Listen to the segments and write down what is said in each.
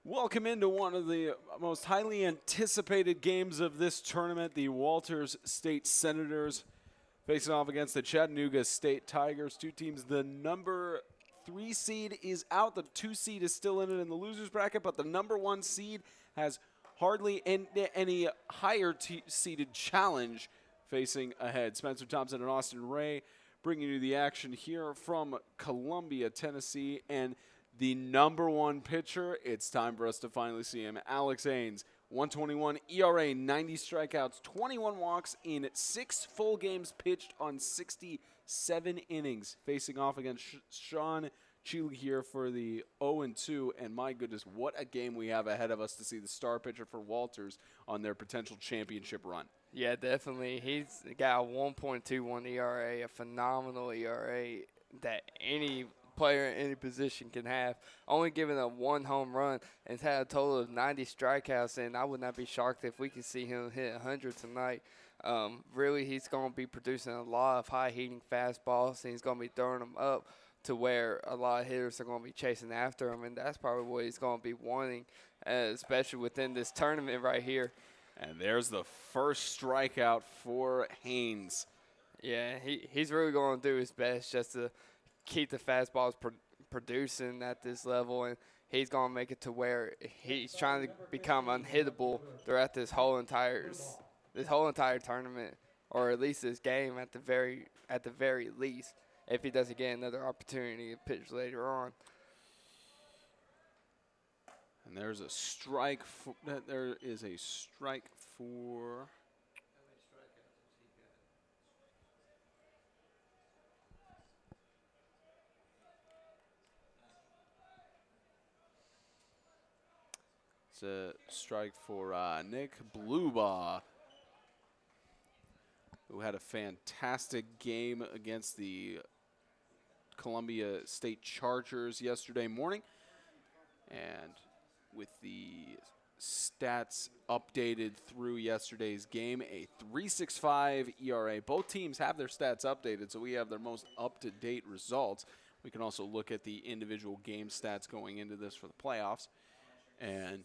Welcome into one of the most highly anticipated games of this tournament. The Walters State Senators facing off against the Chattanooga State Tigers. Two teams. The number 3 seed is out. The 2 seed is still in it in the losers bracket, but the number 1 seed has hardly any higher seeded challenge facing ahead. Spencer Thompson and Austin Ray bringing you the action here from Columbia, Tennessee, and the number 1 pitcher, it's time for us to finally see him. Alex Haynes, 121 ERA, 90 strikeouts, 21 walks in 6 full games pitched on 67 innings, facing off against Sean Chile here for the 0-2. And my goodness, what a game we have ahead of us to see the star pitcher for Walters on their potential championship run. Yeah, definitely. He's got a 1.21 ERA, a phenomenal ERA that any player in any position can have. Only giving up 1 home run and had a total of 90 strikeouts, and I would not be shocked if we could see him hit 100 tonight. Really, he's going to be producing a lot of high-heating fastballs, and he's going to be throwing them up to where a lot of hitters are going to be chasing after him, and that's probably what he's going to be wanting, especially within this tournament right here. And there's the first strikeout for Haynes. Yeah, he's really going to do his best just to keep the fastballs producing at this level, and he's going to make it to where he's trying to become unhittable throughout this whole entire tournament, or at least this game at the very least, if he doesn't get another opportunity to pitch later on. And there's a strike. There is a strike for. It's a strike for Nick Blubaugh, who had a fantastic game against the Columbia State Chargers yesterday morning. And with the stats updated through yesterday's game, a 3.65 ERA. Both teams have their stats updated, so we have their most up-to-date results. We can also look at the individual game stats going into this for the playoffs. And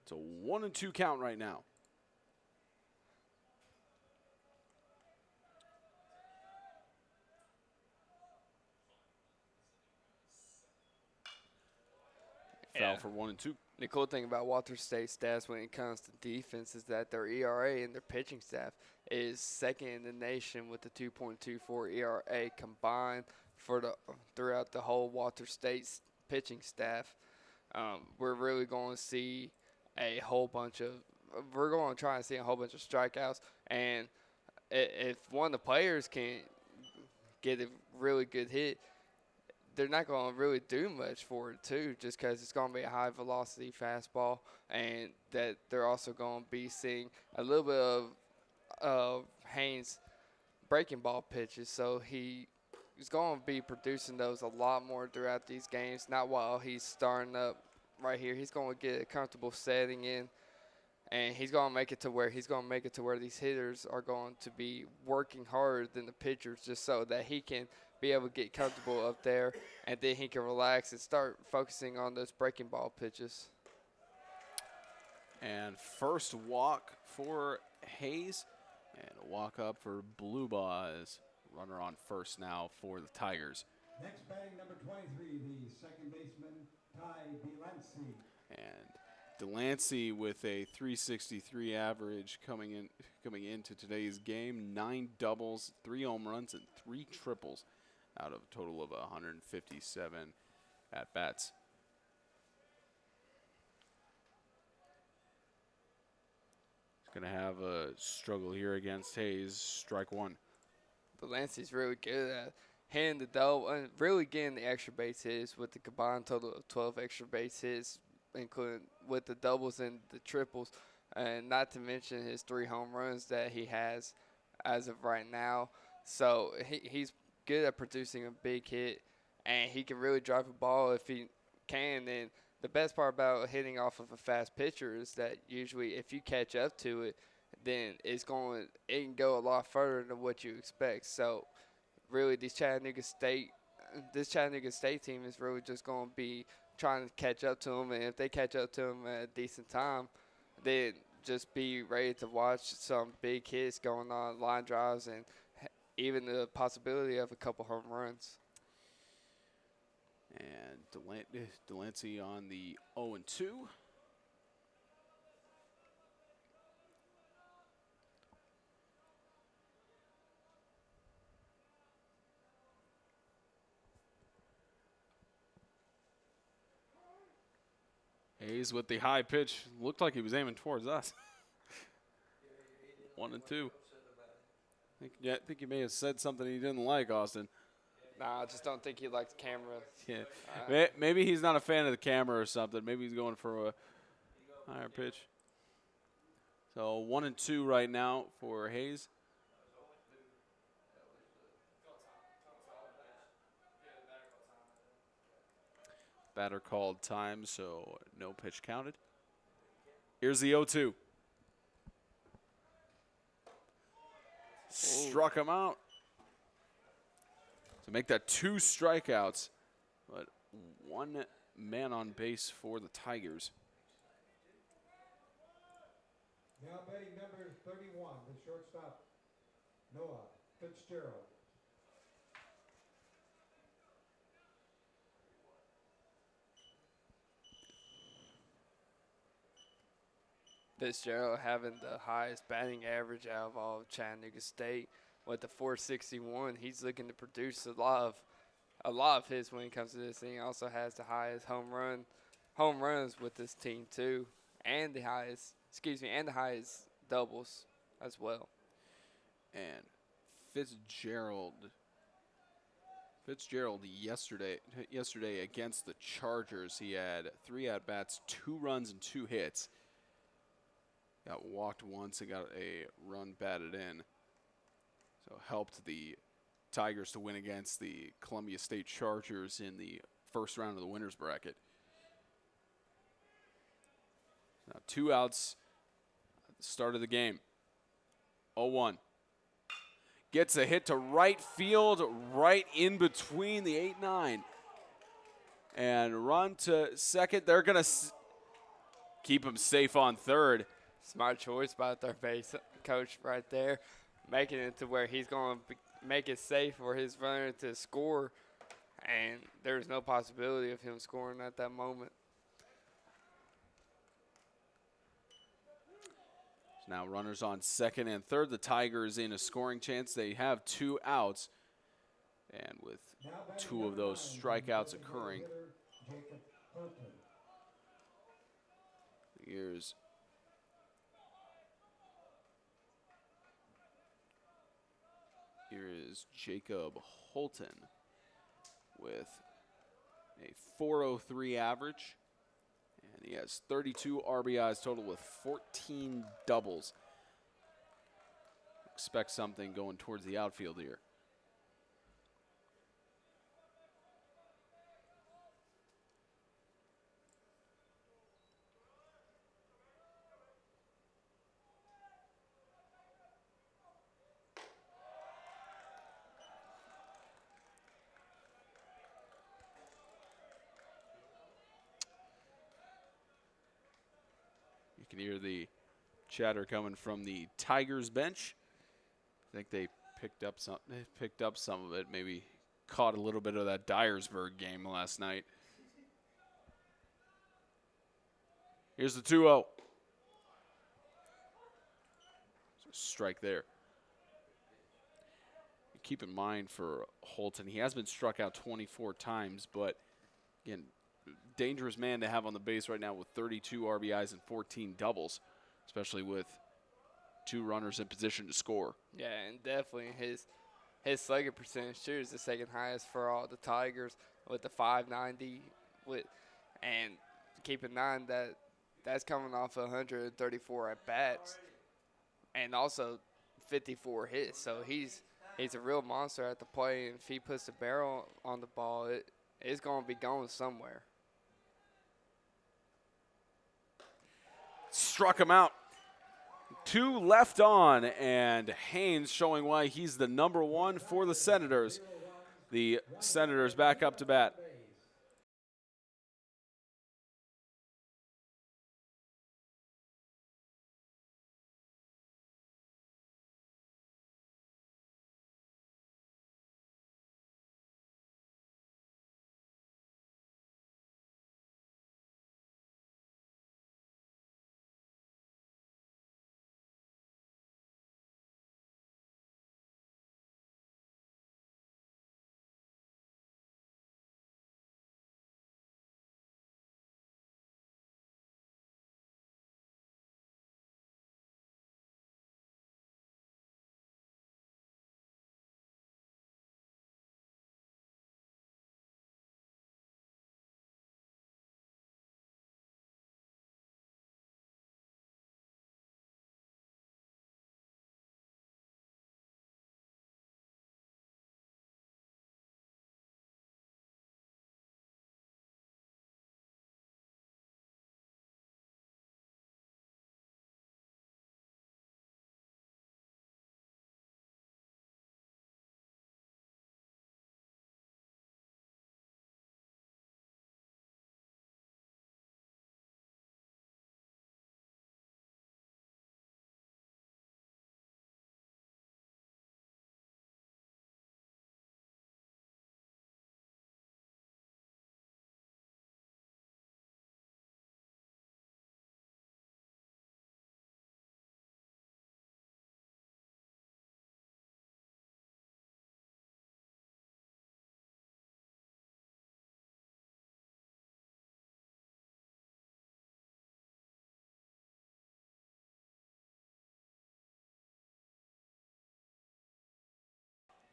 it's a 1-2 count right now. Foul for 1-2. The cool thing about Walters State stats when it comes to defense is that their ERA and their pitching staff is second in the nation with the 2.24 ERA combined throughout the whole Walters State's pitching staff. We're really going to see we're going to try and see a whole bunch of strikeouts, and if one of the players can get a really good hit, they're not going to really do much for it too, just because it's going to be a high velocity fastball, and that they're also going to be seeing a little bit of Haynes breaking ball pitches, so he's going to be producing those a lot more throughout these games, not while he's starting up right here. He's going to get a comfortable setting in, and he's going to make it to where these hitters are going to be working harder than the pitchers, just so that he can be able to get comfortable up there, and then he can relax and start focusing on those breaking ball pitches. And first walk for Hayes, and a walk up for Blubaugh as runner on first now for the Tigers. Next batting, number 23, the second baseman, Ty Delancey. And Delancey with a 363 average coming into today's game. 9 doubles, 3 home runs, and 3 triples out of a total of 157 at-bats. He's going to have a struggle here against Hayes. Strike 1. Delancey's really good at hitting the double and really getting the extra base hits with the combined total of 12 extra base hits, including with the doubles and the triples, and not to mention his 3 home runs that he has as of right now. So he's good at producing a big hit, and he can really drive a ball if he can. And the best part about hitting off of a fast pitcher is that usually if you catch up to it, then it can go a lot further than what you expect. So really this Chattanooga State team is really just going to be trying to catch up to them. And if they catch up to them at a decent time, then just be ready to watch some big hits going on, line drives, and even the possibility of a couple home runs. And Delancey on the 0-2. Hayes with the high pitch. Looked like he was aiming towards us. 1-2. I think he may have said something he didn't like, Austin. Nah, I just don't think he likes the camera. Yeah. Maybe he's not a fan of the camera or something. Maybe he's going for a higher pitch. So 1-2 right now for Hayes. Batter called time, so no pitch counted. Here's the 0-2. Struck him out. To make that 2 strikeouts, but 1 man on base for the Tigers. Now batting number 31, the shortstop, Noah Fitzgerald. Fitzgerald having the highest batting average out of all of Chattanooga State with the 461. He's looking to produce a lot of hits when it comes to this thing. He also has the highest home runs with this team too, and the highest doubles as well. And Fitzgerald yesterday against the Chargers, he had 3 at-bats, 2 runs and 2 hits. Got walked once and got a run batted in. So helped the Tigers to win against the Columbia State Chargers in the first round of the winners bracket. Now 2 outs at the start of the game. 0-1. Gets a hit to right field, right in between the 8-9. And run to second. They're going to keep him safe on third. Smart choice by their base coach right there, making it to where he's going to make it safe for his runner to score, and there's no possibility of him scoring at that moment. So now runners on second and third. The Tigers in a scoring chance. They have 2 outs, and with 2 of those strikeouts occurring, here's Here is Jacob Holton with a 403 average. And he has 32 RBIs total with 14 doubles. Expect something going towards the outfield here. You can hear the chatter coming from the Tigers bench. I think they picked up some of it, maybe caught a little bit of that Dyersburg game last night. Here's the 2-0. Strike there. Keep in mind for Holton, he has been struck out 24 times, but again, dangerous man to have on the base right now with 32 RBIs and 14 doubles, especially with 2 runners in position to score. Yeah, and definitely his slugging percentage too is the second highest for all the Tigers with the 590. And keep in mind that that's coming off 134 at bats and also 54 hits. So he's a real monster at the plate. And if he puts the barrel on the ball, it's going to be going somewhere. Struck him out. 2 left on, and Haynes showing why he's the number 1 for the Senators. The Senators back up to bat.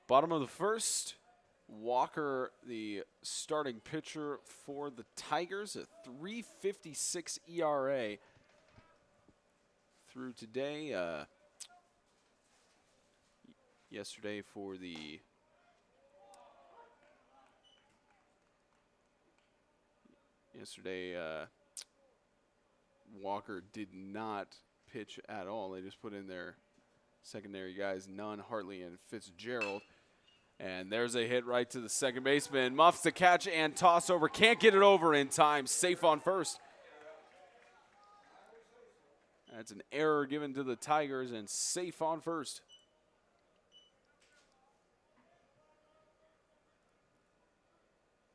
Bottom of the first, Walker, the starting pitcher for the Tigers, a 3.56 ERA through today. Yesterday for the Walker did not pitch at all. They just put in their secondary guys, Nunn, Hartley, and Fitzgerald. And there's a hit right to the second baseman. Muffs the catch and toss over. Can't get it over in time. Safe on first. That's an error given to the Tigers and safe on first.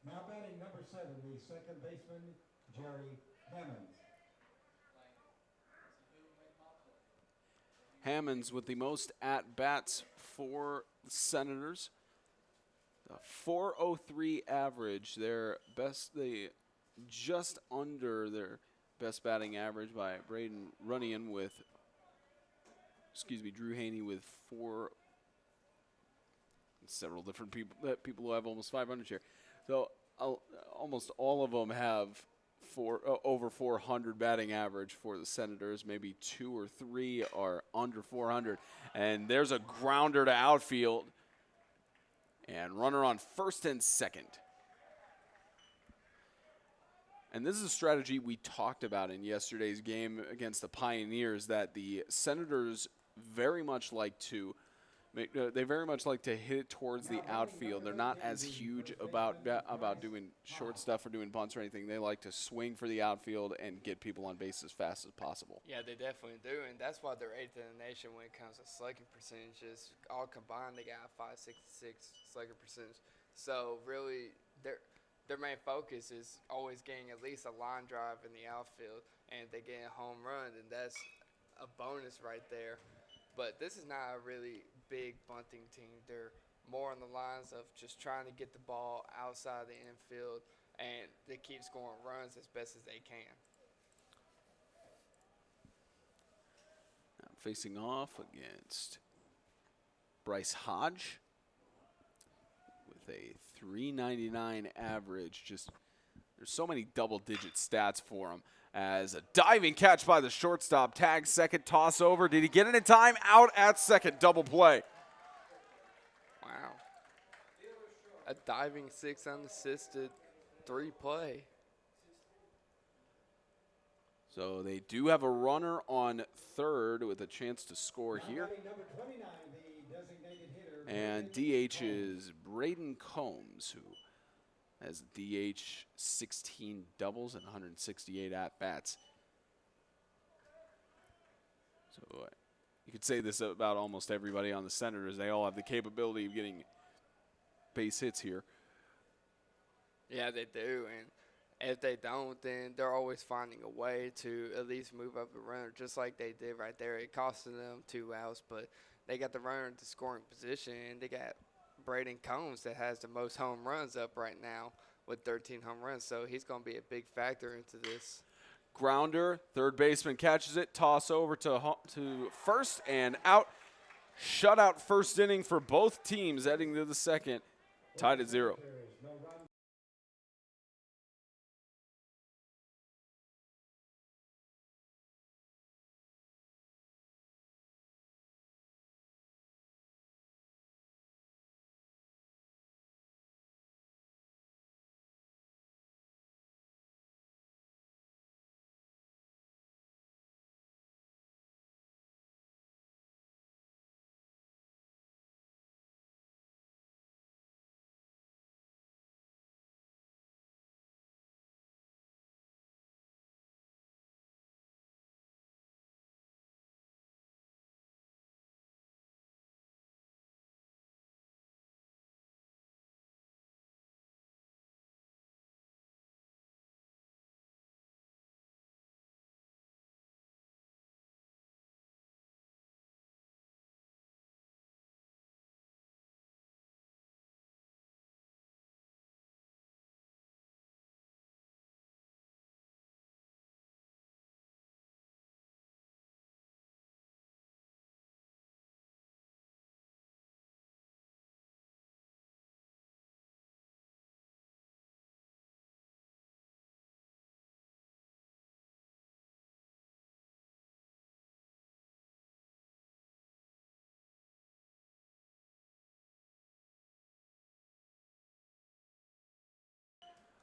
Now batting number 7, the second baseman, Jerry Hammonds. Hammonds with the most at-bats for the Senators. A 4.03 average. Their best, they just under their best batting average by Braden Runyon with, Drew Haney with several different people who have almost 500 here. So almost all of them have over 400 batting average for the Senators. Maybe 2 or 3 are under 400. And there's a grounder to outfield. And runner on first and second. And this is a strategy we talked about in yesterday's game against the Pioneers, that the Senators very much like to hit it towards the outfield. They're not as huge about doing short stuff or doing bunts or anything. They like to swing for the outfield and get people on base as fast as possible. Yeah, they definitely do, and that's why they're 8th in the nation when it comes to slugging percentages. All combined, they got 566 slugging percentage. So really, their main focus is always getting at least a line drive in the outfield, and if they get a home run, then that's a bonus right there. But this is not a really big bunting team. They're more on the lines of just trying to get the ball outside the infield, and they keep scoring runs as best as they can. Now facing off against Bryce Hodge with a 399 average. Just there's so many double-digit stats for him. As a diving catch by the shortstop, tag second, toss over. Did he get it in time? Out at second, double play. Wow. A diving 6 unassisted 3 play. So they do have a runner on third with a chance to score here. Number 29, the designated hitter. And DH is Braden Combs, who has DH 16 doubles and 168 at-bats. So you could say this about almost everybody on the Senators. They all have the capability of getting base hits here. Yeah, they do, and if they don't, then they're always finding a way to at least move up the runner, just like they did right there. It costed them 2 outs, but they got the runner in the scoring position, and they got Braden Combs that has the most home runs up right now with 13 home runs, so he's going to be a big factor into this. Grounder, third baseman catches it, toss over to first and out. Shutout first inning for both teams heading to the second, tied at 0.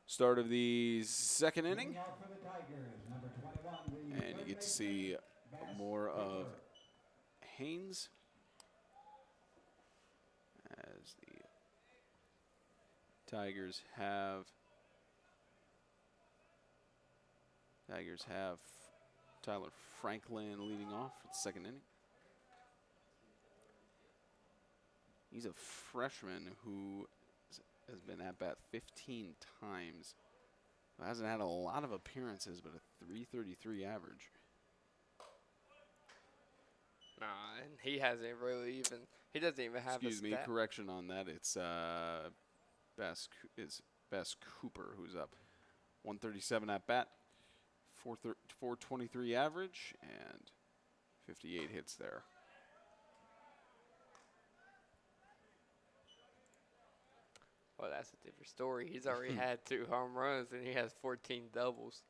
Start of the second inning. Leading off for the Tigers, number 21, the And you third get to baseman, see Bass more of Cooper. Haynes as the Tigers have Tyler Franklin leading off for the second inning. He's a freshman who has been at bat 15 times. Hasn't had a lot of appearances, but a .333 average. Nah, and he hasn't really even. He doesn't even have. Excuse a me, stat. correction on that. It's Bass Cooper who's up. 137 at bat, 423 average, and 58 hits there. Well, that's a different story. He's already had 2 home runs and he has 14 doubles.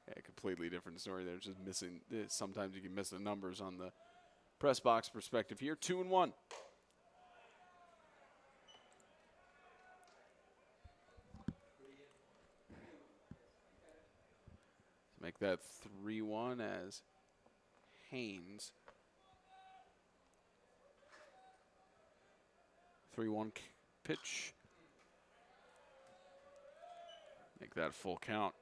Yeah, completely different story there. Just missing. Sometimes you can miss the numbers on the press box perspective here. 2-1. Make that 3-1 as Haynes. 3-1 pitch. Make that full count.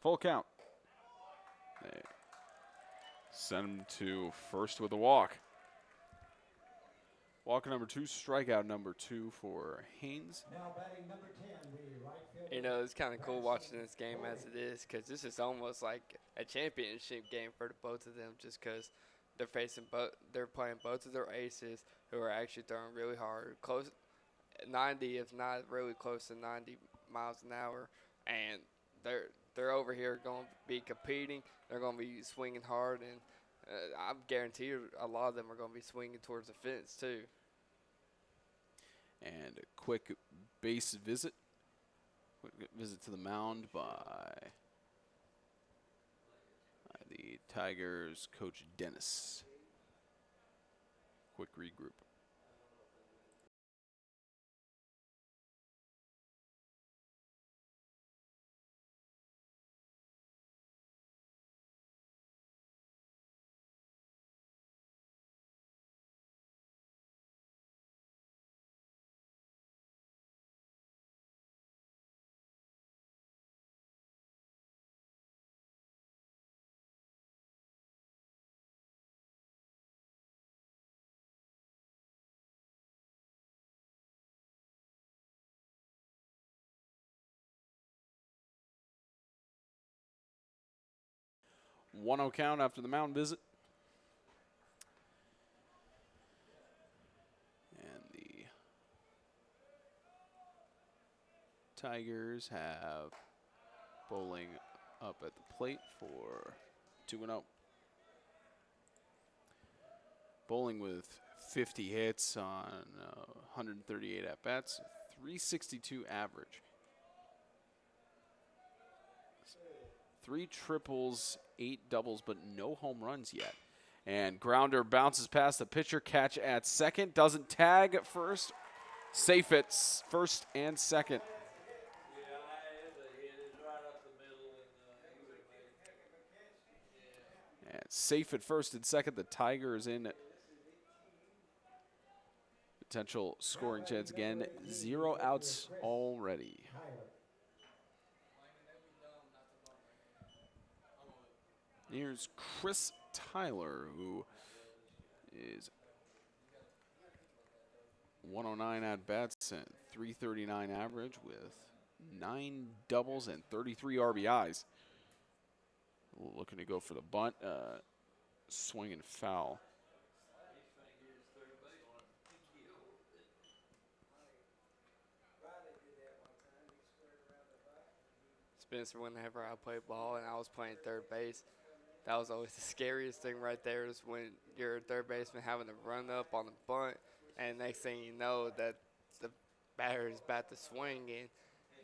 Full count. They send him to first with a walk. Walk number 2, strikeout number 2 for Haynes. Now batting number 10, the right fielder. You know, it's kind of cool watching this game as it is because this is almost like a championship game for the both of them just because they're playing both of their aces who are actually throwing really hard, close 90 if not really close to 90 miles an hour, and they're over here going to be competing. They're going to be swinging hard, and I guarantee you a lot of them are going to be swinging towards the fence too. And a quick base visit. Quick visit to the mound by the Tigers coach Dennis. Quick regroup. One-0 count after the mound visit. And the Tigers have Bowling up at the plate for 2-0. Bowling with 50 hits on 138 at-bats, 362 average. 3 triples, 8 doubles, but no home runs yet. And grounder bounces past the pitcher, catch at second, doesn't tag at first. Safe at first and second. And safe at first and second. The Tigers in potential scoring chance again. 0 outs already. Here's Chris Tyler, who is 109 at bats and 339 average with 9 doubles and 33 RBIs. Looking to go for the bunt, swing and foul. Spencer, whenever I played ball and I was playing third base, that was always the scariest thing right there is when you're a third baseman having to run up on the bunt, and next thing you know that batter is about to swing, and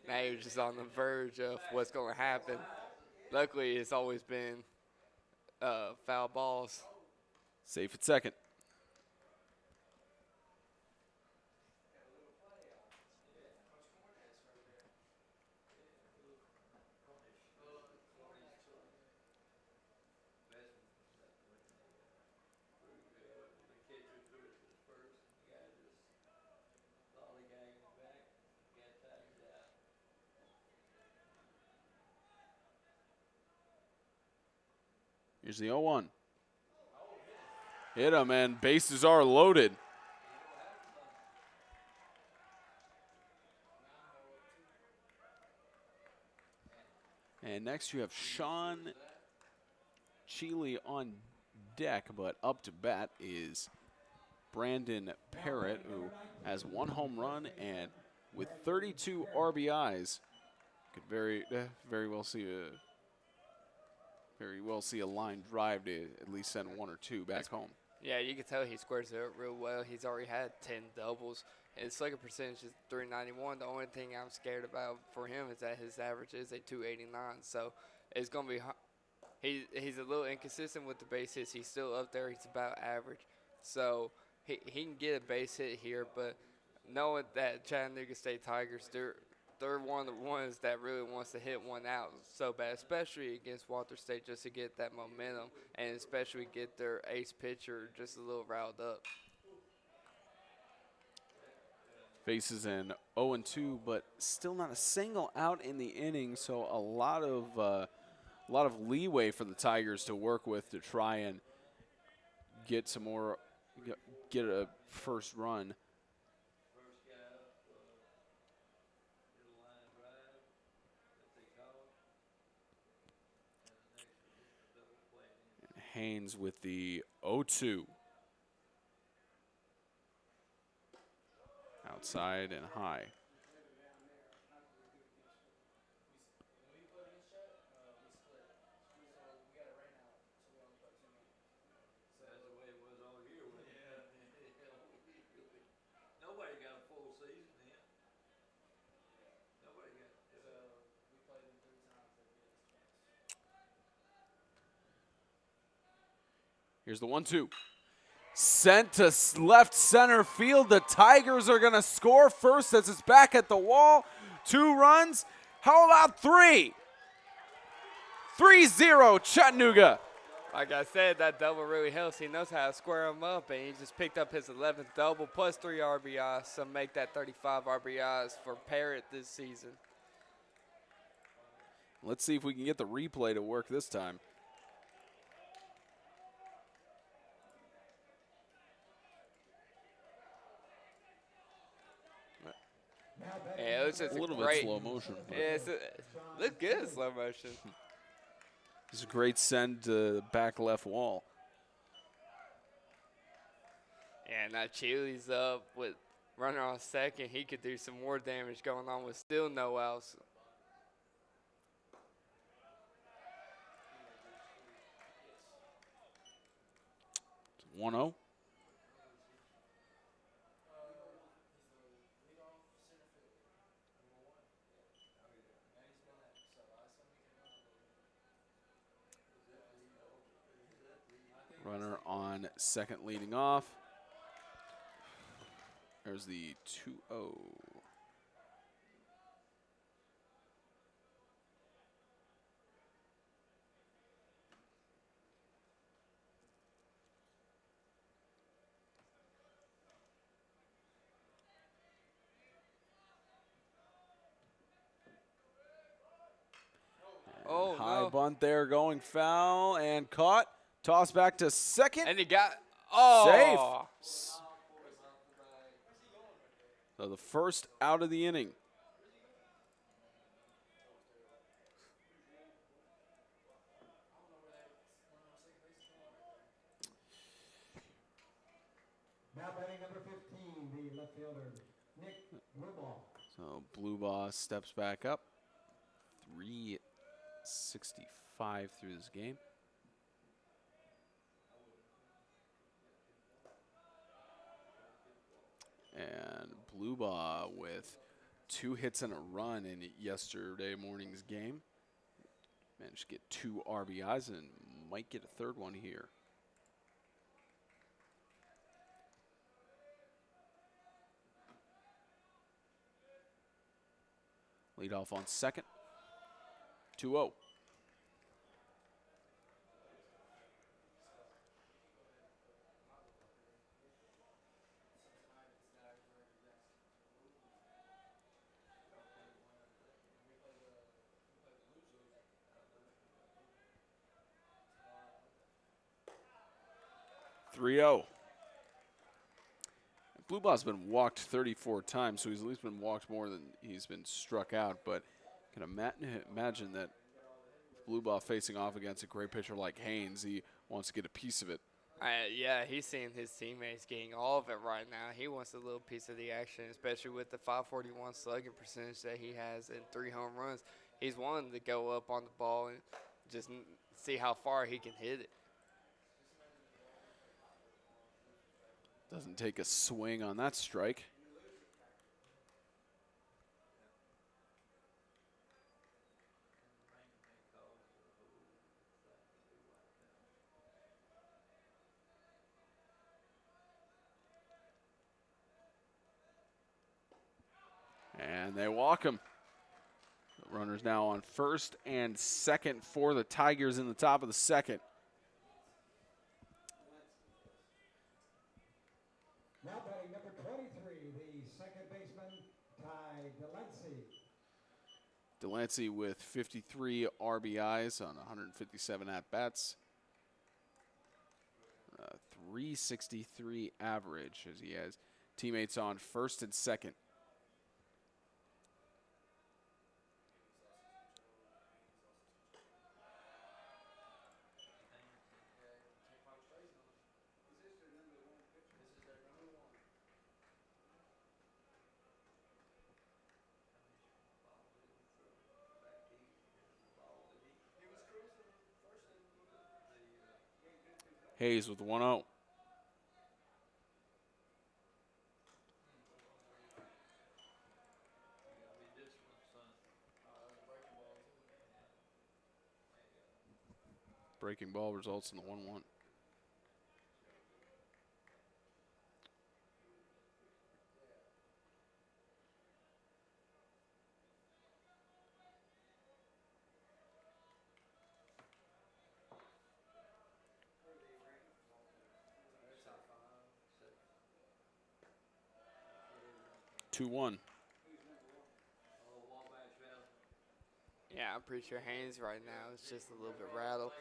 now you're just on the verge of what's going to happen. Luckily, it's always been foul balls. Safe at second. Here's the 0-1. Hit him, and bases are loaded. And next you have Sean Cheeley on deck, but up to bat is Brandon Parrott, who has 1 home run and with 32 RBIs could very well see a line drive to at least send 1 or 2 back home. Yeah, you can tell he squares it up real well. He's already had 10 doubles. His slugging percentage is .391. The only thing I'm scared about for him is that his average is a .289. So it's going to be he's a little inconsistent with the base hits. He's still up there. He's about average. So he can get a base hit here, but knowing that Chattanooga State Tigers, they're one of the ones that really wants to hit one out so bad, especially against Walter State, just to get that momentum and especially get their ace pitcher just a little riled up. Faces an 0-2, but still not a single out in the inning, so a lot of leeway for the Tigers to work with to try and get some more, get a first run. And Haynes with the 0-2. Outside and high. Nobody got a full season then. Nobody got. We played them 3 times. Here's the 1-2. Sent to left center field. The Tigers are going to score first as it's back at the wall. 2 runs. How about 3? 3-0 Chattanooga. Like I said, that double really helps. He knows how to square them up, and he just picked up his 11th double plus 3 RBIs, so make that 35 RBIs for Parrott this season. Let's see if we can get the replay to work this time. Yeah, it was just A little great, bit slow motion. Yeah, look good in slow motion. It's a great send to the back left wall. Yeah, now Cheeley's up with runner on second. He could do some more damage going on with still no outs. It's 1-0. Runner on second leading off. There's the 2-0. Oh, High no. bunt there, going foul and caught. Toss back to second. And he got, oh. Safe. So the first out of the inning. Now batting number 15, the left fielder, Nick Bluebaugh. So Bluebaugh steps back up. 365 through this game. And Blue Ball with 2 hits and a run in yesterday morning's game. Managed to get 2 RBIs and might get a 3rd one here. Lead off on second. 2-0. Blue Ball's been walked 34 times, so he's at least been walked more than he's been struck out. But can imagine that Blue Ball facing off against a great pitcher like Haynes, he wants to get a piece of it. Yeah, he's seeing his teammates getting all of it right now. He wants a little piece of the action, especially with the 541 slugging percentage that he has and 3 home runs. He's wanting to go up on the ball and just see how far he can hit it. Doesn't take a swing on that strike. And they walk him. The runner's now on first and second for the Tigers in the top of the second. Now batting number 23, the second baseman, Ty Delancey. Delancey with 53 RBIs on 157 at-bats. 363 average as he has teammates on first and second. Hayes with 1-0. Breaking ball results in the 1-1. Two one. Yeah, I'm pretty sure Haynes right now is just a little bit rattled.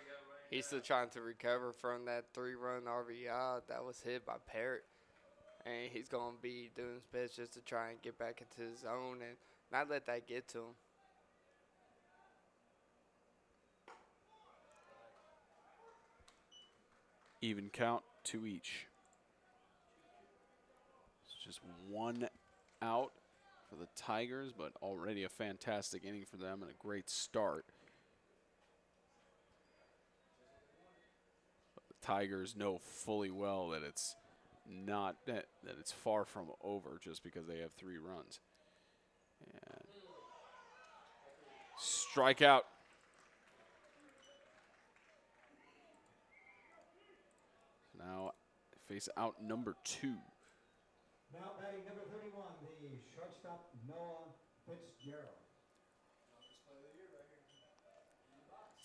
He's still trying to recover from that 3-run RBI that was hit by Parrott. And he's going to be doing his best just to try and get back into his zone and not let that get to him. Even count, 2 each. It's just 1 out for the Tigers, but already a fantastic inning for them and a great start. But the Tigers know fully well that it's not that it's far from over just because they have 3 runs. And strikeout. Now face out number 2. Now batting number 31, the shortstop, Noah Fitzgerald.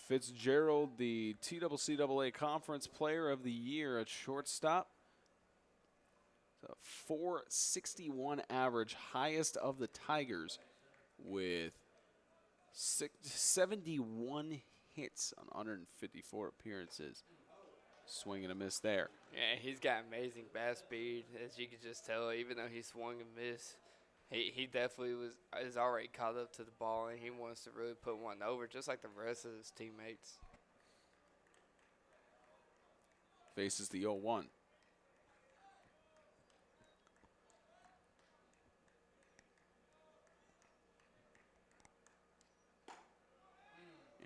Fitzgerald, the TCCAA Conference Player of the Year at shortstop. So 461 average, highest of the Tigers, with 71 hits on 154 appearances. Swing and a miss there. Yeah, he's got amazing bat speed, as you can just tell. Even though he swung and missed, he definitely is already caught up to the ball, and he wants to really put one over, just like the rest of his teammates. Faces the 0-1.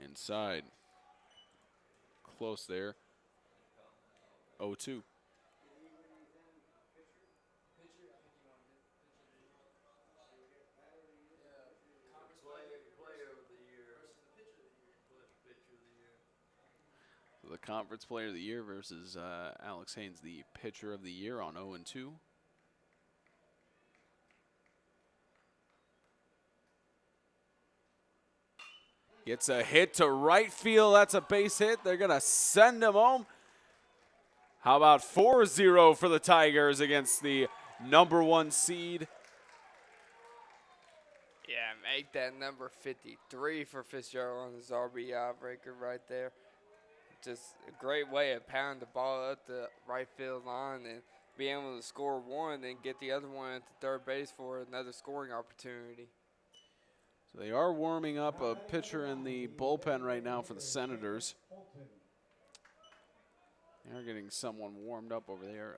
Inside. Close there. 0-2. Conference Player of the Year versus Alex Haynes, the Pitcher of the Year, on 0-2. Gets a hit to right field. That's a base hit. They're going to send him home. How about 4-0 for the Tigers against the #1 seed? Yeah, make that number 53 for Fitzgerald on his RBI breaker right there. Just a great way of pounding the ball up the right field line and being able to score one and get the other one at the third base for another scoring opportunity. So they are warming up a pitcher in the bullpen right now for the Senators. They're getting someone warmed up over there.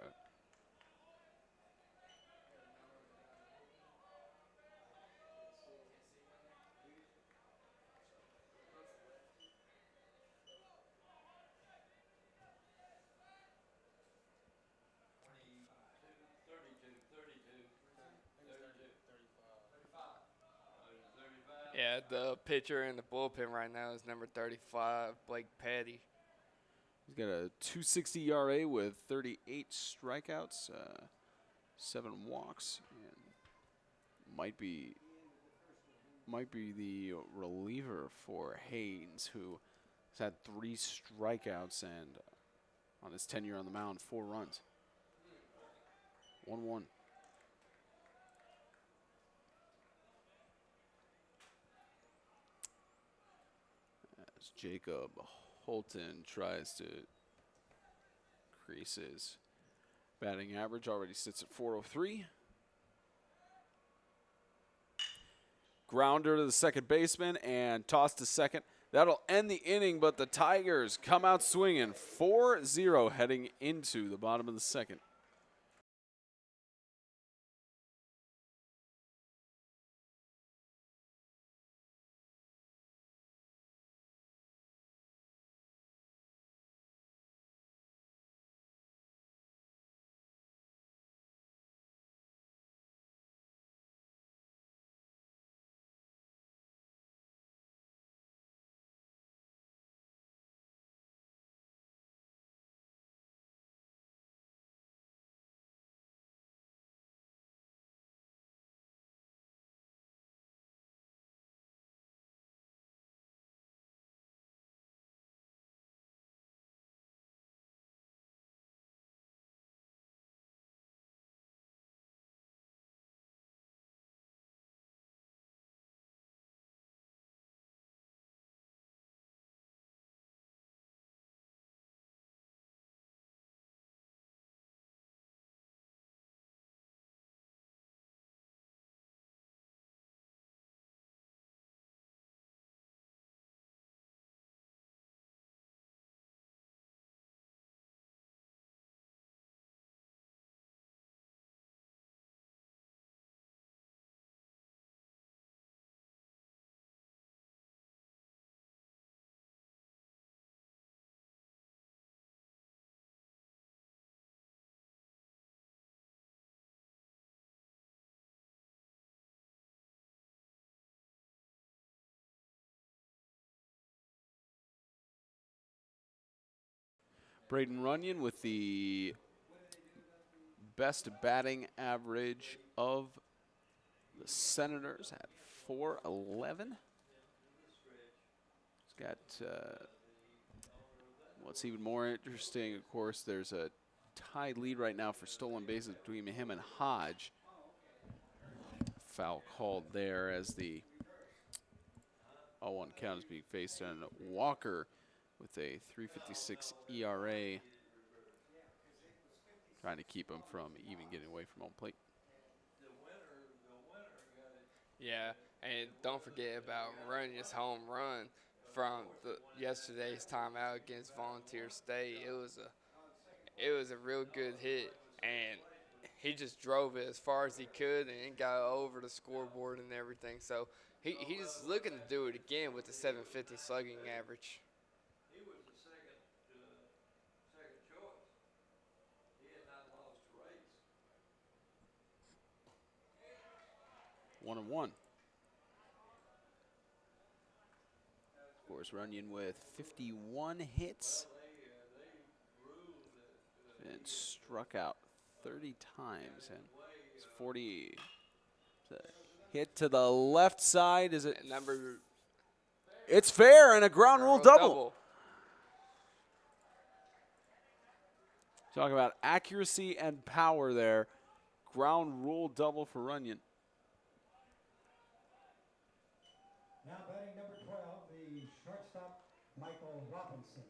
Yeah, the pitcher in the bullpen right now is number 35, Blake Petty. He's got a 2.60 ERA with 38 strikeouts, 7 walks, and might be the reliever for Haynes, who has had 3 strikeouts and on his tenure on the mound, 4 runs. 1-1. As Jacob Holton tries to increase his batting average, already sits at 403. Grounder to the second baseman and toss to second. That'll end the inning, but the Tigers come out swinging 4-0 heading into the bottom of the second. Braden Runyon with the best batting average of the Senators at 411. He's got, what's even more interesting, of course, there's a tied lead right now for stolen bases between him and Hodge. Foul called there as the 0-1 count is being faced on Walker with a 3.56 ERA, trying to keep him from even getting away from home plate. Yeah, and don't forget about Runyon's home run from yesterday's timeout against Volunteer State. It was a real good hit, and he just drove it as far as he could and got over the scoreboard and everything. So he's looking to do it again with the 750 slugging average. He was the second choice. He had not lost a race. 1-1. Of course, Runyon with 51 hits, been struck out 30 times, and it's 40. Hit to the left side. Is it? And number It's fair, and a ground rule double. Talking about accuracy and power there. Ground rule double for Runyon. Now batting number 12, the shortstop, Michael Robinson.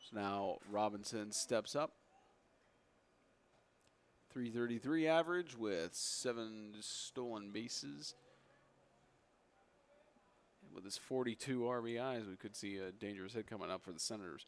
So now Robinson steps up. 333 average with 7 stolen bases. And with his 42 RBIs, we could see a dangerous hit coming up for the Senators.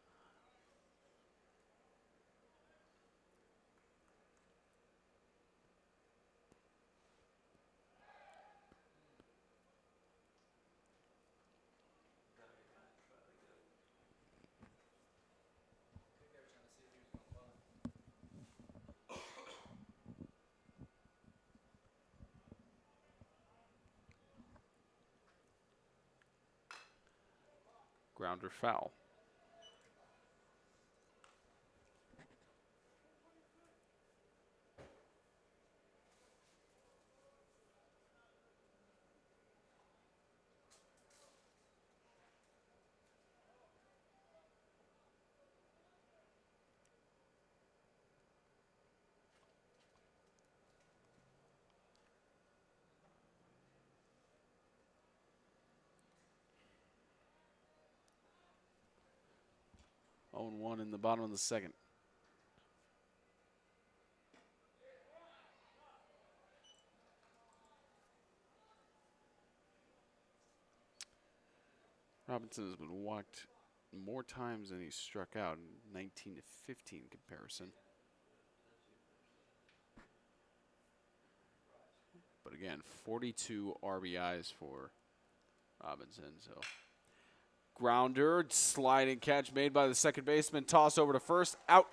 Grounder foul. Oh, and 1 in the bottom of the second. Robinson has been walked more times than he's struck out in 19 to 15 comparison. But again, 42 RBIs for Robinson. So grounder, sliding catch made by the second baseman. Toss over to first. Out.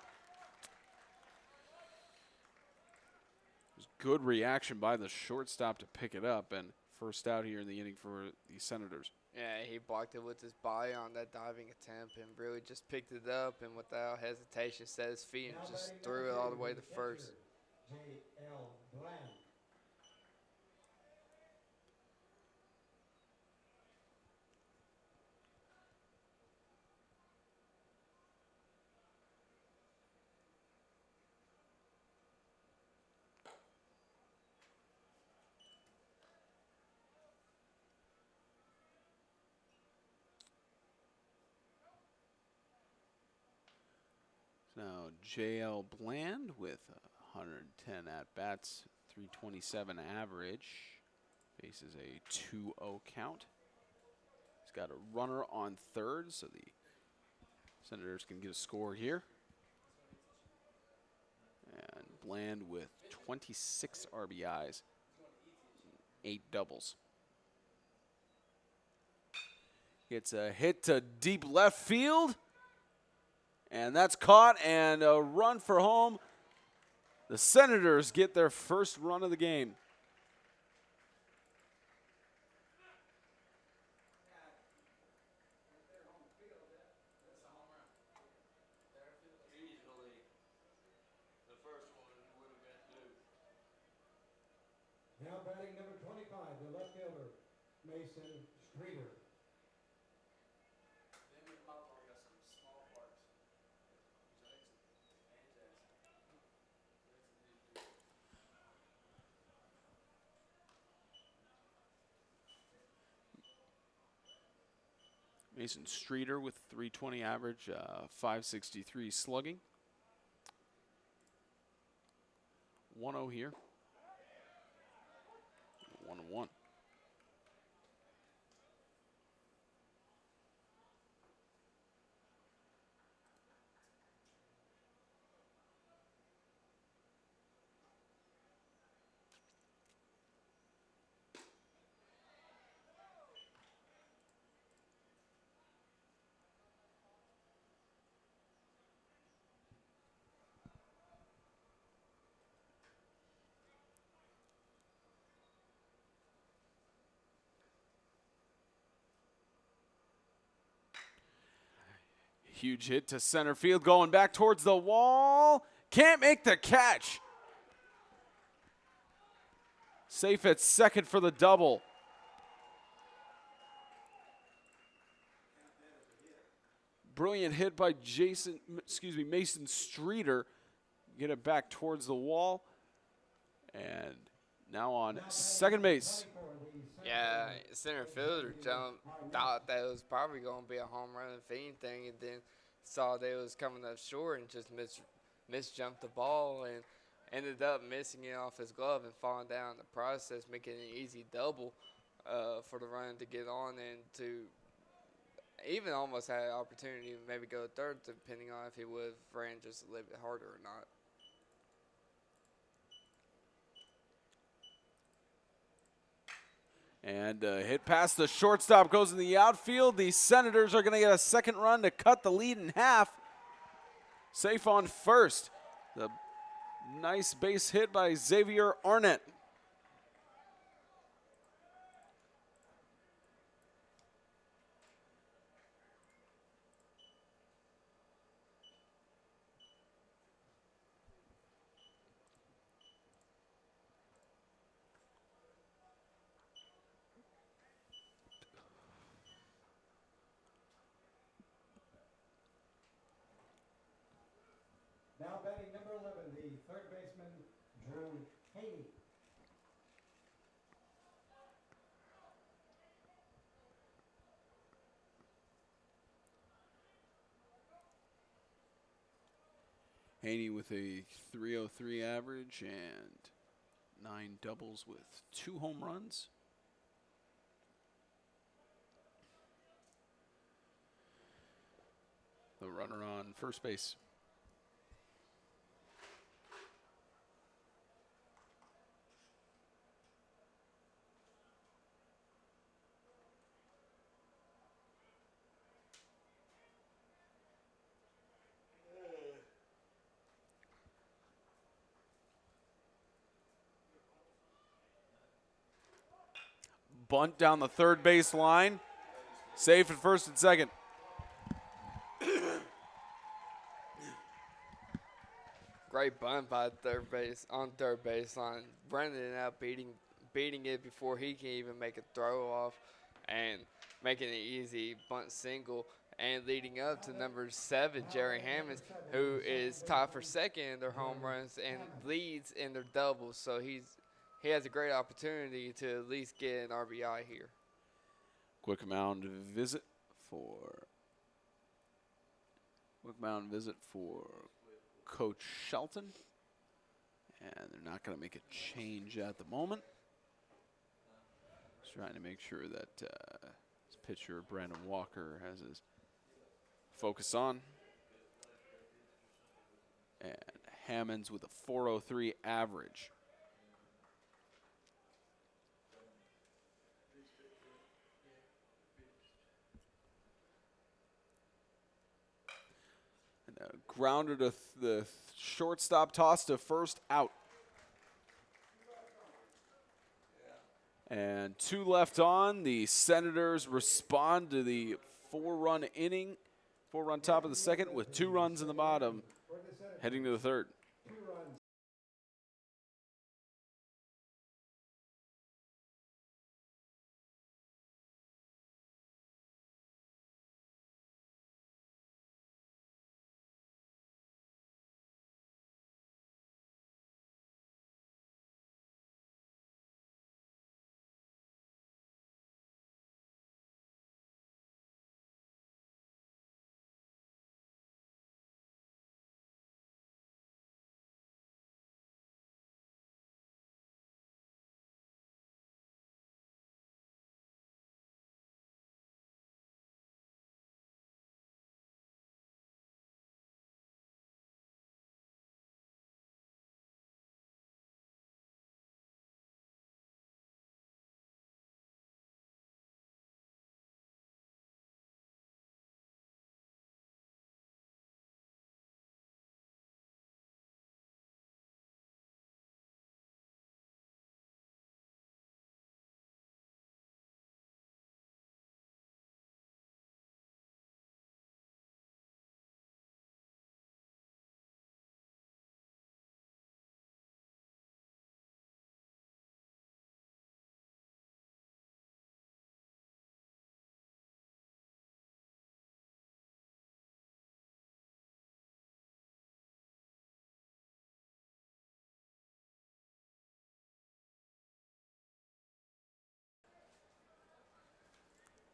Good reaction by the shortstop to pick it up. And first out here in the inning for the Senators. Yeah, he blocked it with his body on that diving attempt and really just picked it up and without hesitation set his feet and just threw it all the way to first. J.L. Bland. Now J.L. Bland with 110 at-bats, 327 average. Faces a 2-0 count. He's got a runner on third, so the Senators can get a score here. And Bland with 26 RBIs, 8 doubles. Gets a hit to deep left field. And that's caught, and a run for home. The Senators get their first run of the game. Easily, the first one would have been due. Now batting number 25, the left fielder, Mason Streeter. Mason Streeter with 320 average, 563 slugging. 1-0 here. 1-1. Huge hit to center field, going back towards the wall. Can't make the catch. Safe at second for the double. Brilliant hit by Mason Streeter. Get it back towards the wall. And now on second base. Yeah, center fielder thought that it was probably going to be a home run if anything, and then saw that it was coming up short and just misjumped the ball and ended up missing it off his glove and falling down in the process, making an easy double for the run to get on and to even almost had an opportunity to maybe go third, depending on if he would have ran just a little bit harder or not. And hit past the shortstop, goes in the outfield. The Senators are going to get a second run to cut the lead in half. Safe on first. The nice base hit by Xavier Arnett. Now batting number 11, the third baseman, Drew Haney. Haney with a 303 average and 9 doubles with 2 home runs. The runner on first base. Bunt down the third base line. Safe at first and second. Great bunt by third base on third baseline. Brendan out beating it before he can even make a throw off and making an easy bunt single and leading up to number 7, Jerry Hammonds, who is tied for second in their home runs and leads in their doubles. So he has a great opportunity to at least get an RBI here. Quick mound visit for Coach Shelton. And they're not going to make a change at the moment. Just trying to make sure that his pitcher, Brandon Walker, has his focus on. And Hammonds with a 403 average. Grounder to the shortstop, toss to first, out. And 2 left on. The Senators respond to the 4-run inning, 4-run top of the second with 2 runs in the bottom, heading to the third.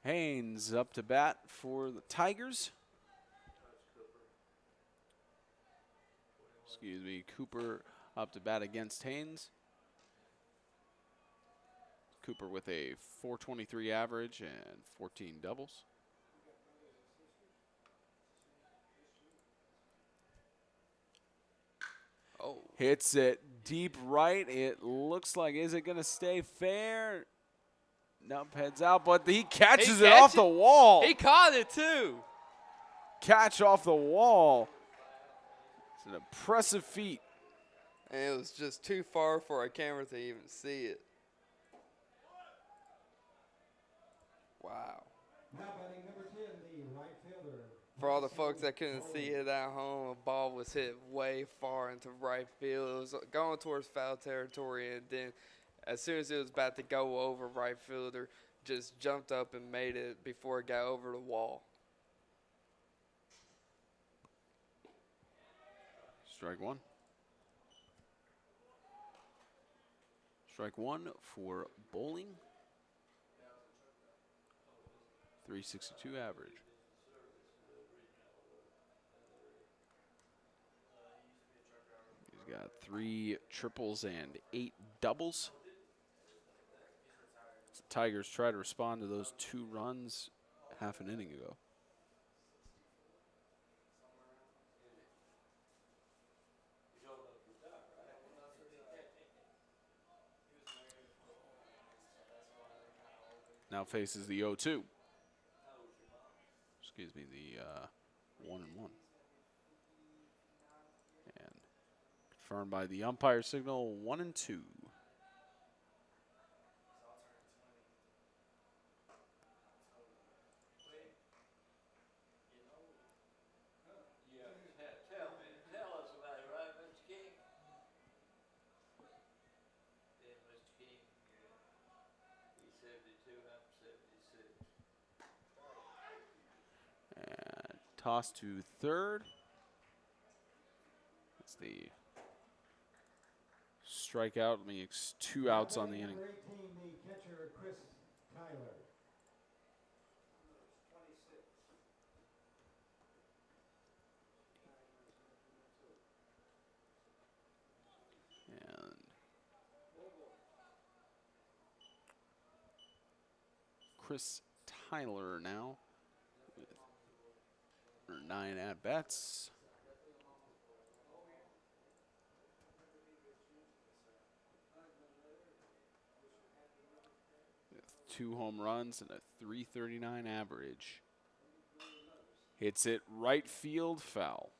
Haynes up to bat for the Tigers. Excuse me, Cooper up to bat against Haynes. Cooper with a .423 average and 14 doubles. Oh. Hits it deep right. It looks like, is it going to stay fair? Nope, heads out, but he catches it off the wall. He caught it too. Catch off the wall. It's an impressive feat. And it was just too far for a camera to even see it. Wow. Now batting number 10, the right fielder. For all the folks that couldn't see it at home, a ball was hit way far into right field. It was going towards foul territory, and then as soon as it was about to go over, right fielder just jumped up and made it before it got over the wall. Strike one. Strike one for Bowling. 362 average. He's got 3 triples and 8 doubles. The Tigers try to respond to those 2 runs half an inning ago. Now faces the 0-2. Excuse me, the 1-1. And confirmed by the umpire signal, 1-2. Tell us about it, right, Mr. King? Yeah, Mr. King. Yeah. He's 72, I'm 76. And toss to third. That's the strikeout, makes 2 outs on the inning. Number 18, the catcher, Chris Tyler. And Chris Tyler now with 9 at-bats. With 2 home runs and a .339 average. Hits it right field foul.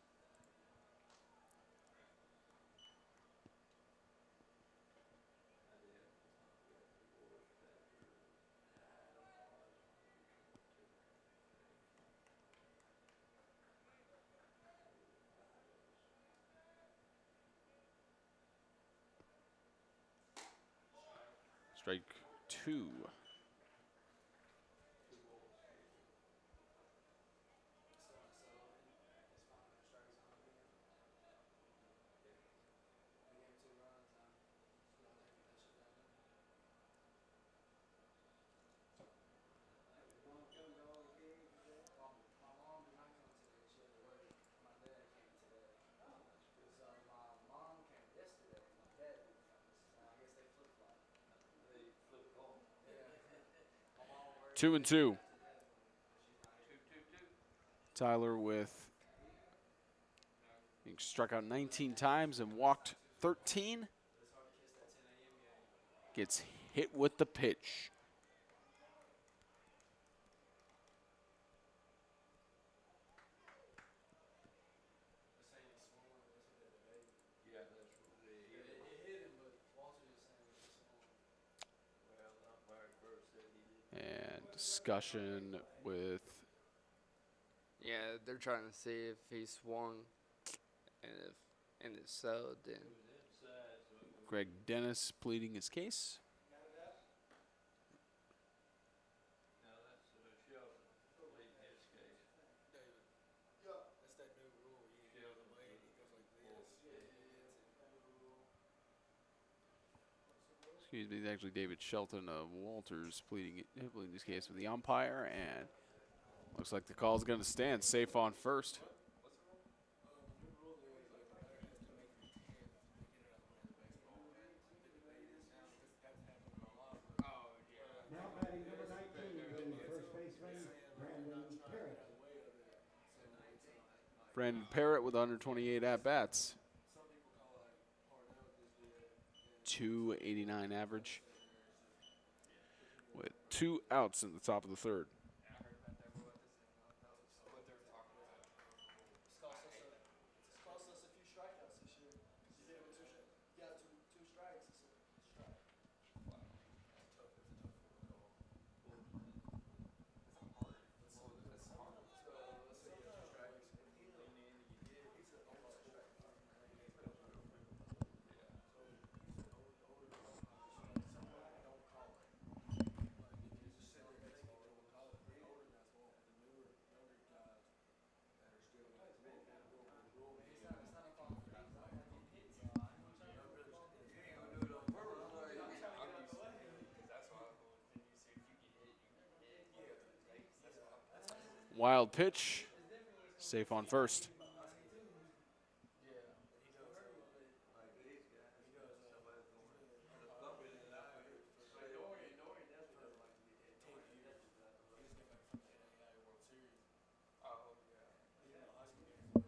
Strike 2. Two and two. Tyler with being struck out 19 times and walked 13. Gets hit with the pitch. And discussion with. Yeah, they're trying to see if he swung, and if so, then Greg Dennis pleading his case. excuse me, actually David Shelton of Walters pleading this case with the umpire, and looks like the call is going to stand. Safe on first. Now batting number 19, the first baseman, Brandon Parrott. Brandon Parrott with 128 at-bats. 289 average with 2 outs in the top of the third. Wild pitch, safe on first.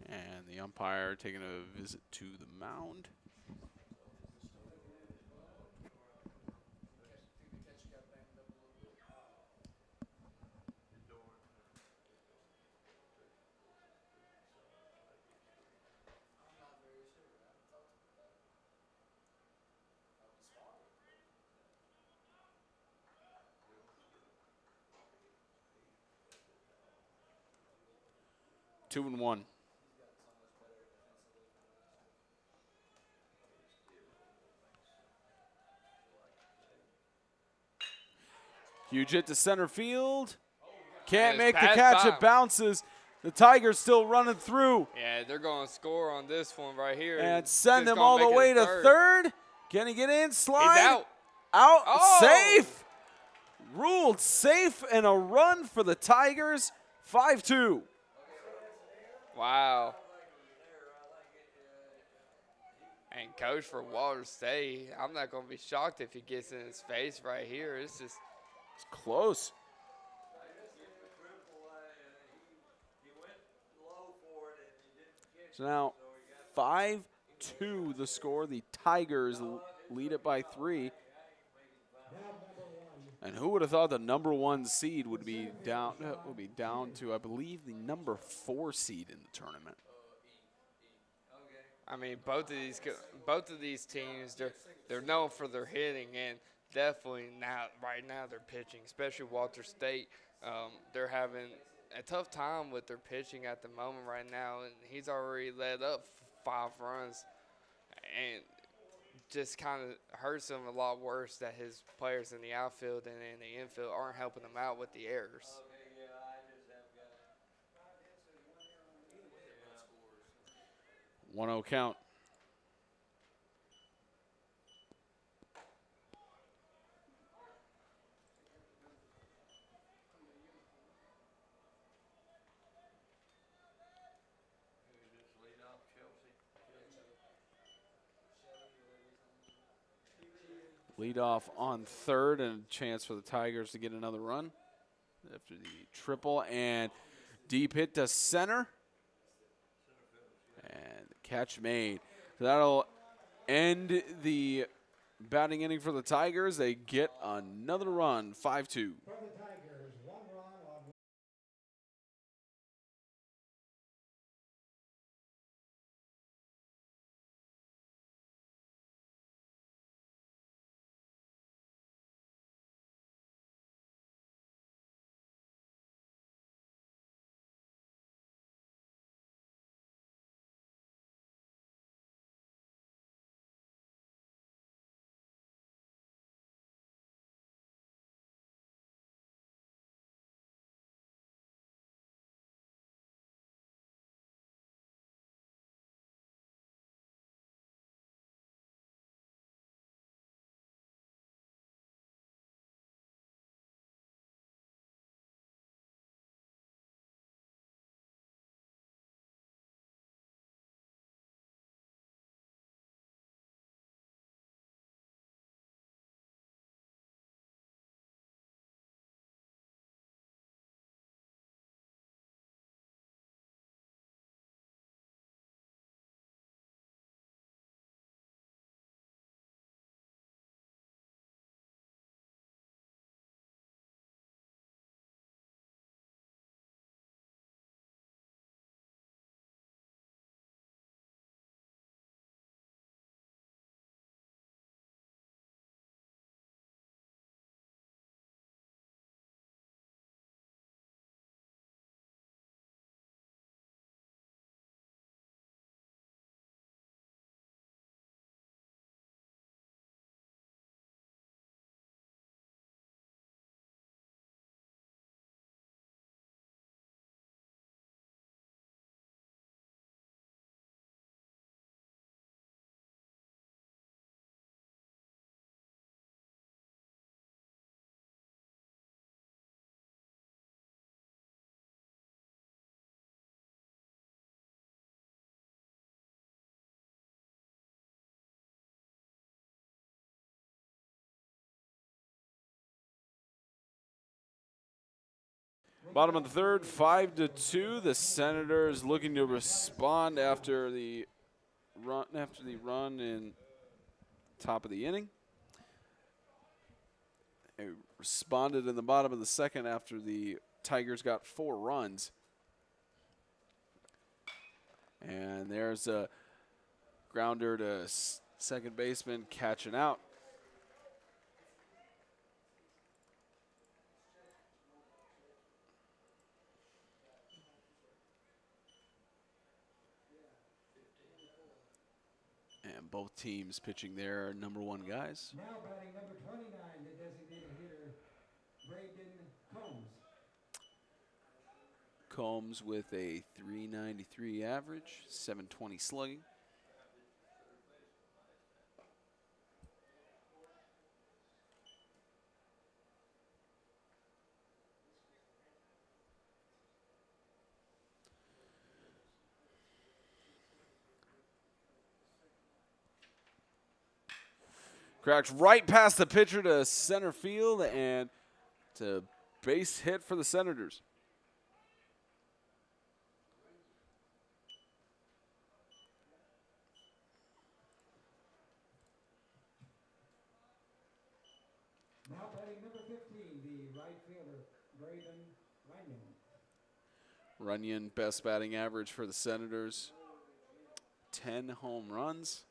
And the umpire taking a visit to the mound. Two and one. Huge hit to center field. Can't make the catch. It bounces. The Tigers still running through. Yeah, they're going to score on this one right here. And send Just them gonna all the make it way to to third. Can he get in? Slide. He's out. Out. Oh! Safe. Ruled safe, and a run for the Tigers. 5-2. Wow. And coach for Walters State, I'm not going to be shocked if he gets in his face right here. It's just It's close. So now 5-2 the score. The Tigers lead it by 3. And who would have thought the number 1 seed would be down to, I believe, the number 4 seed in the tournament. I mean, both of these teams, they're known for their hitting, and definitely right now they're pitching, especially Walter State. They're having a tough time with their pitching at the moment right now, and he's already led up 5 runs, and just kind of hurts him a lot worse that his players in the outfield and in the infield aren't helping him out with the errors. 1-0 count. Lead off on third, and a chance for the Tigers to get another run after the triple, and deep hit to center. And catch made. So that'll end the batting inning for the Tigers. They get another run, 5-2. Bottom of the third, 5-2. The Senators looking to respond after the run in top of the inning. They responded in the bottom of the second after the Tigers got 4 runs. And there's a grounder to second baseman catching out. And both teams pitching their number 1 guys. Now batting number 29, the designated hitter, Braden Combs. Combs with a 393 average, 720 slugging. Cracks right past the pitcher to center field, and it's a base hit for the Senators. Now batting number 15, the right fielder, Braden Runyon. Runyon, best batting average for the Senators. 10 home runs.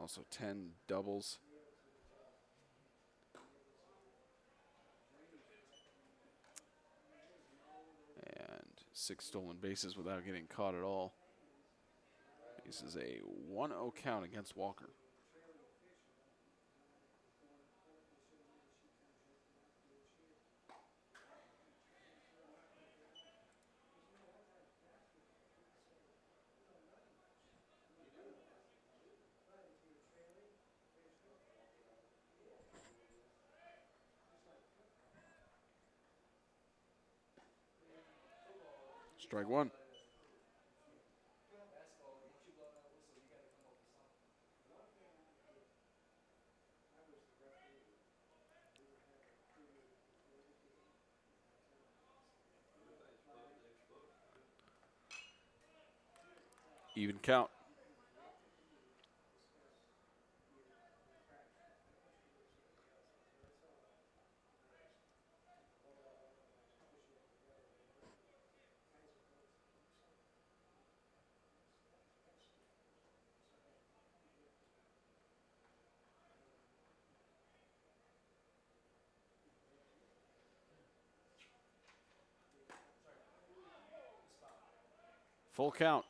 Also 10 doubles. And 6 stolen bases without getting caught at all. This is a 1-0 count against Walker. Strike 1. Even count. Full count.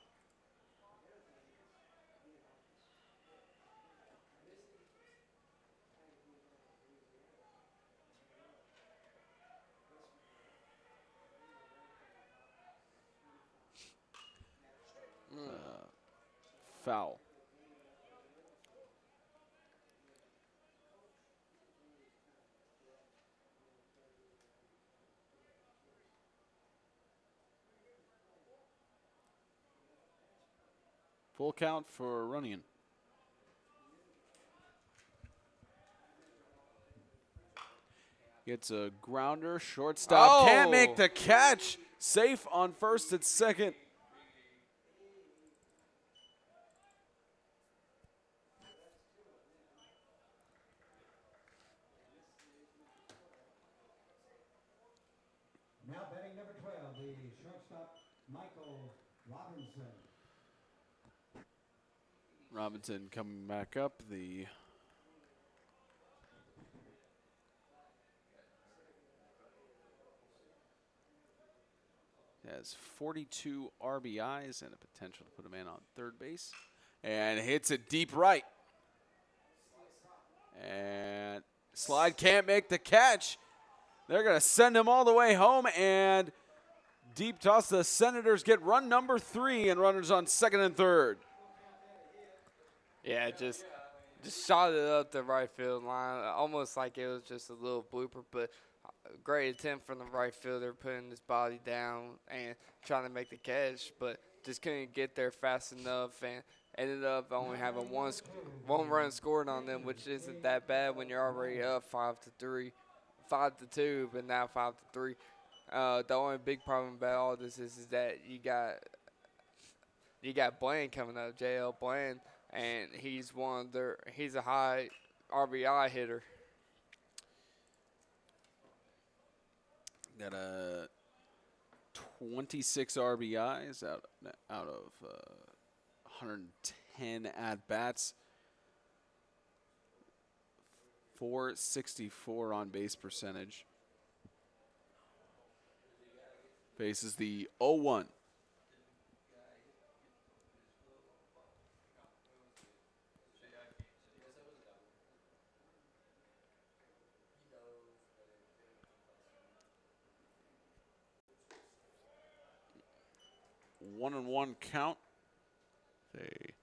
Foul. Full count for Runyon. Gets a grounder, shortstop. Can't make the catch. Safe on first and second. Now batting number 12, the shortstop, Michael Robinson. Robinson coming back up. The has 42 RBIs and a potential to put a man on third base. And hits it deep right. And slide can't make the catch. They're going to send him all the way home, and deep toss. The Senators get run number 3 and runners on second and third. Yeah, just shot it up the right field line, almost like it was just a little blooper, but a great attempt from the right fielder, putting his body down and trying to make the catch, but just couldn't get there fast enough and ended up only having one run scored on them, which isn't that bad when you're already up 5-2, but now 5-3. The only big problem about all this is that you got Bland coming up, JL Bland, and he's he's a high RBI hitter. Got 26 RBIs out of 110 at bats. 464 on base percentage. Faces the 0-1. One and one count. They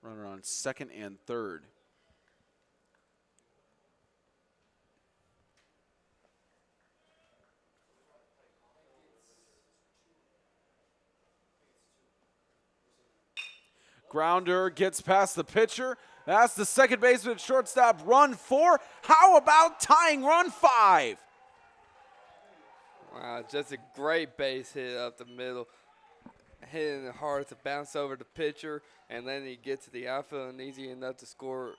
runner on second and third. Grounder gets past the pitcher. That's the second baseman, shortstop, run 4. How about tying run 5? Wow, just a great base hit up the middle. Hitting it hard to bounce over the pitcher, and then he gets to the outfield and easy enough to score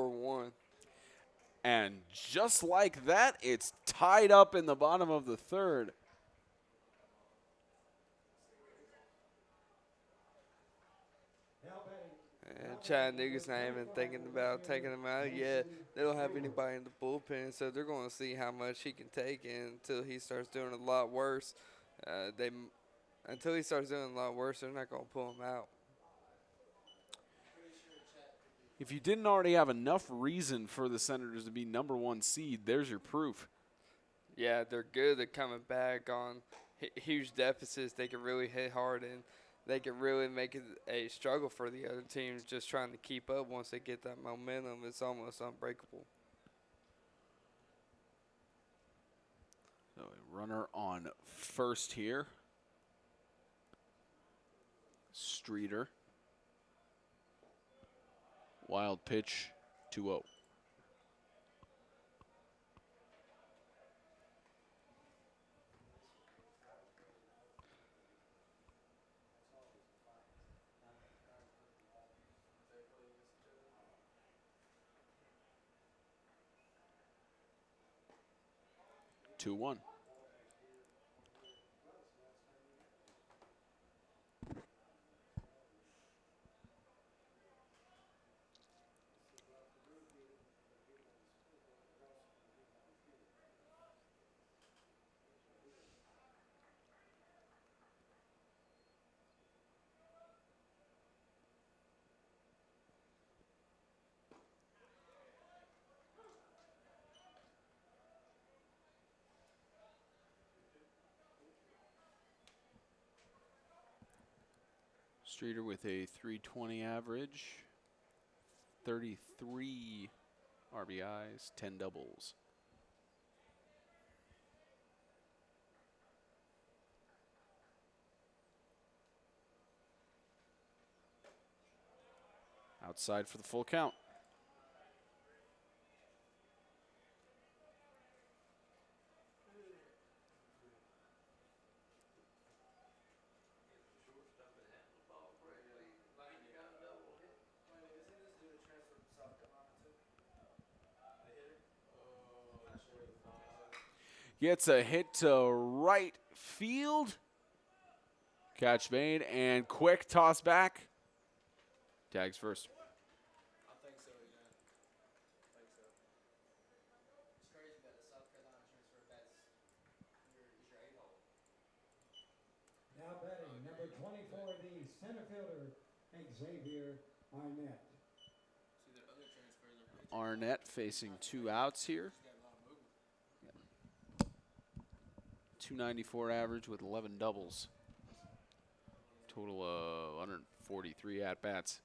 1. And just like that, it's tied up in the bottom of the third. And Chattanooga's not even thinking about taking him out yet. They don't have anybody in the bullpen, so they're going to see how much he can take until he starts doing a lot worse. Until he starts doing a lot worse, they're not going to pull him out. If you didn't already have enough reason for the Senators to be #1 seed, there's your proof. Yeah, they're good at coming back on huge deficits. They can really hit hard, and they can really make it a struggle for the other teams just trying to keep up. Once they get that momentum, it's almost unbreakable. So a runner on first here. Streeter. Wild pitch, 2-0. Two one. Streeter with a 320 average, 33 RBIs, 10 doubles. Outside for the full count. Gets a hit to right field. Catch made and quick toss back. Tags first. I think so, yeah. I think so. It's crazy that a South Carolina transfer bats is your 8-hole. Now batting number 24, the center fielder, Xavier Arnett. See, the other transfers are pitching. Arnett facing 2 outs here. He's got a lot of movement. 294 average with 11 doubles. Total of 143 at bats.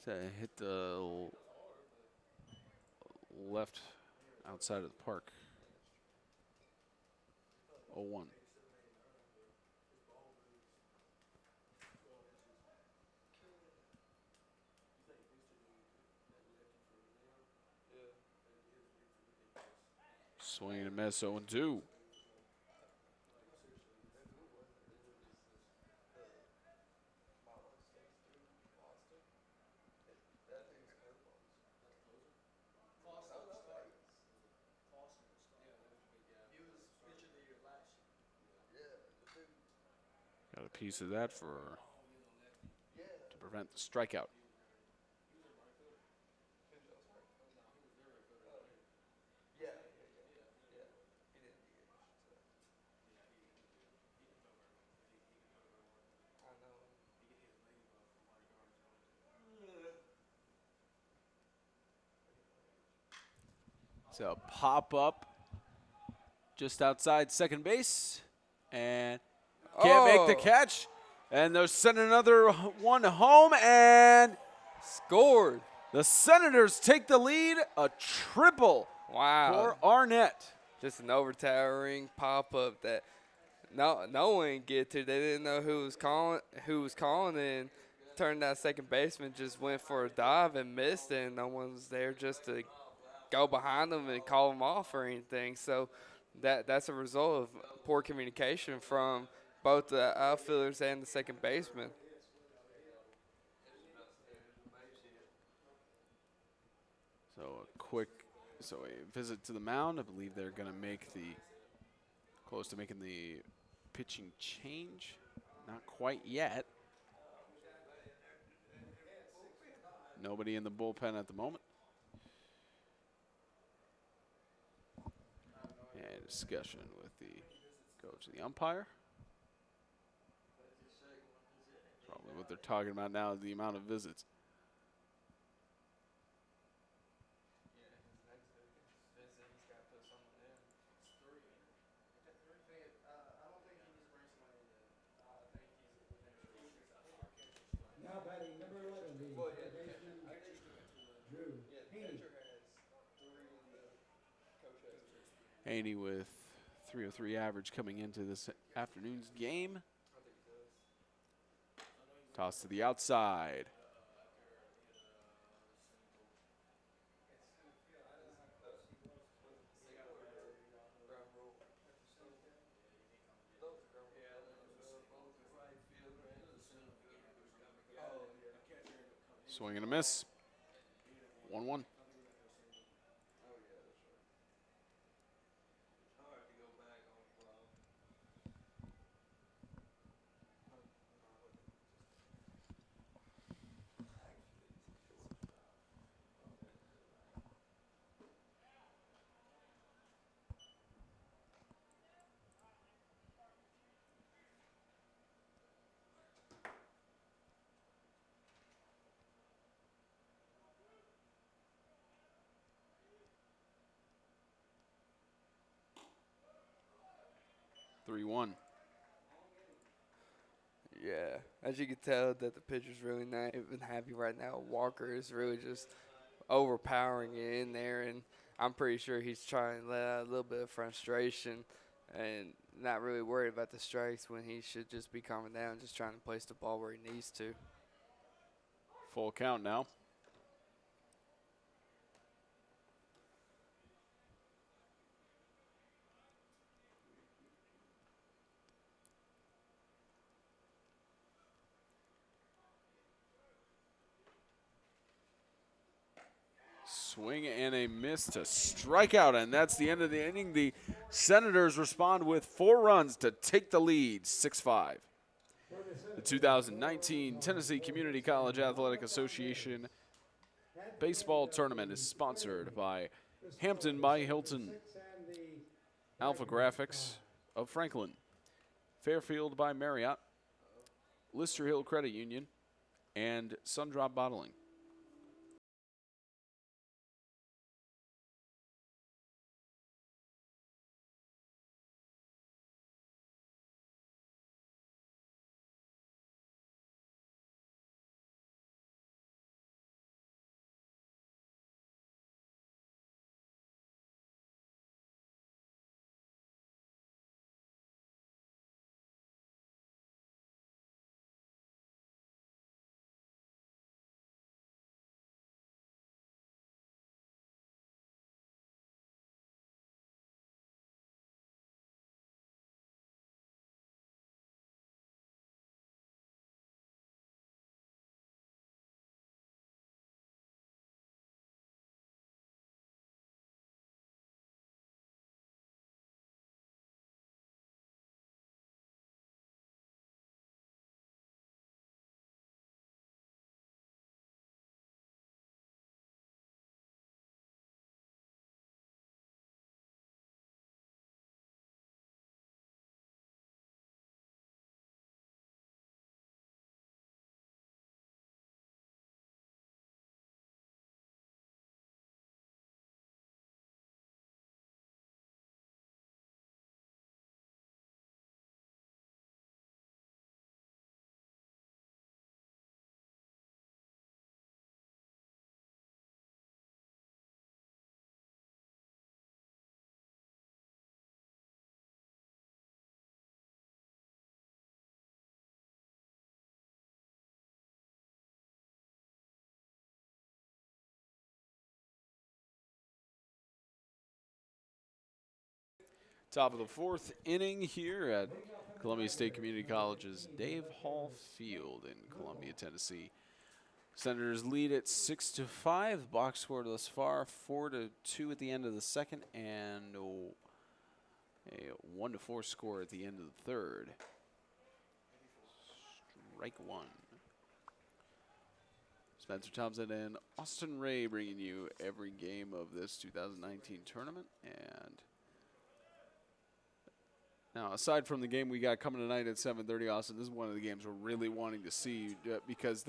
So hit the left outside of the park. 0-1. Swing and a miss, 0-2. Got a piece of that to prevent the strikeout. So pop up just outside second base and can't make the catch. And they'll send another one home, and Scored. the Senators take the lead, a triple Wow. for Arnett. Just an overtowering pop-up that no one can get to. They didn't know who was calling, and turned out second baseman just went for a dive and missed it, and no one was there just to go behind them and call them off or anything. So that's a result of poor communication from both the outfielders and the second baseman. So a visit to the mound. I believe they're going to make close to making the pitching change. Not quite yet. Nobody in the bullpen at the moment. And discussion with the coach of the umpire. Probably what they're talking about now is the amount of visits. Now batting number 11, the third baseman, Drew Haney. Haney with 303 average coming into this afternoon's game. Toss to the outside. Swing and a miss. 1-1. Yeah, as you can tell that the pitcher's really not even happy right now. Walker is really just overpowering it in there, and I'm pretty sure he's trying to let out a little bit of frustration and not really worried about the strikes when he should just be calming down, just trying to place the ball where he needs to. Full count now. Swing and a miss to strike out, and that's the end of the inning. The Senators respond with 4 runs to take the lead, 6-5. The 2019 Tennessee Community College Athletic Association baseball tournament is sponsored by Hampton by Hilton, Alpha Graphics of Franklin, Fairfield by Marriott, Lister Hill Credit Union, and Sundrop Bottling. Top of the 4th inning here at Columbia State Community College's Dave Hall Field in Columbia, Tennessee. Senators lead at 6-5. Box score thus far 4-2 at the end of the second, and a 1-4 score at the end of the third. Strike one. Spencer Thompson and Austin Ray bringing you every game of this 2019 tournament. And now, aside from the game we got coming tonight at 7:30, Austin, this is one of the games we're really wanting to see because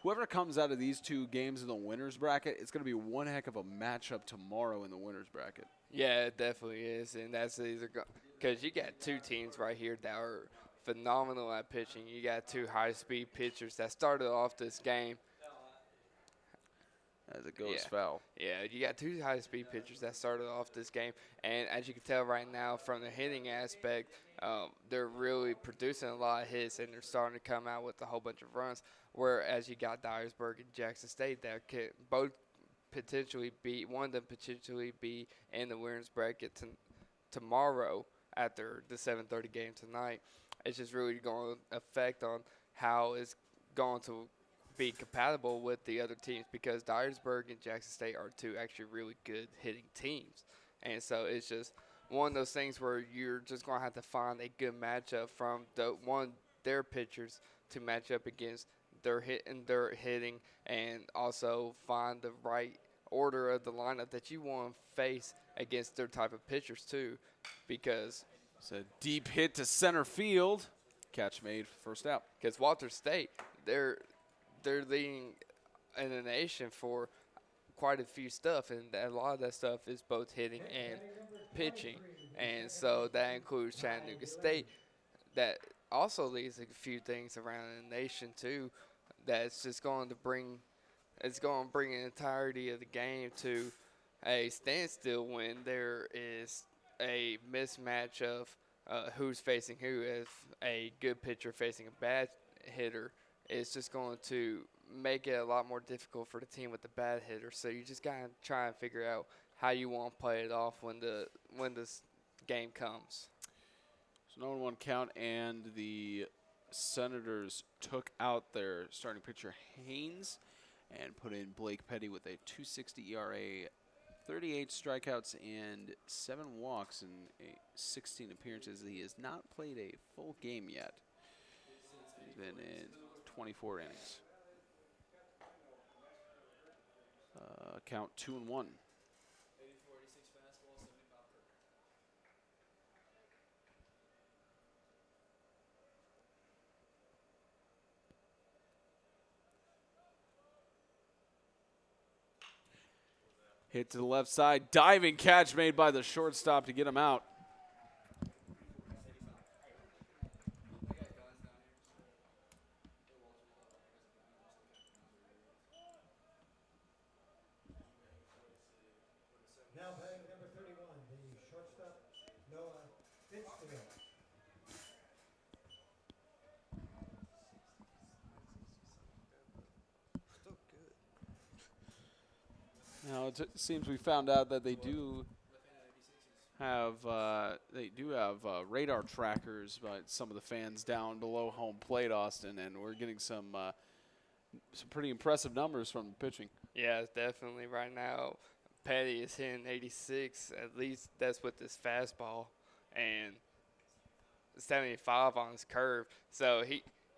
whoever comes out of these two games in the winner's bracket, it's going to be one heck of a matchup tomorrow in the winner's bracket. Yeah, it definitely is, and that's either because you got two teams right here that are phenomenal at pitching. You got two high-speed pitchers that started off this game. As it goes foul. Yeah, you got two high-speed pitchers that started off this game, and as you can tell right now from the hitting aspect, they're really producing a lot of hits, and they're starting to come out with a whole bunch of runs. Whereas you got Dyersburg and Jackson State that could both potentially be in the winner's bracket tomorrow after the 7:30 game tonight. It's just really going to affect on how it's going to be compatible with the other teams because Dyersburg and Jackson State are two actually really good hitting teams. And so it's just one of those things where you're just going to have to find a good matchup from their pitchers to match up against their hitting and also find the right order of the lineup that you want to face against their type of pitchers too, because it's a deep hit to center field. Catch made, first out. Because Walter State, they're leading in the nation for quite a few stuff, and a lot of that stuff is both hitting and pitching. And so that includes Chattanooga State, that also leads a few things around the nation too. That's just going to bring the entirety of the game to a standstill when there is a mismatch of who's facing who. If a good pitcher facing a bad hitter, it's just going to make it a lot more difficult for the team with the bad hitter. So you just got to try and figure out how you want to play it off when this game comes. So 0-1 count, and the Senators took out their starting pitcher Haynes and put in Blake Petty with a 2.60 ERA, 38 strikeouts, and 7 walks in 16 appearances. He has not played a full game yet. He's been in 24 innings. Count 2-1. 84, 86 fastball, 75 curve. Hit to the left side, diving catch made by the shortstop to get him out. Now batting number 31, the shortstop, Noah Fitzgerald. Now it seems we found out that they do have radar trackers by some of the fans down below home plate, Austin, and we're getting some pretty impressive numbers from the pitching. Yeah, definitely. Right now, Petty is hitting 86. At least that's with this fastball, and 75 on his curve. So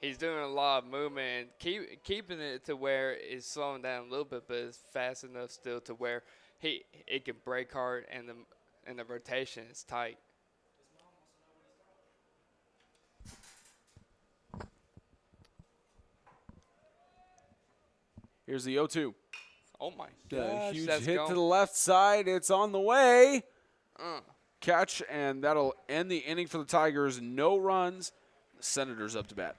he's doing a lot of movement, keeping it to where it's slowing down a little bit, but it's fast enough still to where it can break hard, and the rotation is tight. Here's the 0-2. Oh my The gosh! huge That's hit going. to the left side. It's on the way. Catch, and that'll end the inning for the Tigers. No runs. The Senators up to bat.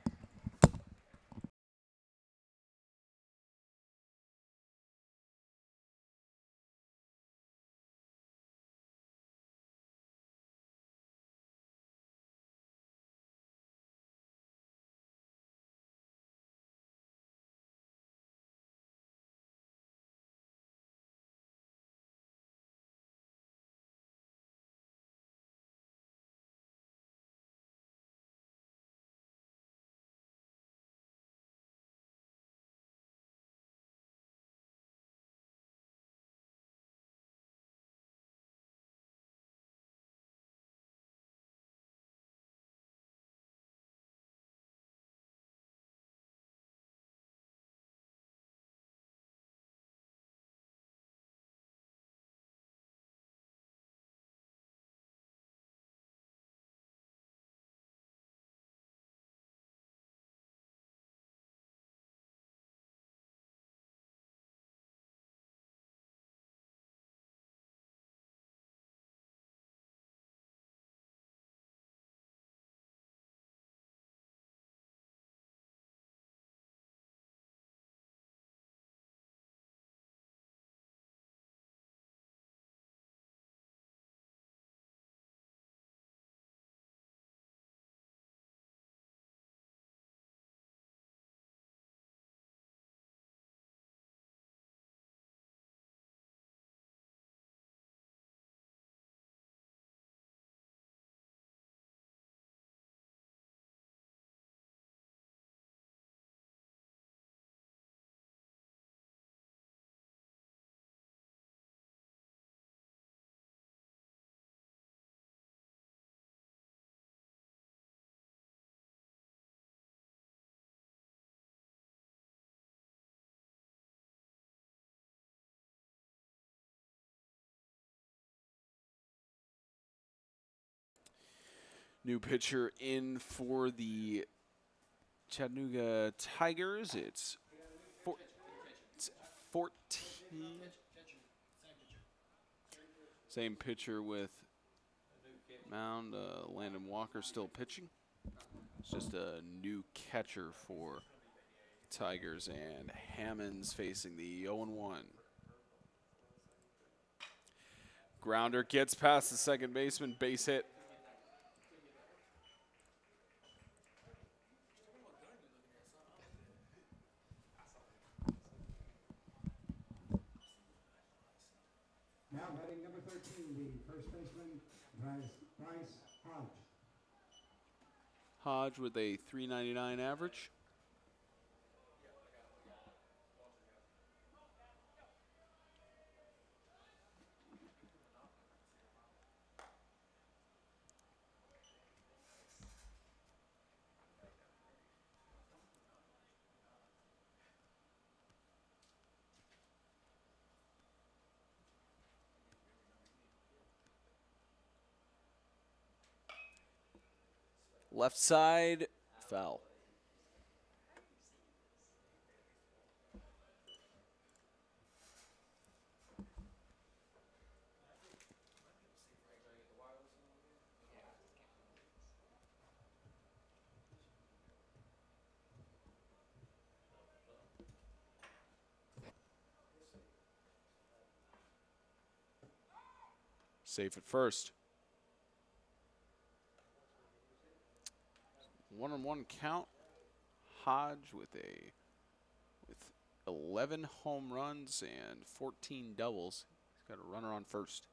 New pitcher in for the Chattanooga Tigers. It's 14. Same pitcher with mound. Landon Walker still pitching. It's just a new catcher for Tigers, and Hammond's facing the 0-1. Grounder gets past the second baseman, base hit. Now batting number 13, the first baseman, Bryce Hodge. Hodge with a 399 average. Left side, foul. Safe at first. 1-on-1 count. Hodge with 11 home runs and 14 doubles. He's got a runner on first.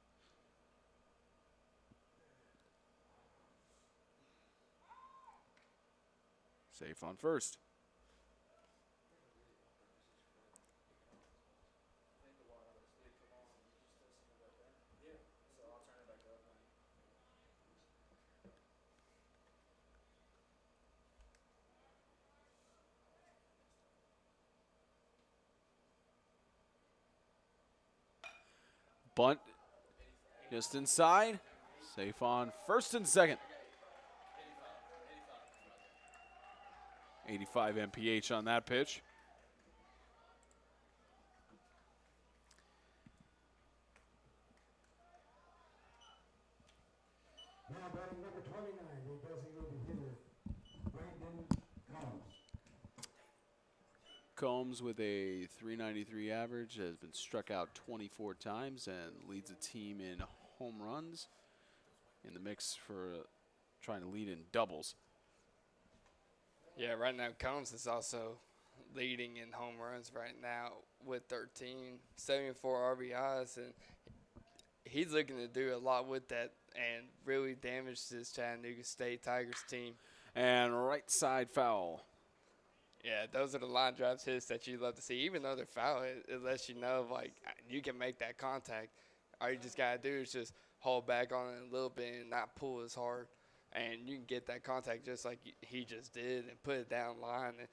Safe on first. Bunt just inside. Safe on first and second. 85 mph on that pitch. Now batting number 29, the designated hitter, Brandon Combs. Combs with a 393 average has been struck out 24 times and leads the team in home runs. In the mix for trying to lead in doubles. Yeah, right now Combs is also leading in home runs right now with 13, 74 RBIs, and he's looking to do a lot with that and really damage this Chattanooga State Tigers team. And right side foul. Yeah, those are the line drives hits that you love to see. Even though they're foul, it lets you know, like, you can make that contact. All you just got to do is just hold back on it a little bit and not pull as hard. And you can get that contact just like he just did and put it down line and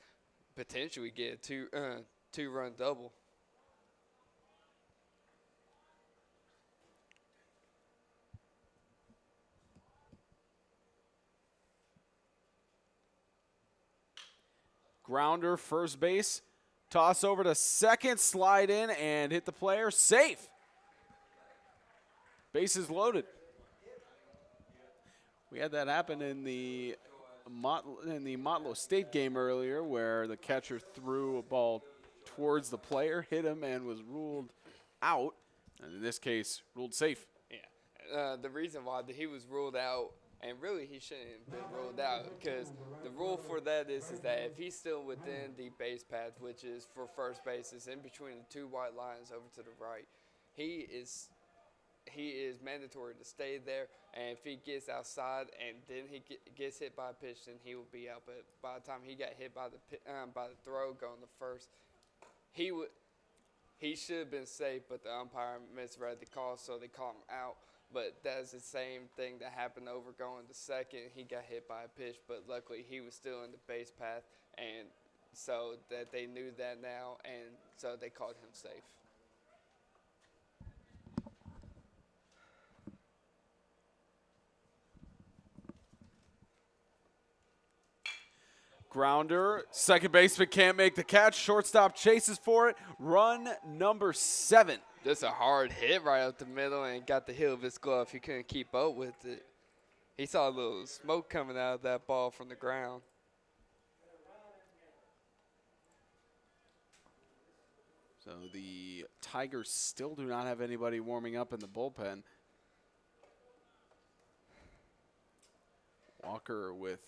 potentially get a two-run double. Grounder, first base. Toss over to second, slide in and hit the player. Safe. Bases loaded. We had that happen in the Motlow State game earlier where the catcher threw a ball towards the player, hit him, and was ruled out. And in this case, ruled safe. Yeah. The reason why he was ruled out, and really he shouldn't have been ruled out, because the rule for that is that if he's still within the base path, which is for first base, is in between the two white lines over to the right, he is mandatory to stay there, and if he gets outside and then he gets hit by a pitch, then he will be out. But by the time he got hit by the throw going to first, he should have been safe, but the umpire misread the call, so they called him out. But that's the same thing that happened over going to second. He got hit by a pitch, but luckily he was still in the base path, and so that they knew that now, and so they called him safe. Grounder, second baseman can't make the catch. Shortstop chases for it. Run number 7. Just a hard hit right up the middle and got the heel of his glove. He couldn't keep up with it. He saw a little smoke coming out of that ball from the ground. So the Tigers still do not have anybody warming up in the bullpen. Walker with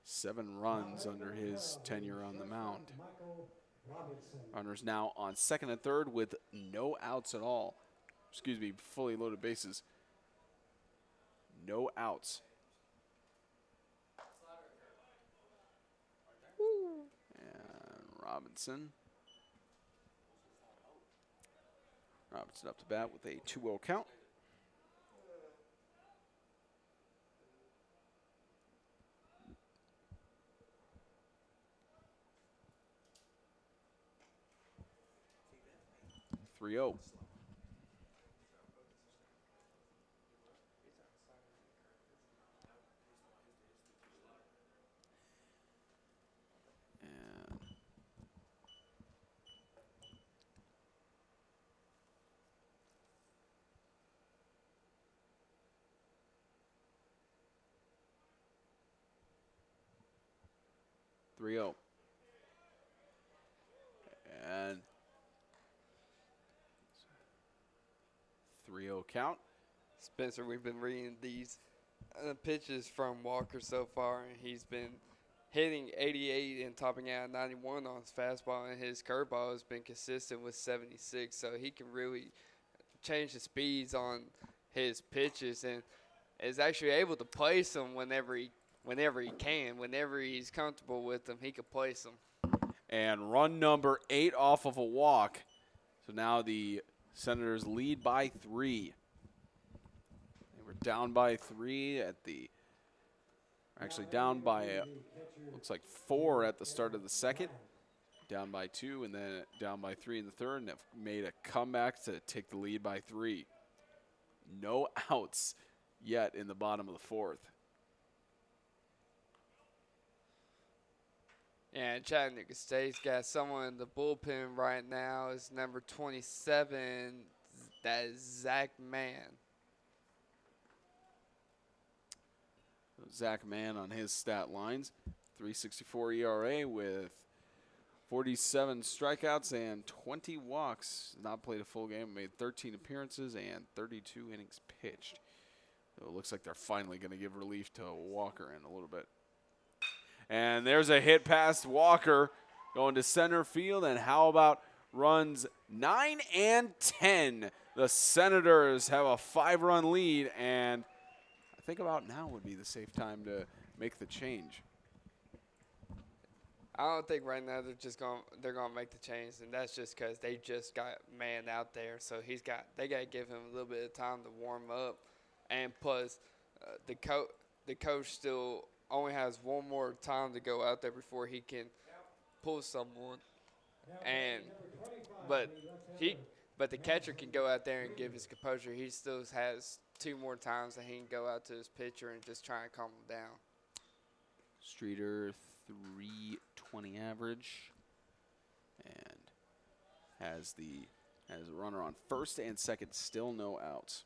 7 runs under his tenure on the mound. Michael Robinson. Runners now on second and third with no outs at all. Excuse me, fully loaded bases. No outs. And Robinson. Robinson up to bat with a 2-0 count. Three 0. And 3-0. And 3-0 count. Spencer, we've been reading these pitches from Walker so far, and he's been hitting 88 and topping out 91 on his fastball, and his curveball has been consistent with 76. So he can really change the speeds on his pitches and is actually able to place them whenever he can. Whenever he's comfortable with them, he can place them. And run number 8 off of a walk. So now the Senators lead by 3. They were down by 3 at the, actually down by, looks like 4 at the start of the second. Down by 2 and then down by 3 in the third, and have made a comeback to take the lead by 3. No outs yet in the bottom of the 4th. And Chattanooga State's got someone in the bullpen right now. Is number 27. That is Zach Mann. Zach Mann on his stat lines, 3.64 ERA with 47 strikeouts and 20 walks. Not played a full game, made 13 appearances and 32 innings pitched. So it looks like they're finally going to give relief to Walker in a little bit. And there's a hit past Walker going to center field. And how about runs 9 and 10? The Senators have a 5-run lead, and I think about now would be the safe time to make the change. I don't think right now they're gonna make the change, and that's just because they just got Mann out there, so they got to give him a little bit of time to warm up, and plus the coach still only has one more time to go out there before he can pull someone, but the catcher can go out there and give his composure. He still has 2 more times that he can go out to his pitcher and just try and calm him down. Streeter, 320 average, and has a runner on first and second, still no outs.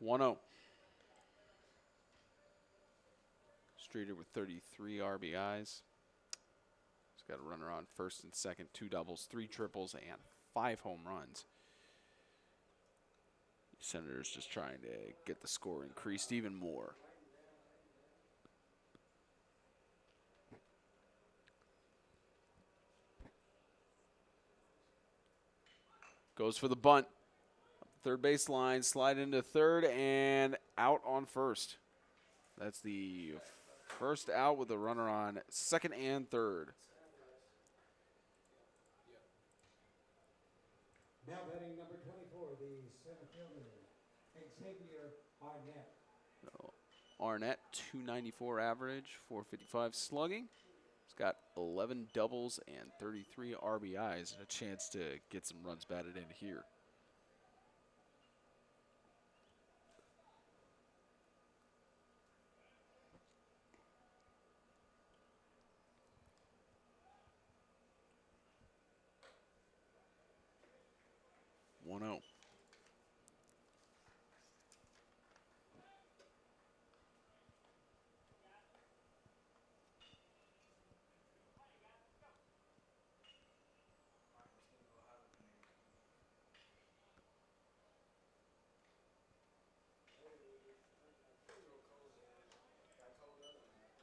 One 0. Streeter with 33 RBIs. He's got a runner on first and second, 2 doubles, 3 triples, and 5 home runs. Senators just trying to get the score increased even more. Goes for the bunt. third base line, slide into third, and out on first. That's the first out with a runner on second and third. Now batting number 24, the center fielder, Xavier Arnett. Arnett, 294 average, 455 slugging. He's got 11 doubles and 33 RBIs, and a chance to get some runs batted in here. One zero.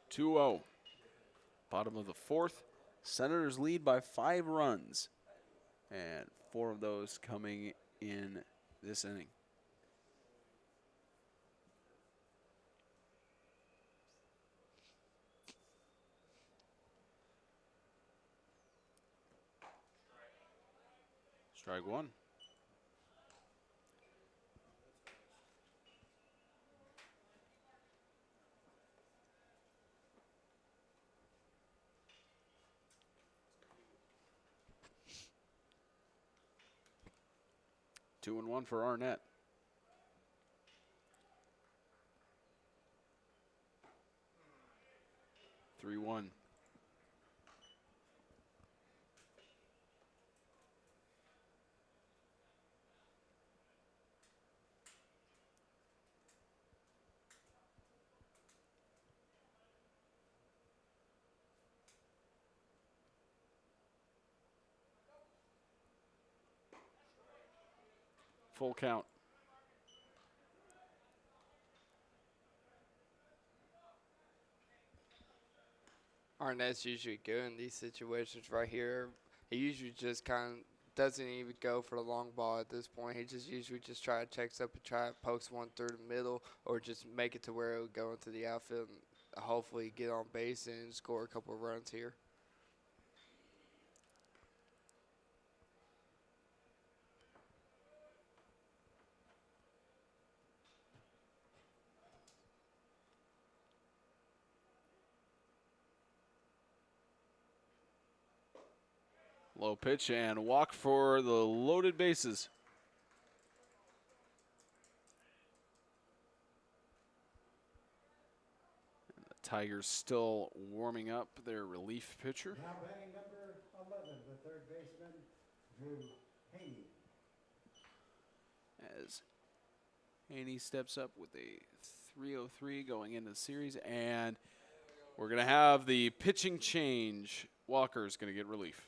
Two zero. Bottom of the fourth. Senators lead by 5 runs, and 4 of those coming in this inning. Strike one. Two and one for Arnett. Three one. Full count. Arnett's usually good in these situations right here. He usually just kind of doesn't even go for the long ball at this point. He just usually just try to checks up and try to pokes one through the middle, or just make it to where it would go into the outfield and hopefully get on base and score a couple of runs here. Low pitch and walk for the loaded bases. And the Tigers still warming up their relief pitcher. Now batting number 11, the third baseman, Drew Haney. As Haney steps up with a 303 going into the series, and we're going to have the pitching change. Walker's going to get relief.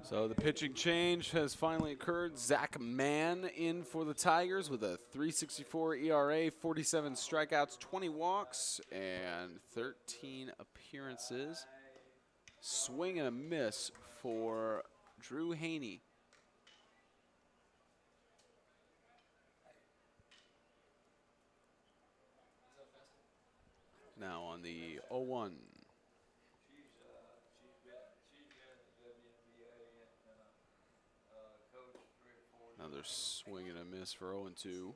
So the pitching change has finally occurred. Zach Mann in for the Tigers with a 3.64 ERA, 47 strikeouts, 20 walks, and 13 appearances. Swing and a miss for Drew Haney. Now on the 0-1. Another swing and a miss for 0-2.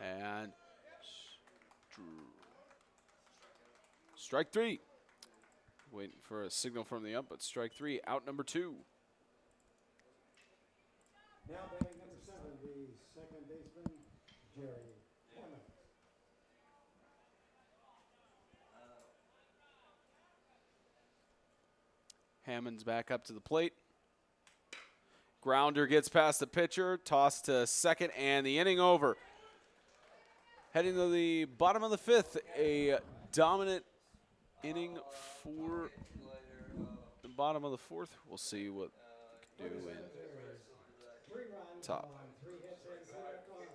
And strike three. Waiting for a signal from the ump, but strike three, out number 2. Now batting number 7, the second baseman, Jerry Hammond. Hammond's back up to the plate. Grounder gets past the pitcher, tossed to second, and the inning over. Heading to the bottom of the 5th, a dominant inning for the bottom of the 4th. We'll see what we can do in 3 runs top. on 3 hits and 7 runs.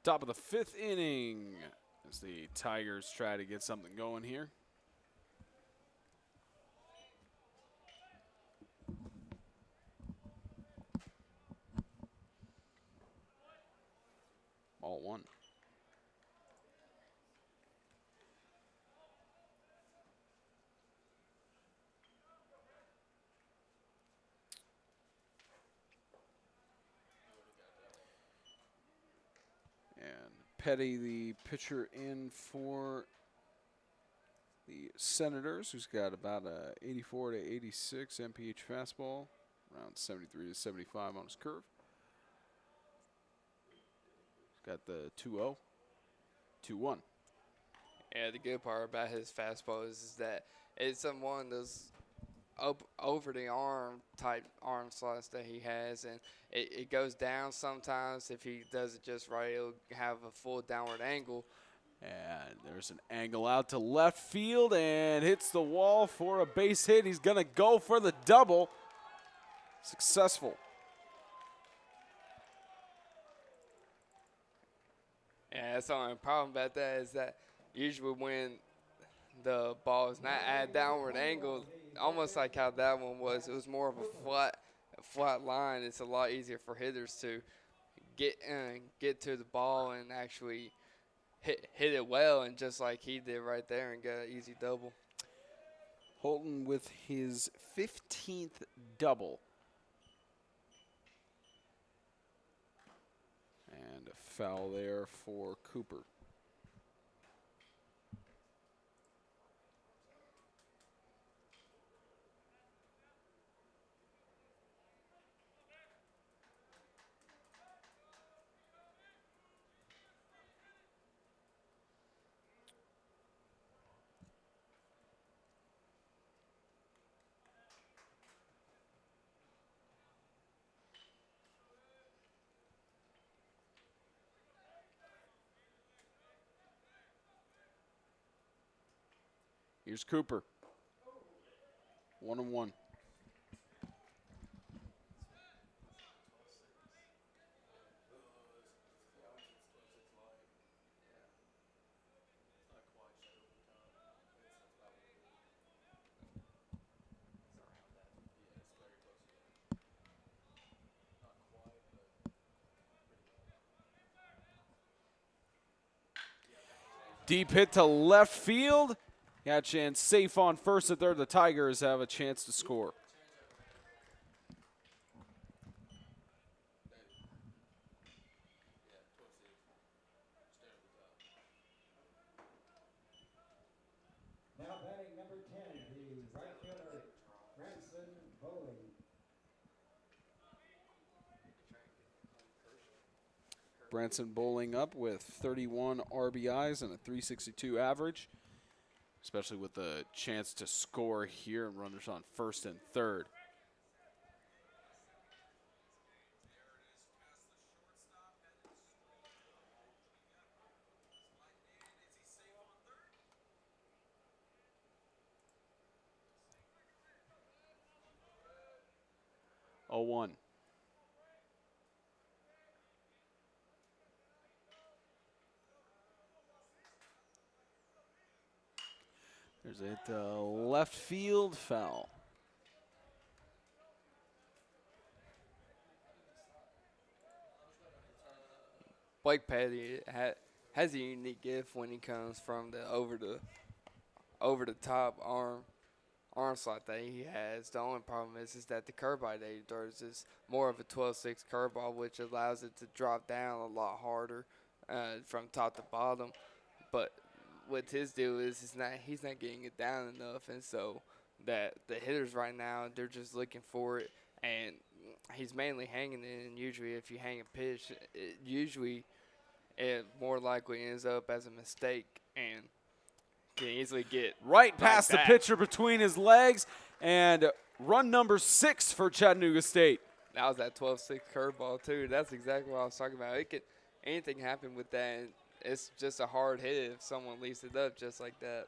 Top of the 5th inning as the Tigers try to get something going here. Ball 1. And Petty, the pitcher, in for the Senators, who's got about a 84 to 86 MPH fastball, around 73 to 75 on his curve. He's got the 2-0, 2-1. Yeah, the good part about his fastball is that it's one of those over the arm type arm slots that he has, and it goes down sometimes. If he does it just right, it'll have a full downward angle. And there's an angle out to left field and hits the wall for a base hit. He's going to go for the double. Successful. Yeah, that's the only problem about that is that usually when the ball is not at a downward angle, almost like how that one was. It was more of a flat line. It's a lot easier for hitters to get to the ball and actually hit it well, and just like he did right there and got an easy double. Holton with his 15th double. And a foul there for Cooper. Here's Cooper. 1-1. Deep hit to left field. Got a chance safe on first and third. The Tigers have a chance to score. Now batting number 10, the right fielder, Branson Bowling. Branson Bowling up with 31 RBIs and a 362 average, especially with the chance to score here and runners on first and third. Oh, 1. There's a left field foul. Blake Petty has a unique gift when he comes from the over the top arm slot that he has. The only problem is that the curveball that he throws is more of a 12-6 curveball, which allows it to drop down a lot harder from top to bottom. But what his deal is he's not getting it down enough, and so that the hitters right now, they're just looking for it, and he's mainly hanging it. And usually, if you hang a pitch, it more likely ends up as a mistake and can easily get Right past the back. pitcher between his legs, and run number 6 for Chattanooga State. That was that 12-6 curveball too. That's exactly what I was talking about. Anything happen with that. And it's just a hard hit if someone leaves it up just like that.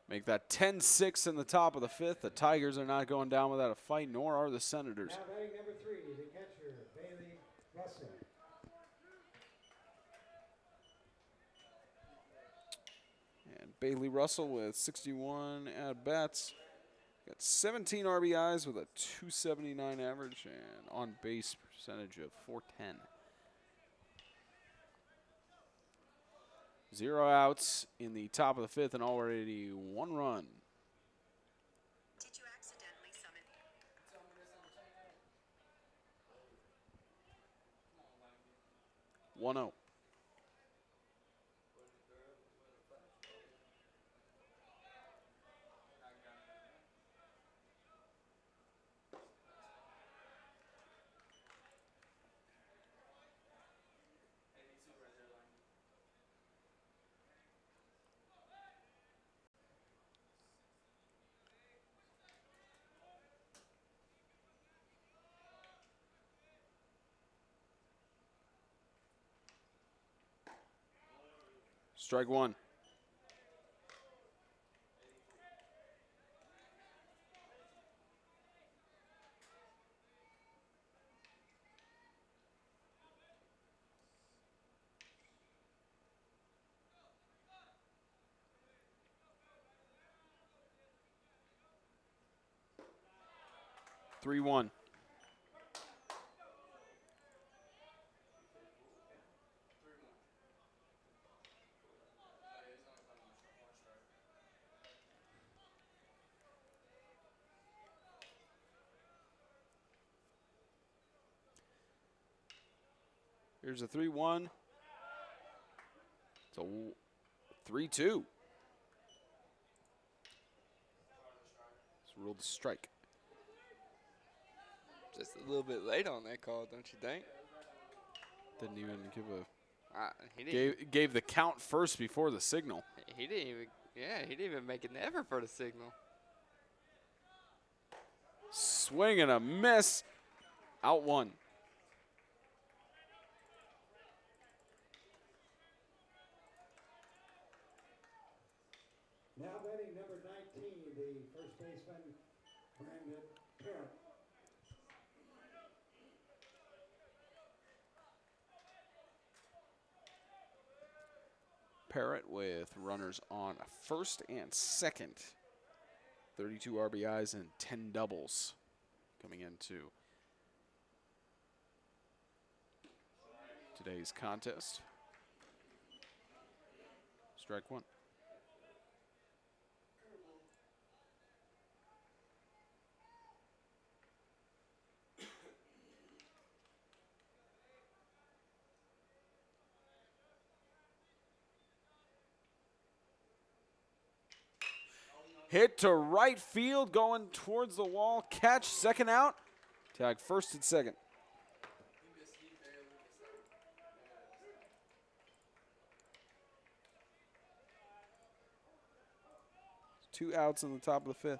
Make that 10-6 in the top of the 5th. The Tigers are not going down without a fight, nor are the Senators. Now batting number 3, the catcher, Bailey Russell. And Bailey Russell with 61 at-bats. Got 17 RBIs with a 279 average and on-base percentage of .410. 0 outs in the top of the 5th and already 1 run. Did you accidentally summon? 1-0. Strike 1. 3-1. Here's a 3-1. It's a 3-2. It's ruled a strike. Just a little bit late on that call, don't you think? Didn't even give a He didn't. gave the count first before the signal. He didn't even. Yeah, he didn't even make an effort for the signal. Swing and a miss. Out 1. Now batting number 19, the first baseman, Brandon Parrott. Parrott with runners on first and second. 32 RBIs and 10 doubles coming into today's contest. Strike 1. Hit to right field, going towards the wall. Catch, second out. Tag first and second. Two outs in the top of the 5th.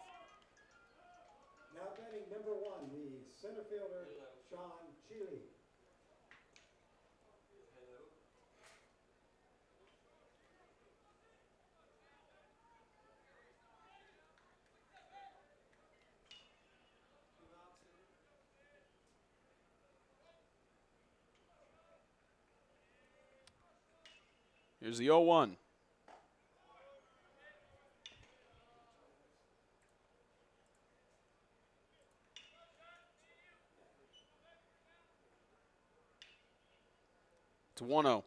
Now batting number 1, the center fielder, Sean Cheeley. Here's the 0-1. It's 1-0.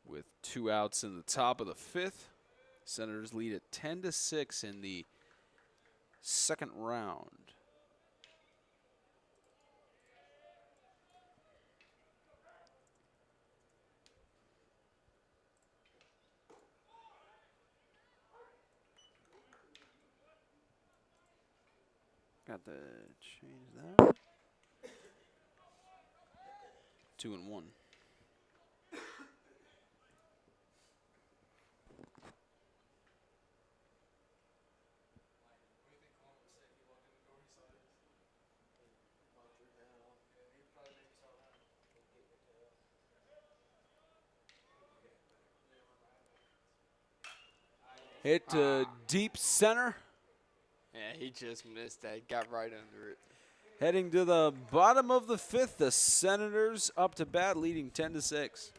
With 2 outs in the top of the 5th, Senators lead at 10-6 in the second round. Got to change that. 2-1. Hit to deep center. Yeah, he just missed that. Got right under it. Heading to the bottom of the 5th, the Senators up to bat, leading 10-6.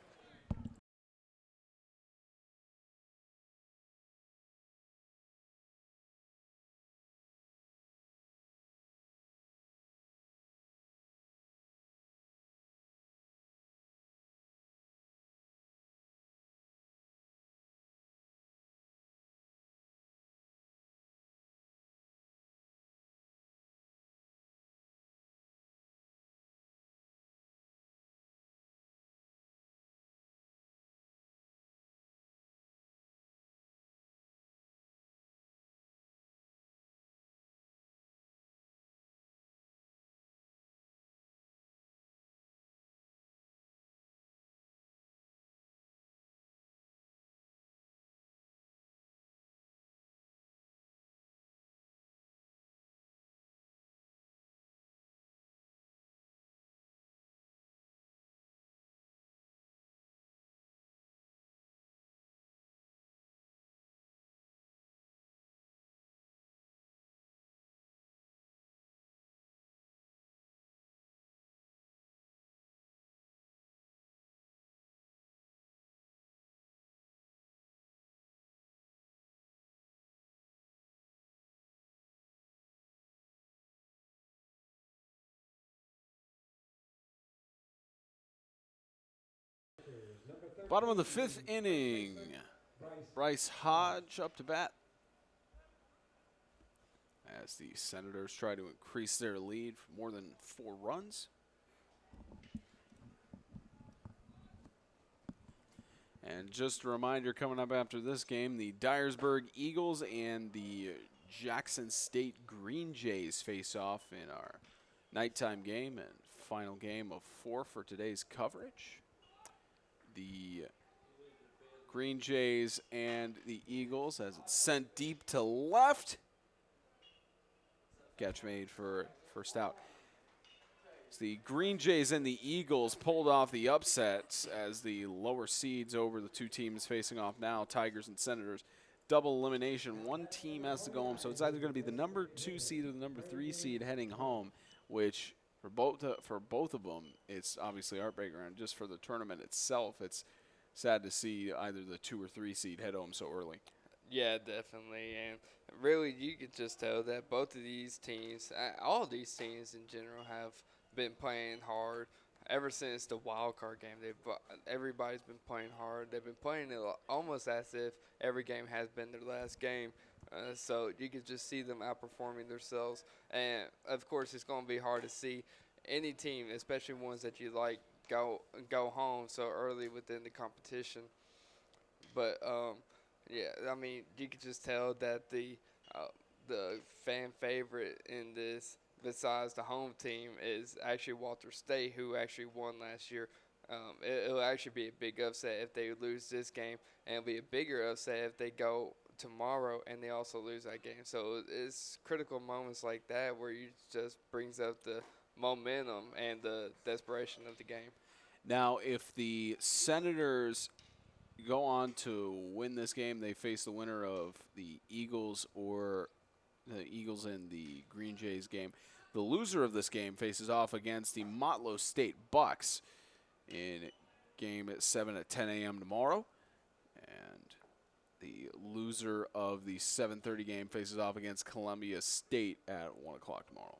Bottom of the 5th inning. Bryce Hodge up to bat as the Senators try to increase their lead for more than 4 runs. And just a reminder, coming up after this game, the Dyersburg Eagles and the Jackson State Green Jays face off in our nighttime game and final game of 4 for today's coverage. The Green Jays and the Eagles, as it's sent deep to left. Catch made for first out. So the Green Jays and the Eagles pulled off the upsets as the lower seeds over the 2 teams facing off now, Tigers and Senators. Double elimination. One team has to go home, so it's either going to be the number 2 seed or the number 3 seed heading home, which for both of them, it's obviously heartbreaker. And just for the tournament itself, it's sad to see either the 2 or 3 seed head home so early. Yeah, definitely. And really, you could just tell that both of these teams, all these teams in general, have been playing hard ever since the wild card game. Everybody's been playing hard. They've been playing it almost as if every game has been their last game. So you could just see them outperforming themselves. And, of course, it's going to be hard to see any team, especially ones that you like, go home so early within the competition. But, yeah, I mean, you could just tell that the fan favorite in this, besides the home team, is actually Walter State, who actually won last year. It'll actually be a big upset if they lose this game, and it'll be a bigger upset if they go tomorrow and they also lose that game. So it's critical moments like that where you just brings up the momentum and the desperation of the game. Now, if the Senators go on to win this game, they face the winner of the Eagles or the Eagles and the Green Jays game. The loser of this game faces off against the Motlow State Bucks in game at 7 at 10 a.m. tomorrow. And the loser of the 7:30 game faces off against Columbia State at 1 o'clock tomorrow.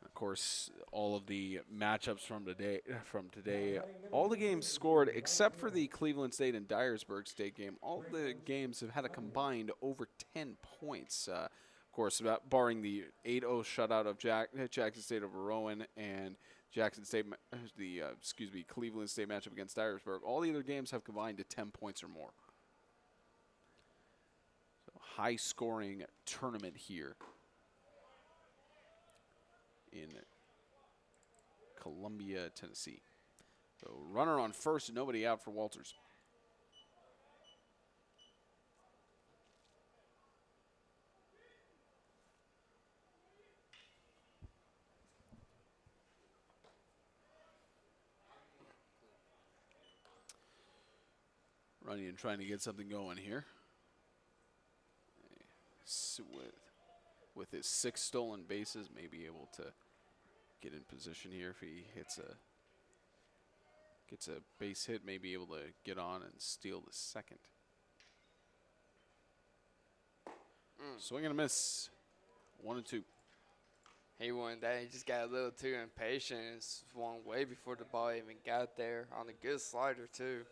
Of course, all of the matchups from today, all the games scored except for the Cleveland State and Dyersburg State game. All the games have had a combined over 10 points. Of course, barring the 8-0 shutout of Jackson State over Rowan and Jackson State, Cleveland State matchup against Dyersburg. All the other games have combined to 10 points or more. So high-scoring tournament here in Columbia, Tennessee. So runner on first, nobody out for Walters. Runyon trying to get something going here. With his 6 stolen bases, may be able to get in position here. If he gets a base hit, may be able to get on and steal the second. Swing and a miss. 1-2. He won that. He just got a little too impatient and swung way before the ball even got there on a good slider, too.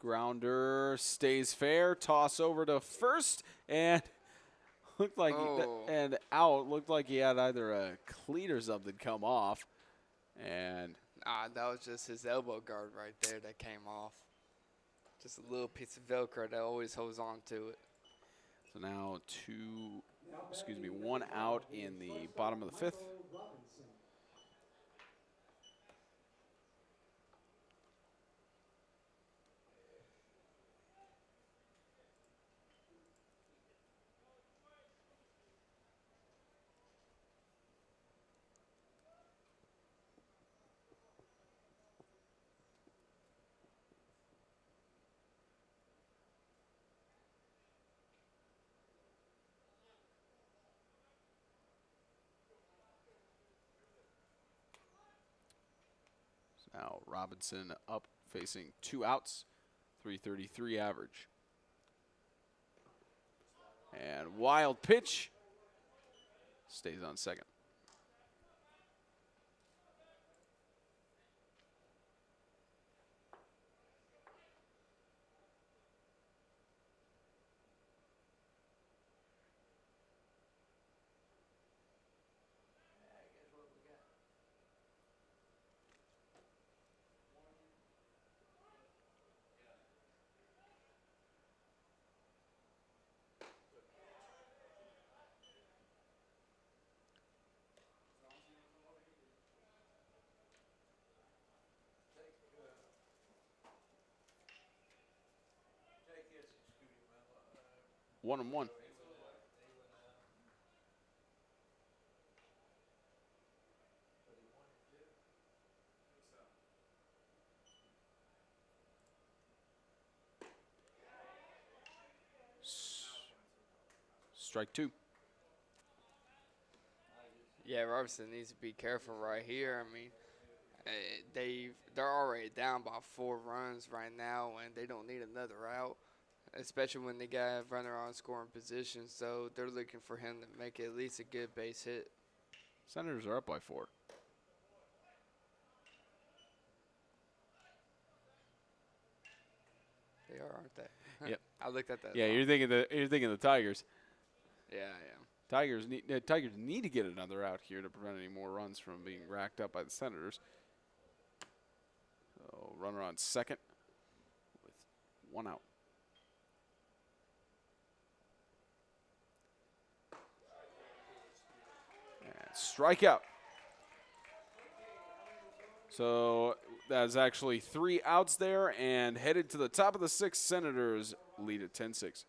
Grounder stays fair. Toss over to first and looked like and out. Looked like he had either a cleat or something come off, and that was just his elbow guard right there that came off. Just a little piece of Velcro that always holds on to it. So now one out in the bottom of the 5th. Now Robinson up facing 2 outs, 333 average. And wild pitch. Stays on second. Guess what we got? Take this and scoot him out. 1-1. Strike 2. Yeah, Robertson needs to be careful right here. I mean, they're already down by 4 runs right now, and they don't need another out, especially when they got a runner on scoring position. So they're looking for him to make at least a good base hit. Senators are up by 4. They are, aren't they? Yep. I looked at that. Yeah, wrong. you're thinking the Tigers. Yeah, I am. Tigers need to get another out here to prevent any more runs from being racked up by the Senators. So runner on second with 1 out. And strikeout. So that's actually 3 outs there, and headed to the top of the 6th. Senators lead at 10-6.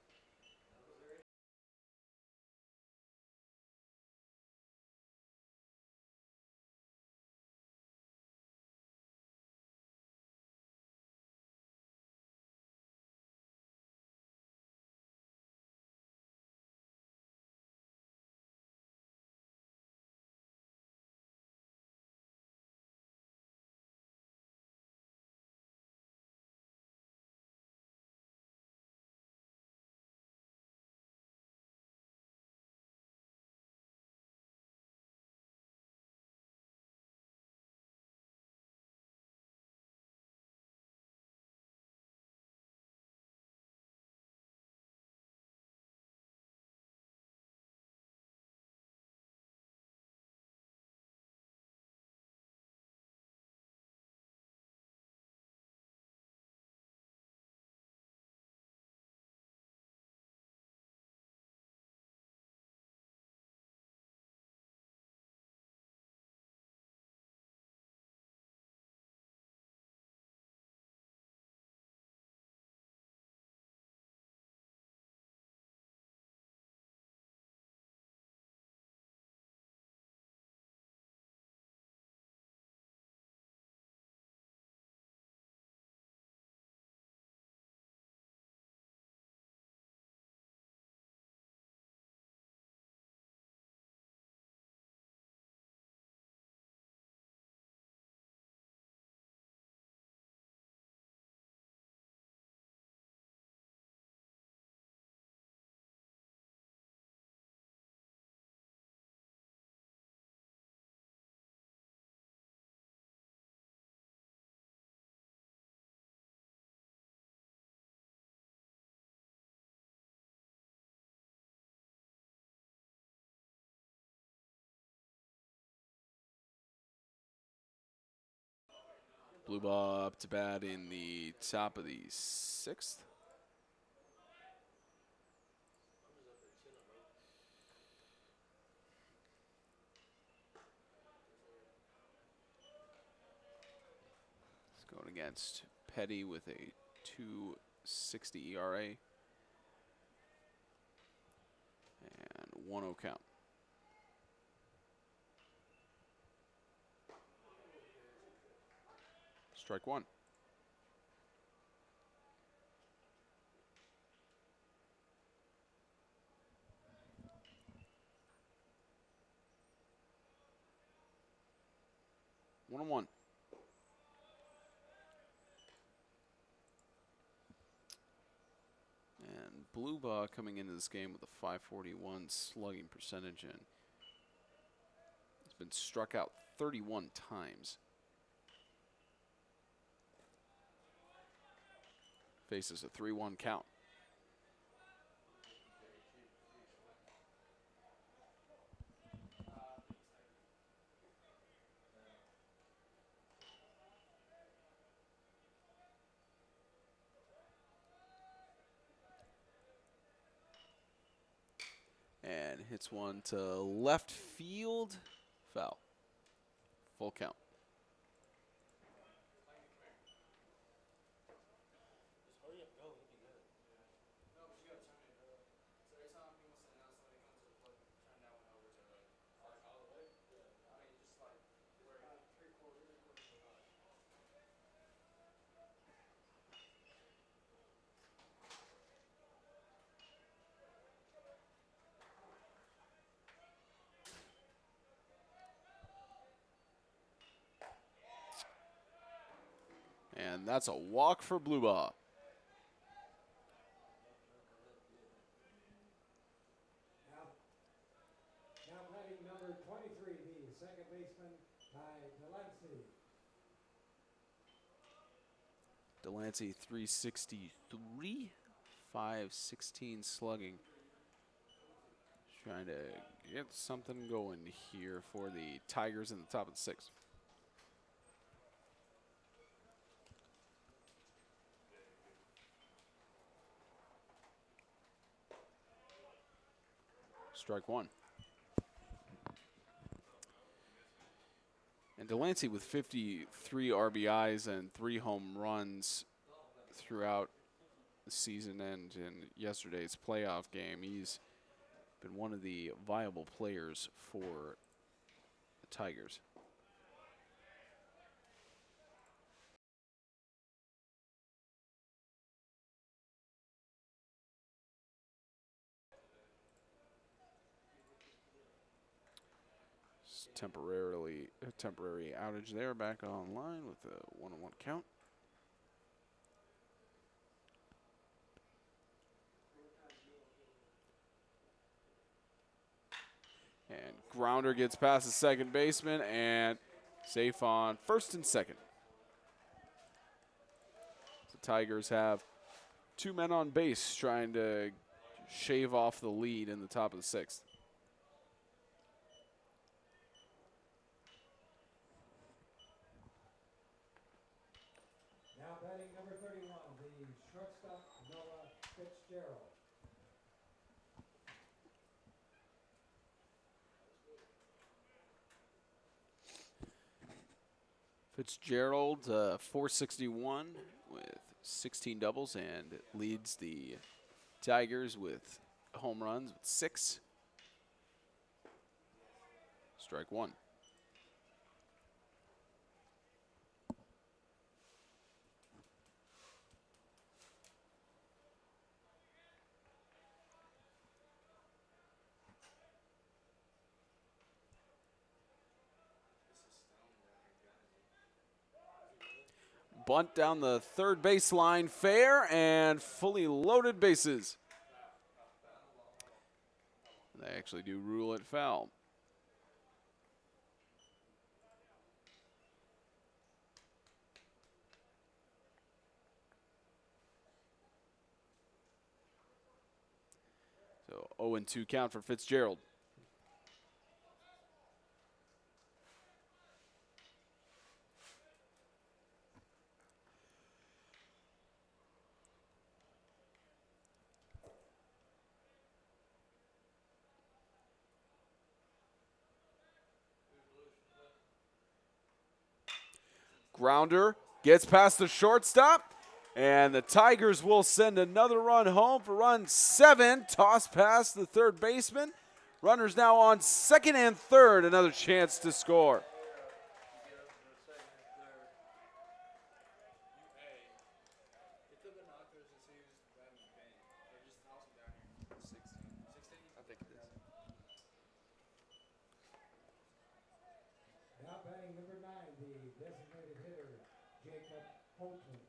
Blue ball up to bat in the top of the 6th. It's going against Petty with a 2.60 ERA. And 1-0 count. Strike 1. One on one. Bluebaugh coming into this game with a 541 slugging percentage, and he's been struck out 31 times. Faces a 3-1 count. And hits one to left field. Foul. Full count. And that's a walk for Bluebaugh. Now batting number 23, the second baseman, Delancey 363, 516 slugging. Trying to get something going here for the Tigers in the top of the sixth. Strike one. And Delancey with 53 RBIs and 3 home runs throughout the season and in yesterday's playoff game. He's been one of the viable players for the Tigers. Temporary outage there, back online with a 1-1 count. And grounder gets past the second baseman and safe on first and second. The Tigers have 2 men on base trying to shave off the lead in the top of the sixth. Now batting number 31, the shortstop, Noah Fitzgerald. Fitzgerald, 461 with 16 doubles and leads the Tigers with home runs with 6. Strike one. Bunt down the third baseline, fair and fully loaded bases. They actually do rule it foul. So 0-2 count for Fitzgerald. Grounder gets past the shortstop, and the Tigers will send another run home for run 7. Toss past the third baseman. Runners now on second and third. Another chance to score. Now batting number 9, the designated hitter, Jacob Holtman.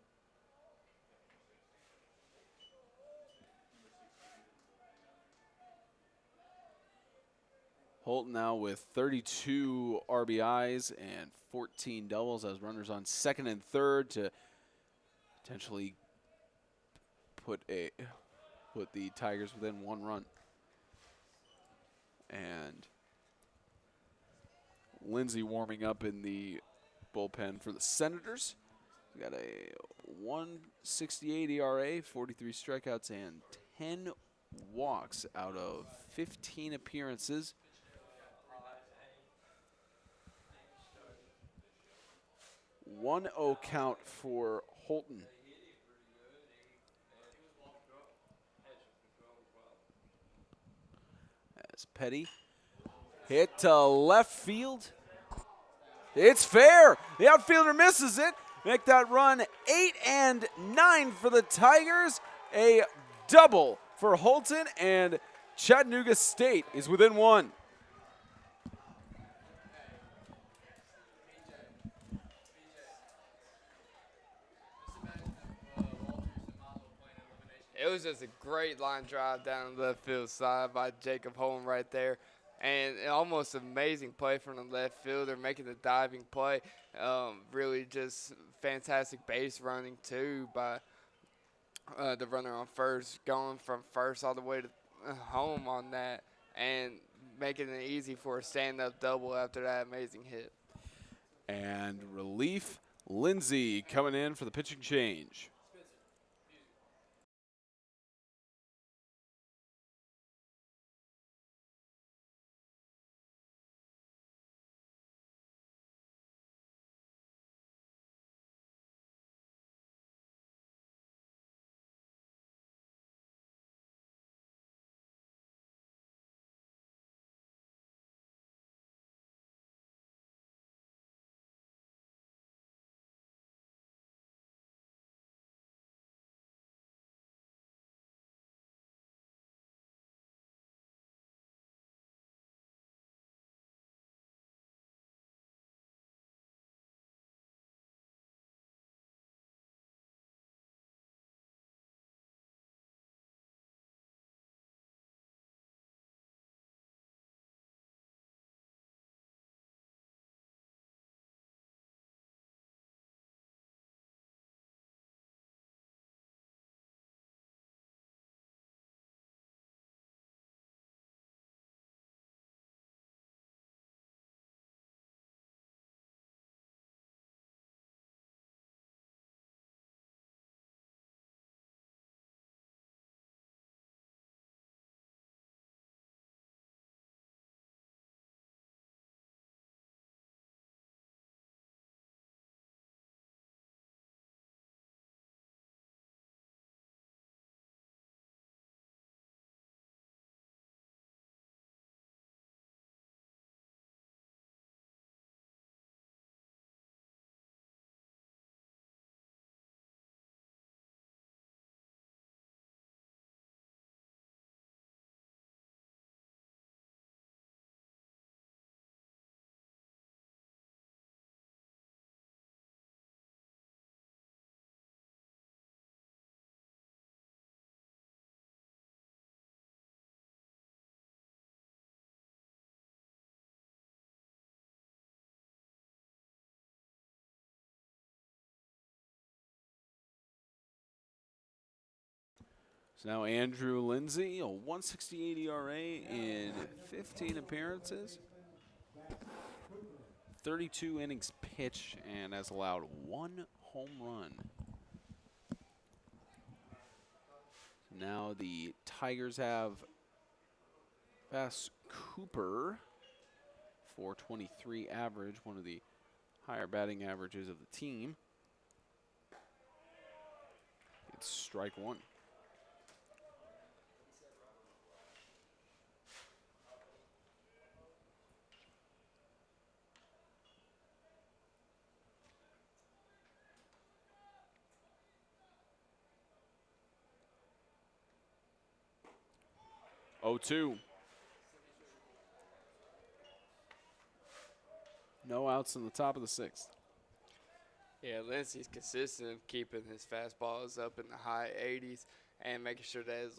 Holton now with 32 RBIs and 14 doubles as runners on second and third to potentially put the Tigers within 1 run. And Lindsay warming up in the bullpen for the Senators. We got a 1.68 ERA, 43 strikeouts, and 10 walks out of 15 appearances. 1-0 count for Holton. As Petty hit to left field. It's fair. The outfielder misses it. Make that run 8 and 9 for the Tigers. A double for Holton, and Chattanooga State is within 1. It was just a great line drive down the left field side by Jacob Holm right there. And an almost amazing play from the left fielder, making the diving play. Really just fantastic base running, too, by the runner on first, going from first all the way to home on that and making it easy for a stand-up double after that amazing hit. And relief, Lindsay coming in for the pitching change. So now Andrew Lindsay, a 1.68 ERA in 15 appearances, 32 innings pitched, and has allowed 1 home run. Now the Tigers have Bass Cooper, 423 average, one of the higher batting averages of the team. It's strike 1. Oh, 2. No outs in the top of the 6th. Yeah, Lindsey's consistent of keeping his fastballs up in the high 80s and making sure that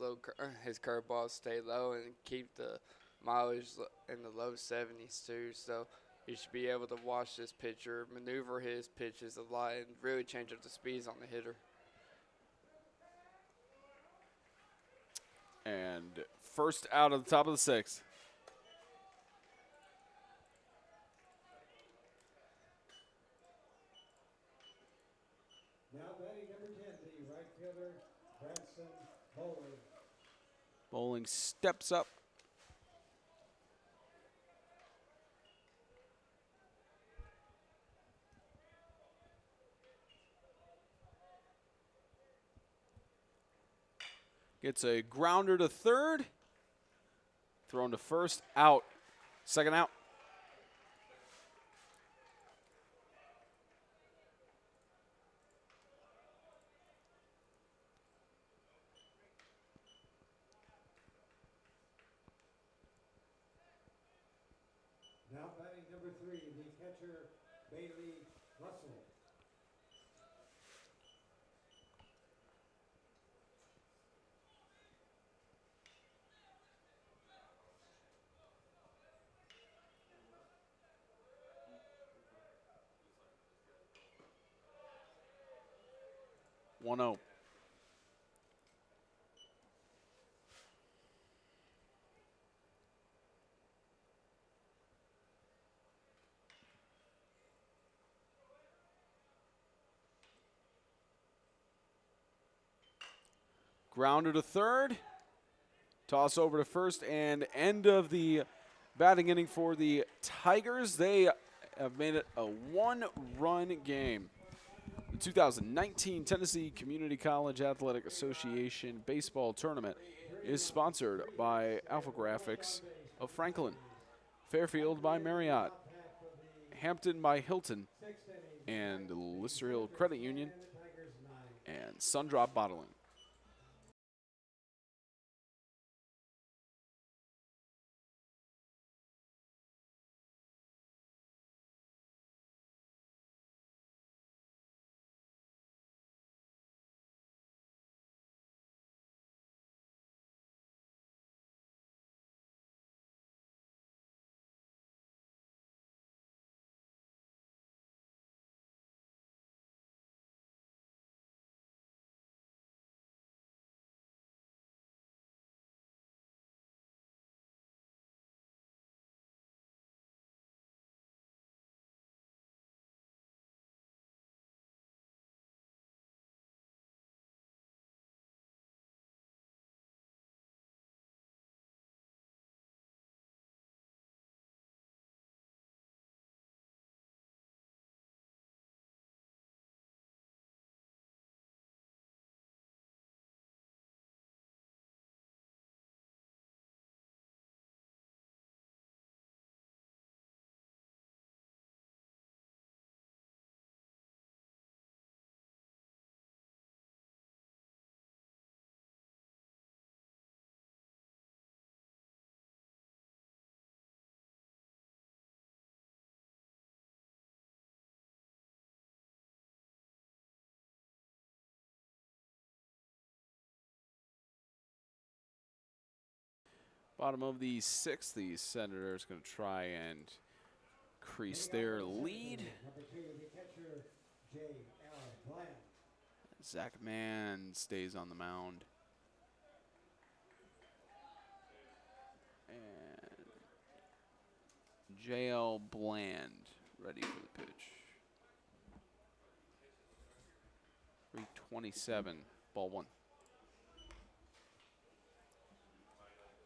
his curveballs stay low and keep the mileage in the low 70s too. So you should be able to watch this pitcher maneuver his pitches a lot and really change up the speeds on the hitter. And first out of the top of the sixth. Now batting number 10, the right fielder, Branson Bowling. Bowling steps up. Gets a grounder to third. Thrown to first, out. Second out. Now batting number 3, the catcher, Bailey Russell. One zero. Grounder to third. Toss over to first, and end of the batting inning for the Tigers. They have made it a one-run game. The 2019 Tennessee Community College Athletic Association Baseball Tournament is sponsored by Alpha Graphics of Franklin, Fairfield by Marriott, Hampton by Hilton, and Lister Hill Credit Union, and Sundrop Bottling. Bottom of the sixth, the Senators going to try and increase their lead. Number 2, the catcher, J.L. Bland. Zach Mann stays on the mound. And J.L. Bland ready for the pitch. 327, ball one.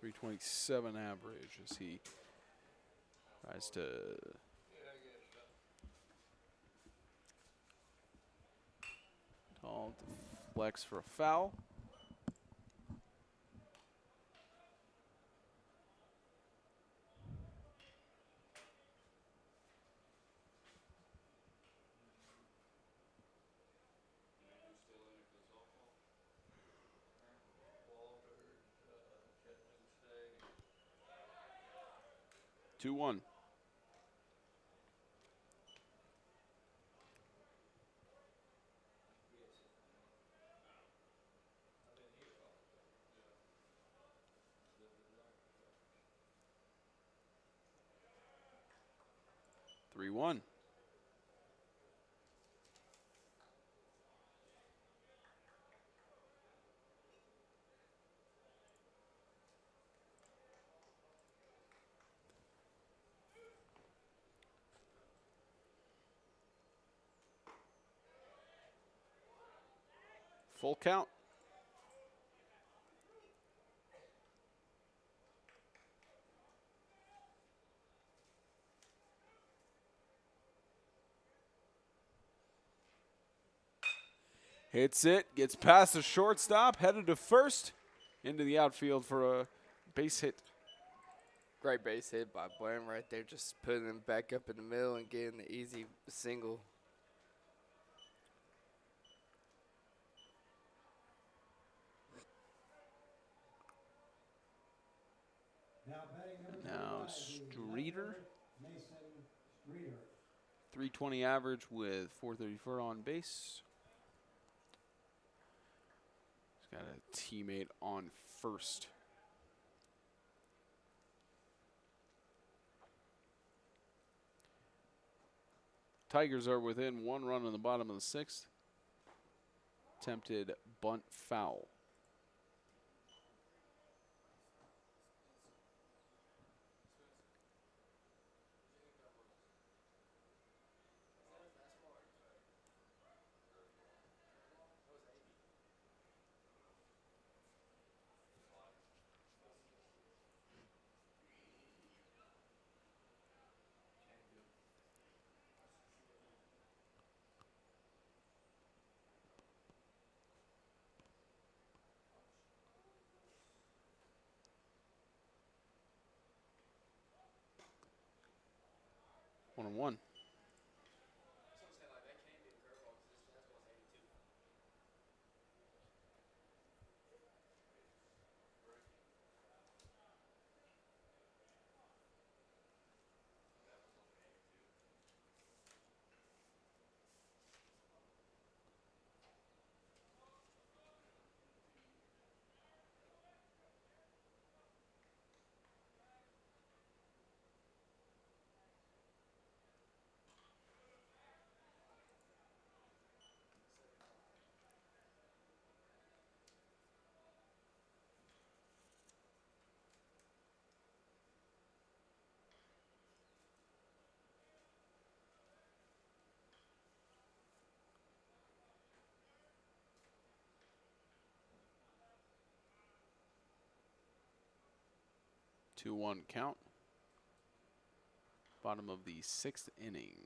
327 average as he tries to tall flex for a foul. Two one. 3-1. Full count. Hits it, gets past the shortstop, headed to first, into the outfield for a base hit. Great base hit by Bland right there, just putting him back up in the middle and getting the easy single. Now batting number Now 25, the Streeter, left-hander, Mason Streeter. 320 average with 434 on base. He's got a teammate on first. Tigers are within 1 run in the bottom of the 6th. Attempted bunt foul. One and one. Two one count. Bottom of the 6th inning.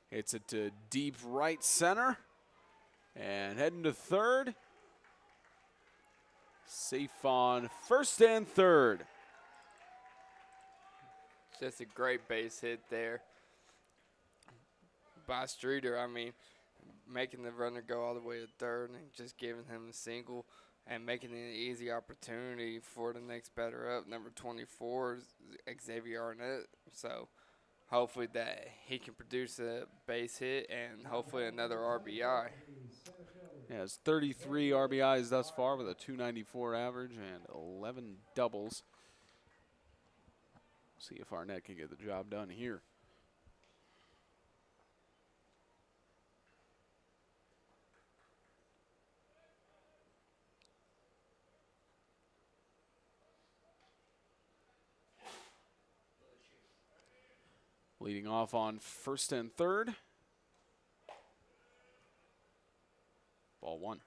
Hits it to deep right center. And heading to third. Safe on first and third. Just a great base hit there by Streeter. I mean, making the runner go all the way to third and just giving him a single and making it an easy opportunity for the next batter up, number 24, Xavier Arnett. So hopefully that he can produce a base hit and hopefully another RBI. He has 33 RBIs thus far with a 294 average and 11 doubles. See if Arnett can get the job done here. Leading off on first and third. Ball one.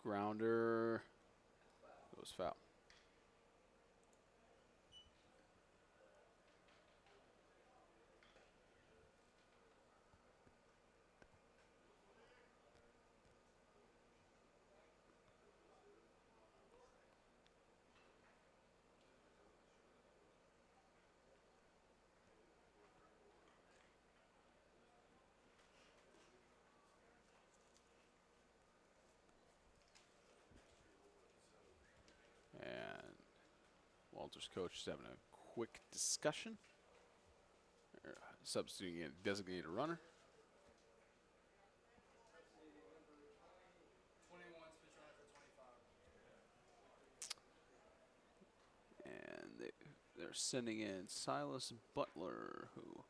Grounder goes foul. Walters coach is having a quick discussion. Substituting a designated runner. 21 speech runner for 25. And they're sending in Silas Butler, who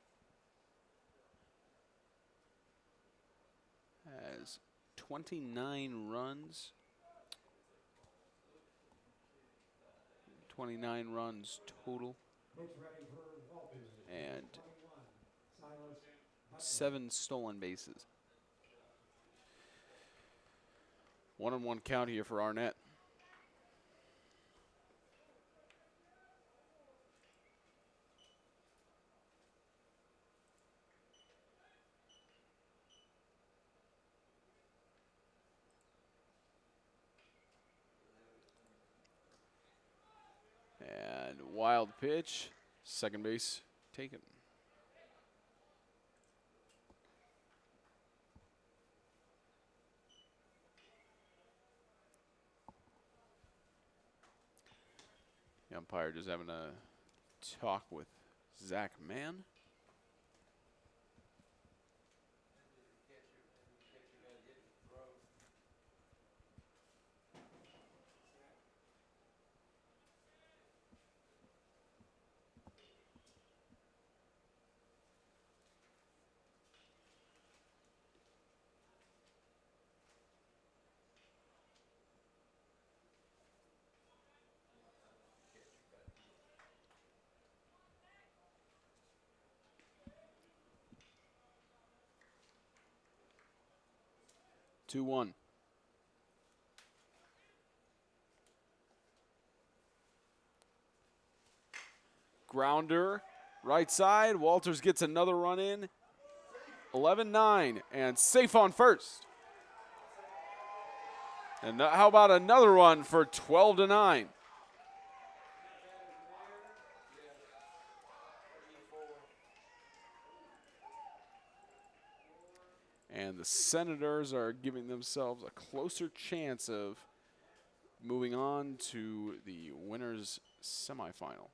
has 29 runs. 29 runs total. Coach ready for Walters. And 21, Silas Butler. 7 stolen bases. 1-on-1 count here for Arnett. And wild pitch, second base taken. The umpire just having a talk with Zach Mann. Two one. Grounder, right side. Walters gets another run in. 11-9 and safe on first. And how about another one for 12-9? And the Senators are giving themselves a closer chance of moving on to the winners semifinal.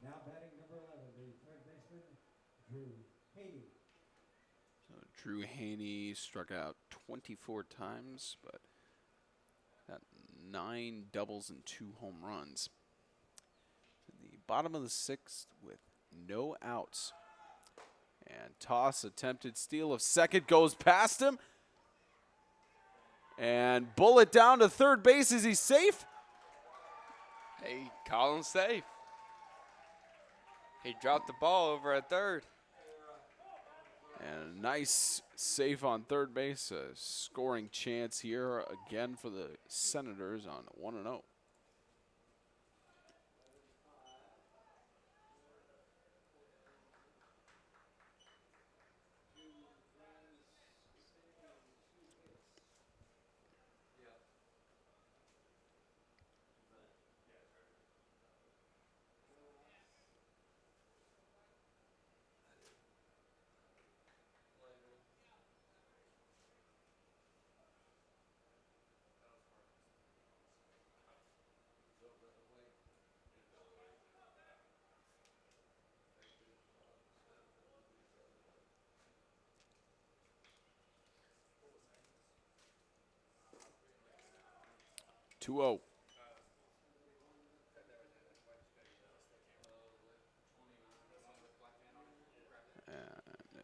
Now batting number 11, the third baseman, Drew Haney. So Drew Haney struck out 24 times, but got 9 doubles and 2 home runs. In the bottom of the 6th with no outs. And toss, attempted steal of second, goes past him. And bullet down to third base. Is he safe? Hey, call him safe. He dropped the ball over at third. And a nice save on third base. A scoring chance here again for the Senators on 1-0. Two 0. And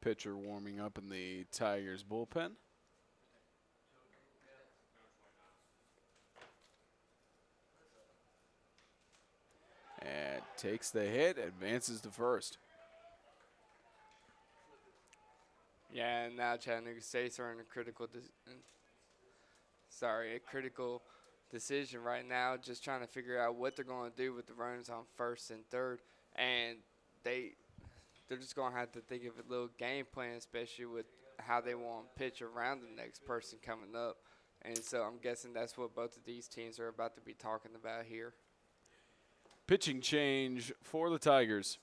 pitcher warming up in the Tigers bullpen. And takes the hit, advances to first. Yeah, and now Chattanooga State's are in a critical decision right now, just trying to figure out what they're going to do with the runners on first and third. And they're just going to have to think of a little game plan, especially with how they want to pitch around the next person coming up. And so I'm guessing that's what both of these teams are about to be talking about here. Pitching change for the Tigers.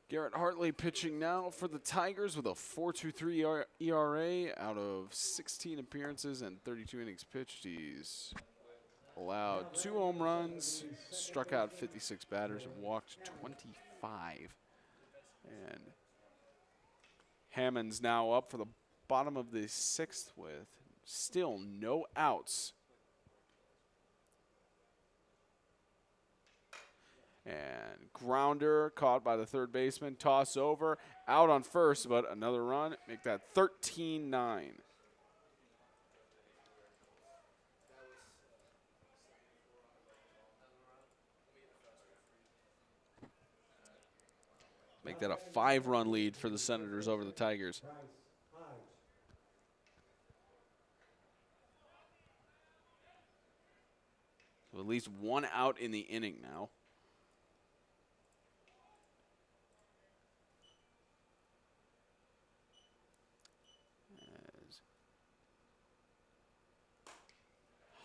Garrett Hartley pitching now for the Tigers with a 4.23 ERA out of 16 appearances and 32 innings pitched. He's allowed 2 home runs, struck out 56 batters, and walked 25. And Hammond's now up for the bottom of the 6th with still no outs. And grounder caught by the third baseman. Toss over. Out on first, but another run. Make that 13-9. Make that a 5-run lead for the Senators over the Tigers. So at least 1 out in the inning now.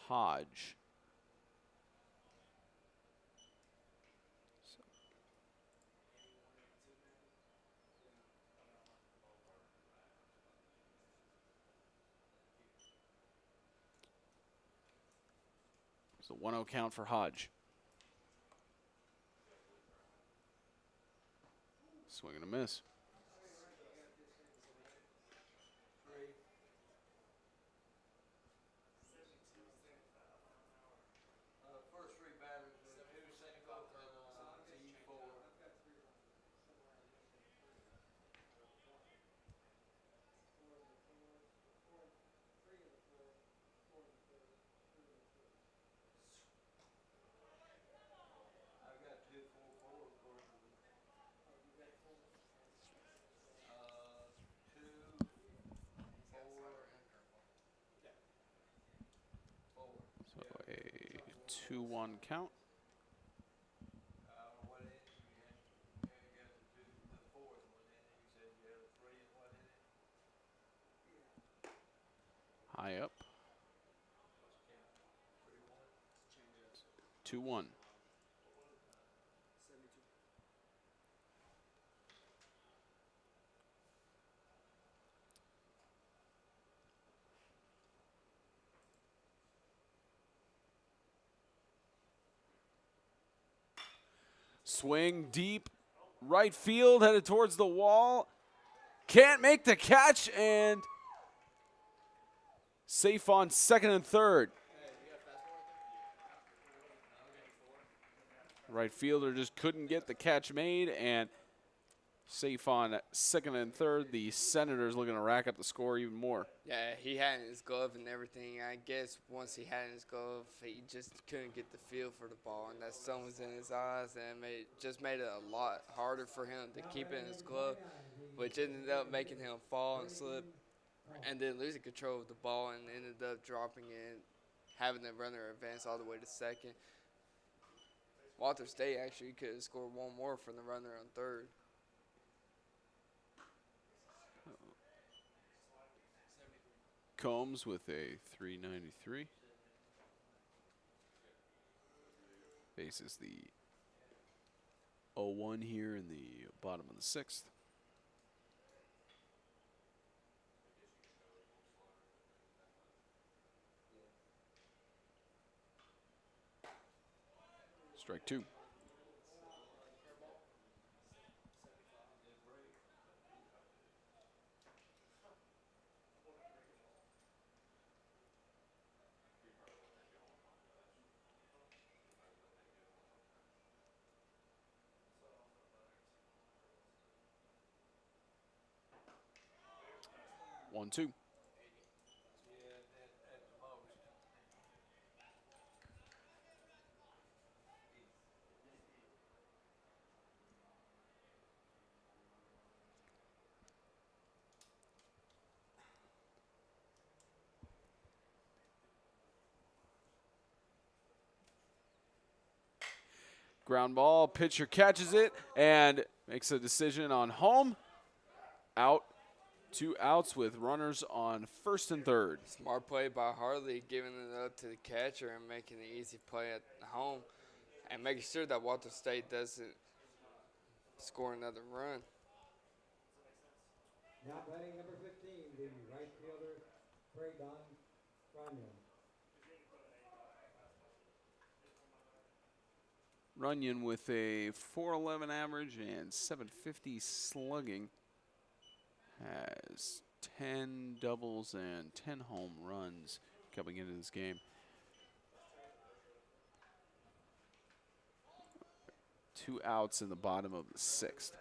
Hodge. So 1-0 count for Hodge. Swing and a miss. First 3 batters, 2 single and T4. 2-1 count. What inning you got the fourth one in, you said you had a 3 and what inning? High up. Change 2-1. us. 72. Swing deep, right field, headed towards the wall. Can't make the catch, and safe on second and third. Right fielder just couldn't get the catch made, and safe on second and third. The Senators looking to rack up the score even more. Yeah, he had it in his glove and everything. I guess once he had it in his glove, he just couldn't get the feel for the ball, and that sun was in his eyes, and just made it a lot harder for him to keep it in his glove, which ended up making him fall and slip, and then losing control of the ball, and ended up dropping it, having the runner advance all the way to second. Walter State actually could have scored one more from the runner on third. Combs with a 393. Faces the 0-1 here in the bottom of the sixth. Strike two. One, two. At the most. Ground ball, pitcher catches it and makes a decision on home. Out, 2 outs with runners on first and third. Smart play by Harley, giving it up to the catcher and making an easy play at home, and making sure that Walter State doesn't score another run. Now batting number 15, the right fielder, Braydon Runyon. Runyon with a 411 average and 750 slugging. Has 10 doubles and 10 home runs coming into this game. 2 outs in the bottom of the sixth.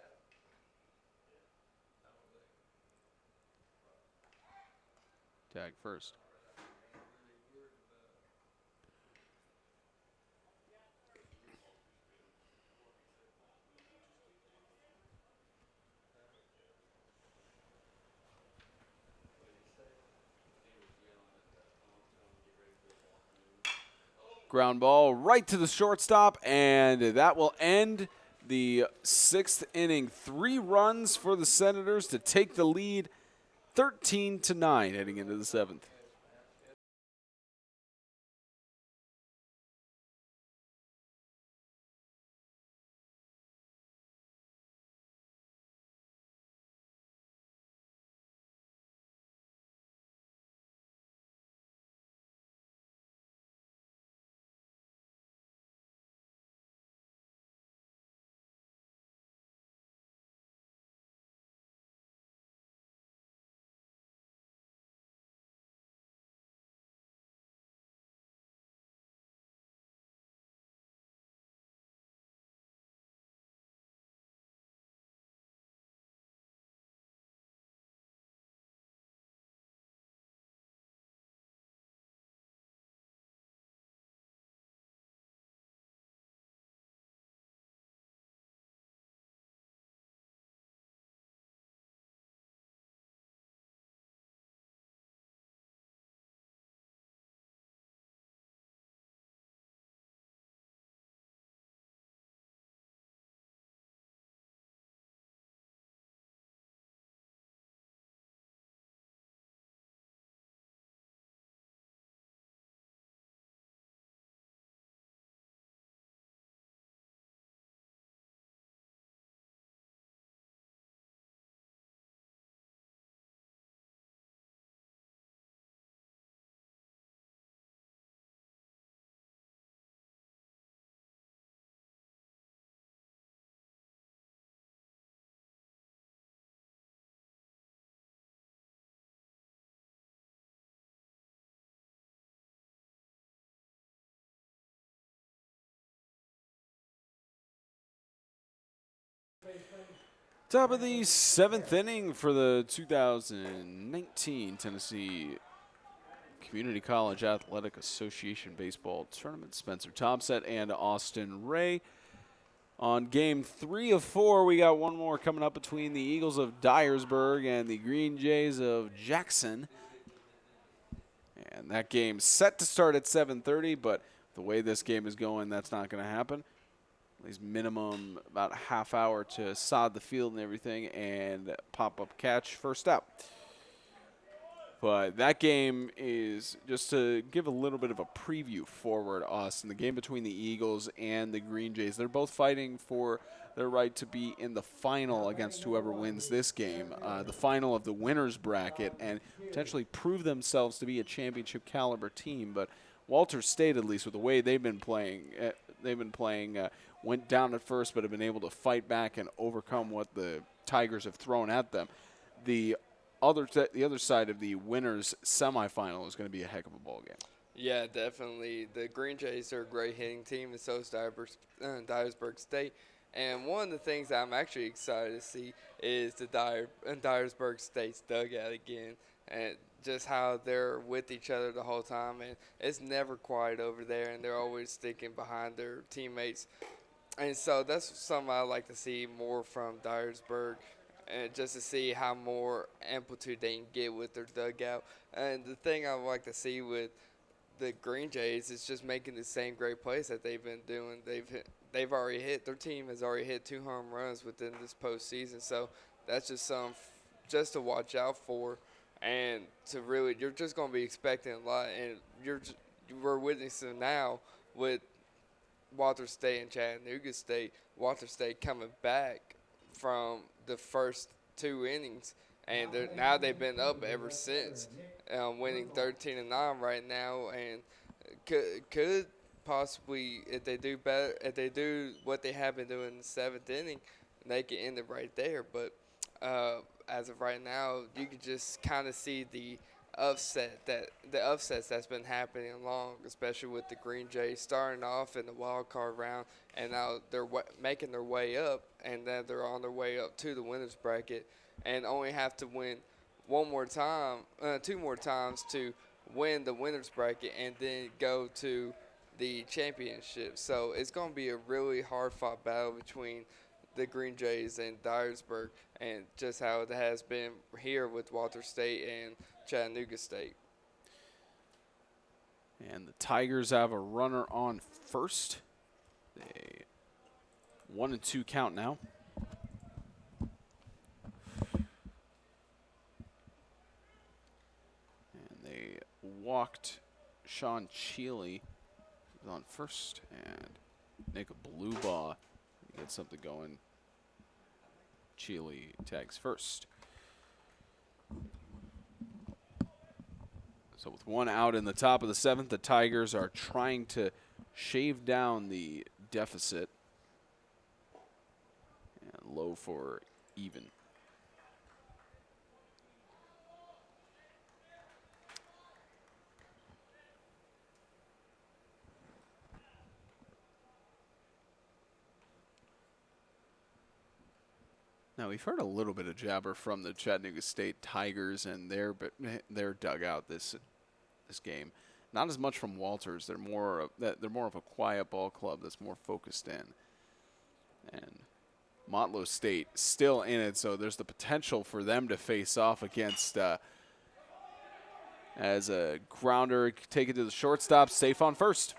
Tag first. Ground ball right to the shortstop, and that will end the sixth inning. 3 runs for the Senators to take the lead, 13-9 heading into the seventh. Top of the 7th inning for the 2019 Tennessee Community College Athletic Association Baseball Tournament. Spencer Thompson and Austin Ray. On game 3 of 4, we got one more coming up between the Eagles of Dyersburg and the Green Jays of Jackson. And that game's set to start at 7:30, but the way this game is going, that's not going to happen. At least minimum about a half hour to sod the field and everything and pop-up catch first out. But that game is, just to give a little bit of a preview forward, Austin, the game between the Eagles and the Green Jays, they're both fighting for their right to be in the final against whoever wins this game, the final of the winner's bracket, and potentially prove themselves to be a championship caliber team. But Walter State, at least with the way they've been playing, went down at first but have been able to fight back and overcome what the Tigers have thrown at them. The other side of the winners semifinal is going to be a heck of a ball game. Yeah, definitely. The Green Jays are a great hitting team, and so is Dyersburg State. And one of the things that I'm actually excited to see is the Dyersburg State's dugout again, and just how they're with each other the whole time. And it's never quiet over there, and they're always sticking behind their teammates. And so that's something I like to see more from Dyersburg, and just to see how more amplitude they can get with their dugout. And the thing I would like to see with the Green Jays is just making the same great plays that they've been doing. Their team has already hit 2 home runs within this postseason. So that's just something just to watch out for, and to really, you're just going to be expecting a lot. And we're witnessing now with Walter State and Chattanooga State, Walter State coming back from the first 2 innings, and now they've been up ever since, winning 13-9 right now, and could possibly, if they do better, if they do what they have been doing in the 7th inning, they can end it right there. But as of right now, you can just kind of see the upsets that's been happening along, especially with the Green Jays starting off in the wild card round, and now they're making their way up, and then they're on their way up to the winners bracket, and only have to win 2 more times to win the winners bracket, and then go to the championship. So it's going to be a really hard-fought battle between the Green Jays and Dyersburg, and just how it has been here with Walter State and Chattanooga State. And the Tigers have a runner on first. They 1-2 count now. And they walked Sean Cheely on first, and Nick Bluebaugh get something going. Cheely tags first. So with 1 out in the top of the 7th, the Tigers are trying to shave down the deficit. And low for even. Now, we've heard a little bit of jabber from the Chattanooga State Tigers and their dugout this game. Not as much from Walters. They're more of a quiet ball club that's more focused in. And Motlow State still in it, so there's the potential for them to face off against as a grounder, take it to the shortstop, safe on first.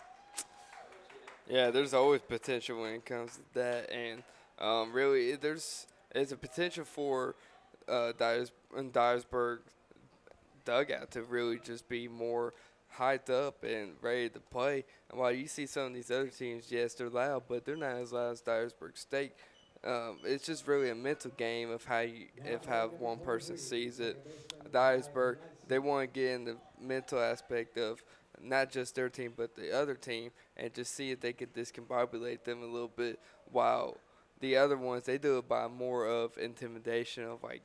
Yeah, there's always potential when it comes to that, and really there's a potential for Dyersburg dugout to really just be more hyped up and ready to play. And while you see some of these other teams, yes, they're loud, but they're not as loud as Dyersburg State. It's just really a mental game of how one person sees it. Dyersburg, they want to get in the mental aspect of not just their team but the other team, and just see if they can discombobulate them a little bit, while the other ones, they do it by more of intimidation of, like,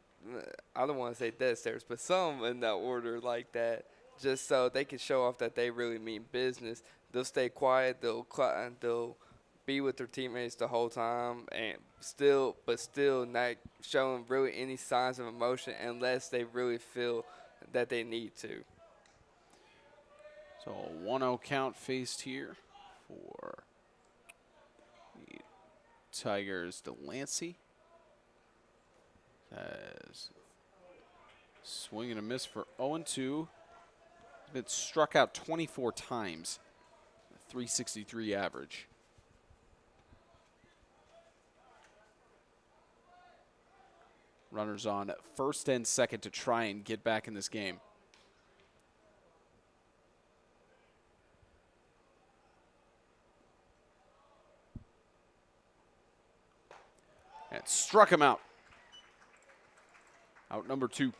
I don't want to say dead stairs, but some in that order like that, just so they can show off that they really mean business. They'll stay quiet. They'll be with their teammates the whole time, and still not showing really any signs of emotion unless they really feel that they need to. So a 1-0 count faced here for the Tigers. Delancey has swing and a miss for 0-2. He's been struck out 24 times, a 363 average. Runners on first and second to try and get back in this game. And struck him out. Out number 2.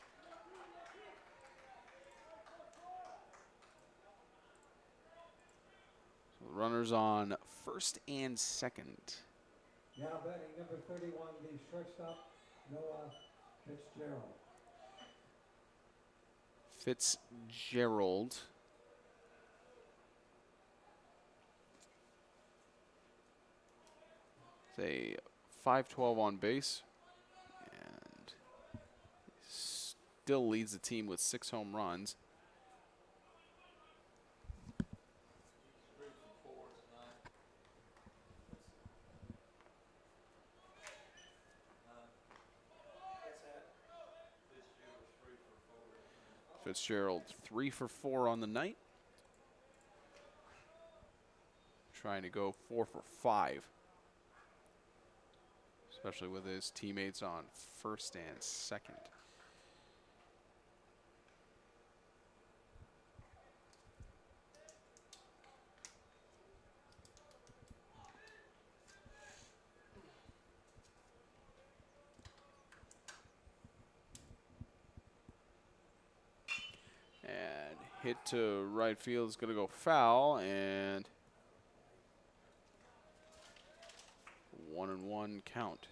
So runners on first and second. Now batting number 31, the shortstop, Noah Fitzgerald. Fitzgerald. It's a 5-12 on base. And still leads the team with 6 home runs. 3 for 4 tonight. What's that? Fitzgerald's 3 for 4. Fitzgerald 3 for 4 on the night. Trying to go 4 for 5. Especially with his teammates on first and second. And hit to right field is going to go foul, and 1-1 count.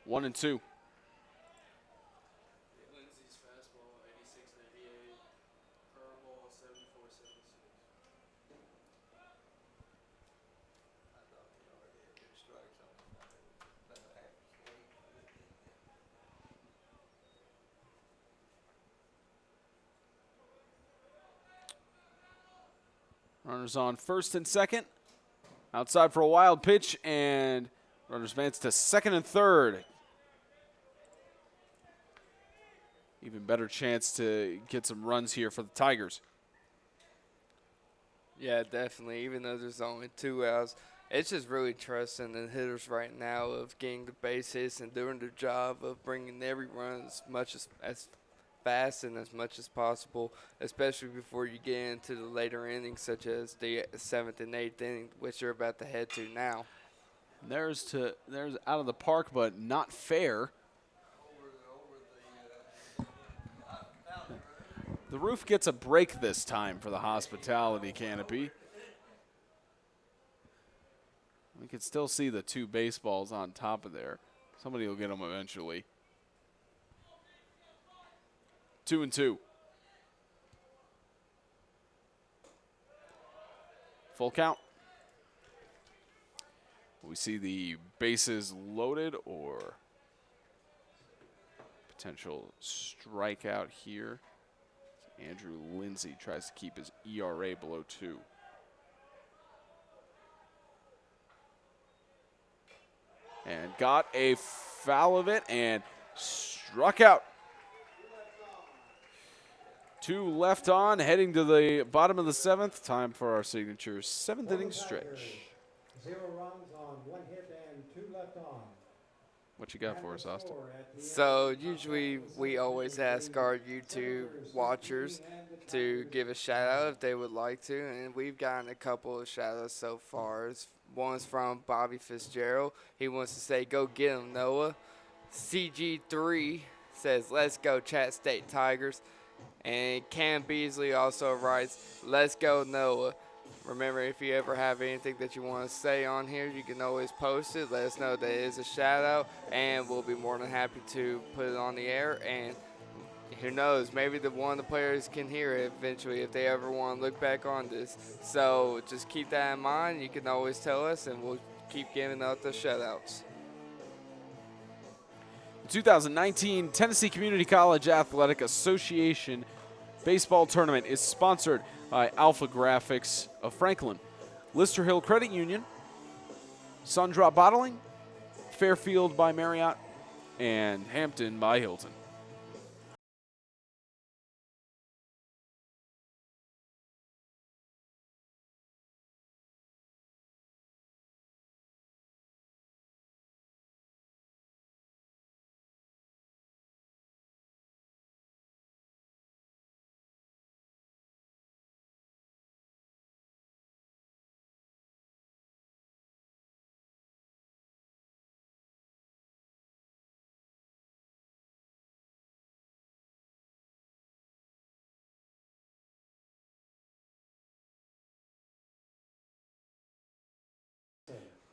One and two. Lindsey's fastball, 86-98. Curveball, 74-76. I thought we already had 2 strikes on him. Better have swing. Runners on first and second. Outside for a wild pitch, and runners advance to second and third. Even better chance to get some runs here for the Tigers. Yeah, definitely. Even though there's only 2 outs, it's just really trusting the hitters right now of getting the base hits and doing their job of bringing every run as fast and as much as possible, especially before you get into the later innings, such as the 7th and 8th inning, which you're about to head to now. There's out of the park, but not fair. The roof gets a break this time for the hospitality canopy. We can still see the 2 baseballs on top of there. Somebody will get them eventually. 2-2. Full count. We see the bases loaded or potential strikeout here. Andrew Lindsay tries to keep his ERA below 2. And got a foul of it and struck out. 2 left on, heading to the bottom of the 7th. Time for our signature 7th inning stretch. 0 runs on 1 hit and 2 left on. What you got for us, Austin? So usually we always ask our YouTube watchers to give a shout out if they would like to, and we've gotten a couple of shout outs so far. One's from Bobby Fitzgerald. He wants to say, "Go get him, Noah." CG3 says, let's go Chat State Tigers. And Cam Beasley also writes, let's go Noah. Remember, if you ever have anything that you want to say on here, you can always post it. Let us know that it is a shout out, and we'll be more than happy to put it on the air. And who knows, maybe one of the players can hear it eventually if they ever want to look back on this. So just keep that in mind. You can always tell us, and we'll keep giving out the shout outs. The 2019 Tennessee Community College Athletic Association Baseball Tournament is sponsored by Alpha Graphics of Franklin, Lister Hill Credit Union, Sundrop Bottling, Fairfield by Marriott, and Hampton by Hilton.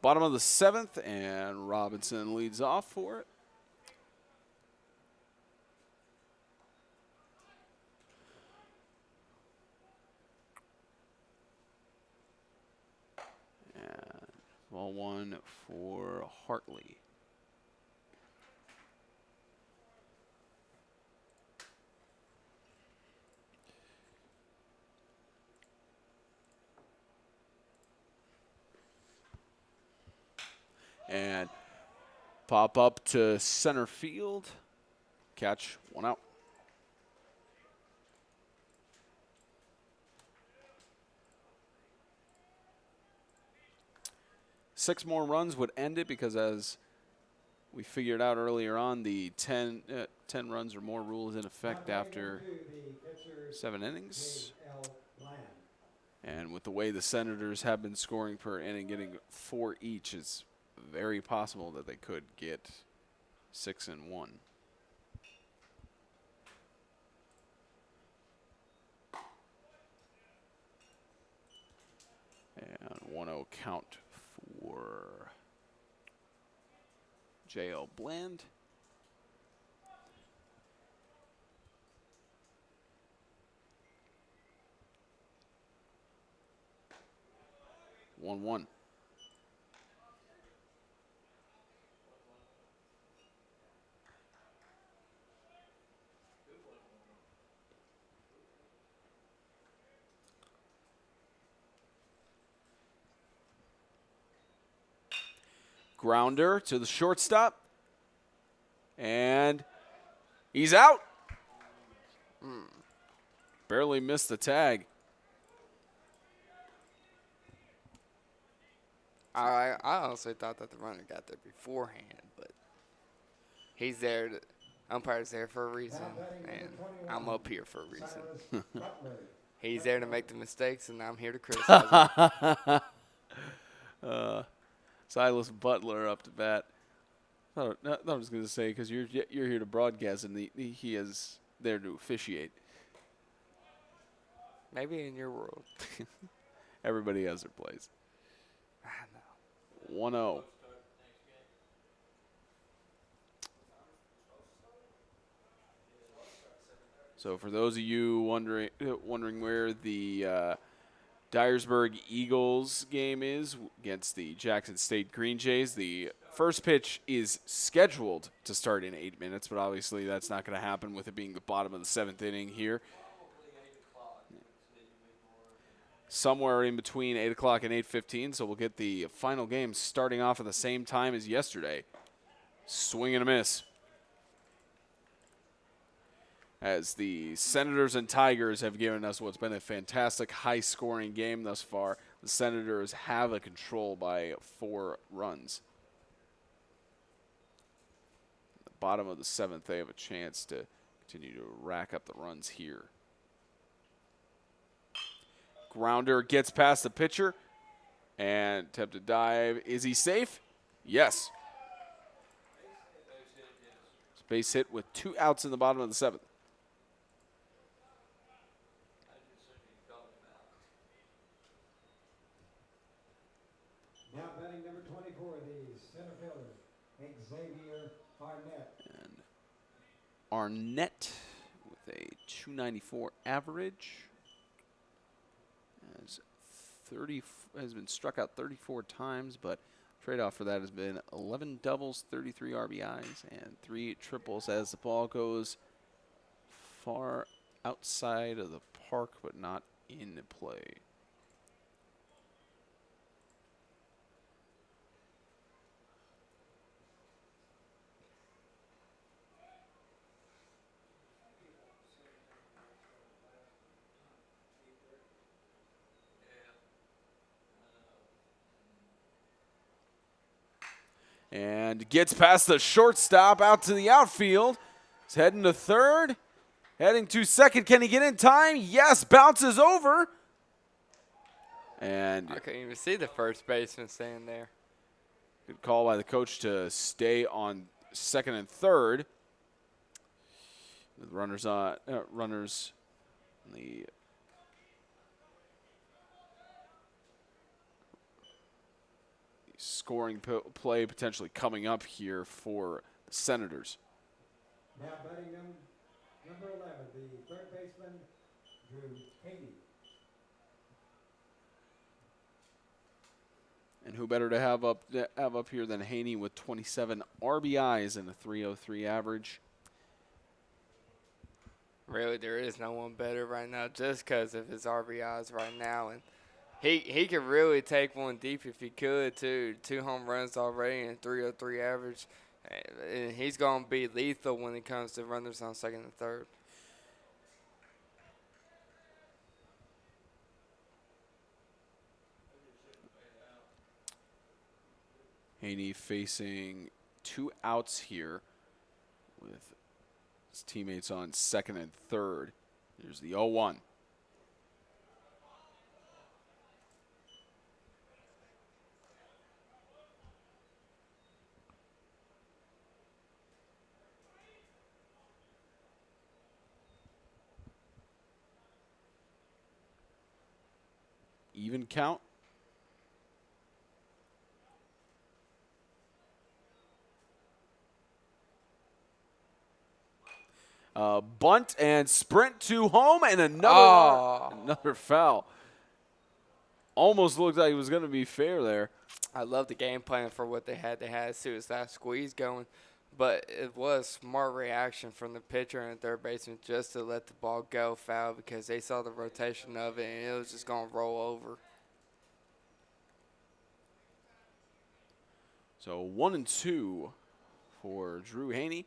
Bottom of the 7th, and Robinson leads off for it. And ball one for Hartley. And pop up to center field. Catch, one out. Six more runs would end it because, as we figured out earlier on, the 10 runs or more rule is in effect after 7 innings. And with the way the Senators have been scoring per inning, getting 4 each is very possible that they could get 6 and 1. And 1-0 count for J.L. Bland. One. Grounder to the shortstop. And he's out. Barely missed the tag. I honestly thought that the runner got there beforehand, but he's there. Umpire's there for a reason, and I'm up here for a reason. He's there to make the mistakes, and I'm here to criticize him. Silas Butler up to bat. I was going to say, because you're here to broadcast, and he is there to officiate. Maybe in your world. Everybody has their place. I know. 1-0. So for those of you wondering where the Dyersburg Eagles game is against the Jackson State Green Jays, the first pitch is scheduled to start in 8 minutes, but obviously that's not going to happen with it being the bottom of the 7th inning here. Somewhere in between 8 o'clock and 8:15, so we'll get the final game starting off at the same time as yesterday. Swing and a miss. As the Senators and Tigers have given us what's been a fantastic high-scoring game thus far, the Senators have a control by 4 runs. At the bottom of the 7th, they have a chance to continue to rack up the runs here. Grounder gets past the pitcher and attempted dive. Is he safe? Yes. Base hit with 2 outs in the bottom of the 7th. Now batting number 24, the center fielder, Xavier Arnett. And Arnett with a 294 average has been struck out 34 times, but trade-off for that has been 11 doubles, 33 RBIs, and 3 triples as the ball goes far outside of the park but not in play. And gets past the shortstop out to the outfield. He's heading to third. Heading to second. Can he get in time? Yes. Bounces over. And I couldn't even see the first baseman standing there. good call by the coach to stay on second and third. With runners on the scoring play potentially coming up here for the Senators. Now batting number 11, the third baseman, Drew Haney. And who better to have up here than Haney with 27 RBIs and a 303 average. Really, there is no one better right now just because of his RBIs right now. And he could really take one deep if he could, too. 2 home runs already and 303 average. And he's going to be lethal when it comes to runners on second and third. Haney facing 2 outs here with his teammates on second and third. Here's the 0-1. Even count. Bunt and sprint to home and another foul. Almost looked like it was going to be fair there. I love the game plan for what they had. They had a suicide squeeze going, but it was smart reaction from the pitcher and third baseman just to let the ball go foul because they saw the rotation of it and it was just going to roll over. So 1-2 for Drew Haney.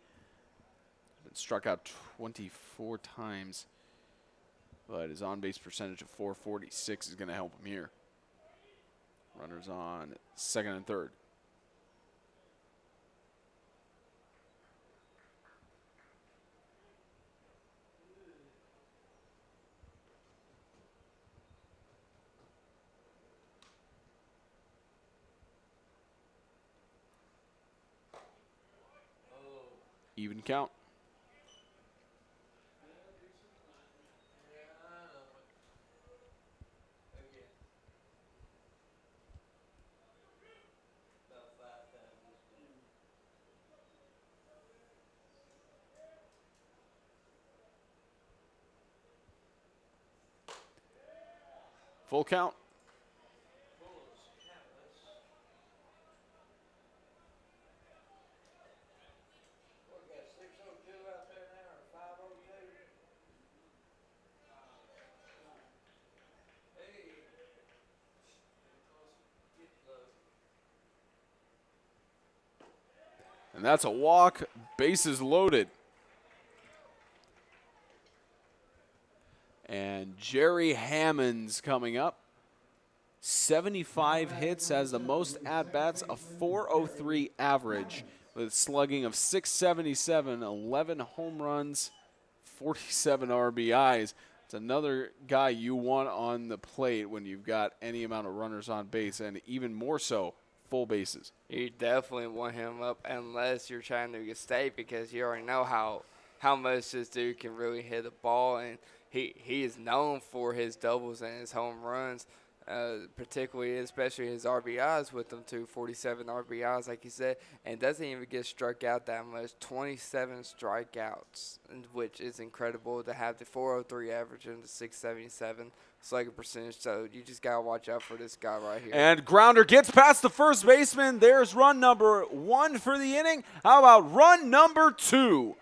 Been struck out 24 times, but his on-base percentage of .446 is going to help him here. Runners on second and third. Even count. Full count. And that's a walk, bases loaded. And Jerry Hammond's coming up. 75 hits, has the most at-bats, a .403 average with slugging of .677, 11 home runs, 47 RBIs. It's another guy you want on the plate when you've got any amount of runners on base, and even more so, full bases. You definitely want him up unless you're Chattanooga State, because you already know how much this dude can really hit a ball, and he is known for his doubles and his home runs, particularly especially his RBIs with them too, 47 RBIs like you said, and doesn't even get struck out that much, 27 strikeouts, which is incredible to have the 403 average and the 677 slugging percentage. So you just gotta watch out for this guy right here. And grounder gets past the first baseman. There's run number 1 for the inning. How about run number 2?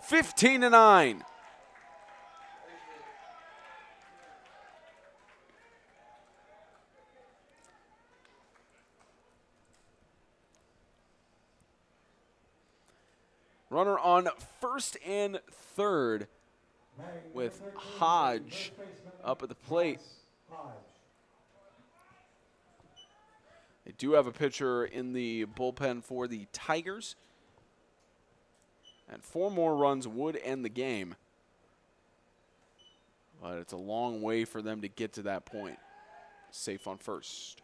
15-9. Runner on first and third with Hodge up at the plate. They do have a pitcher in the bullpen for the Tigers. And 4 more runs would end the game. But it's a long way for them to get to that point. Safe on first.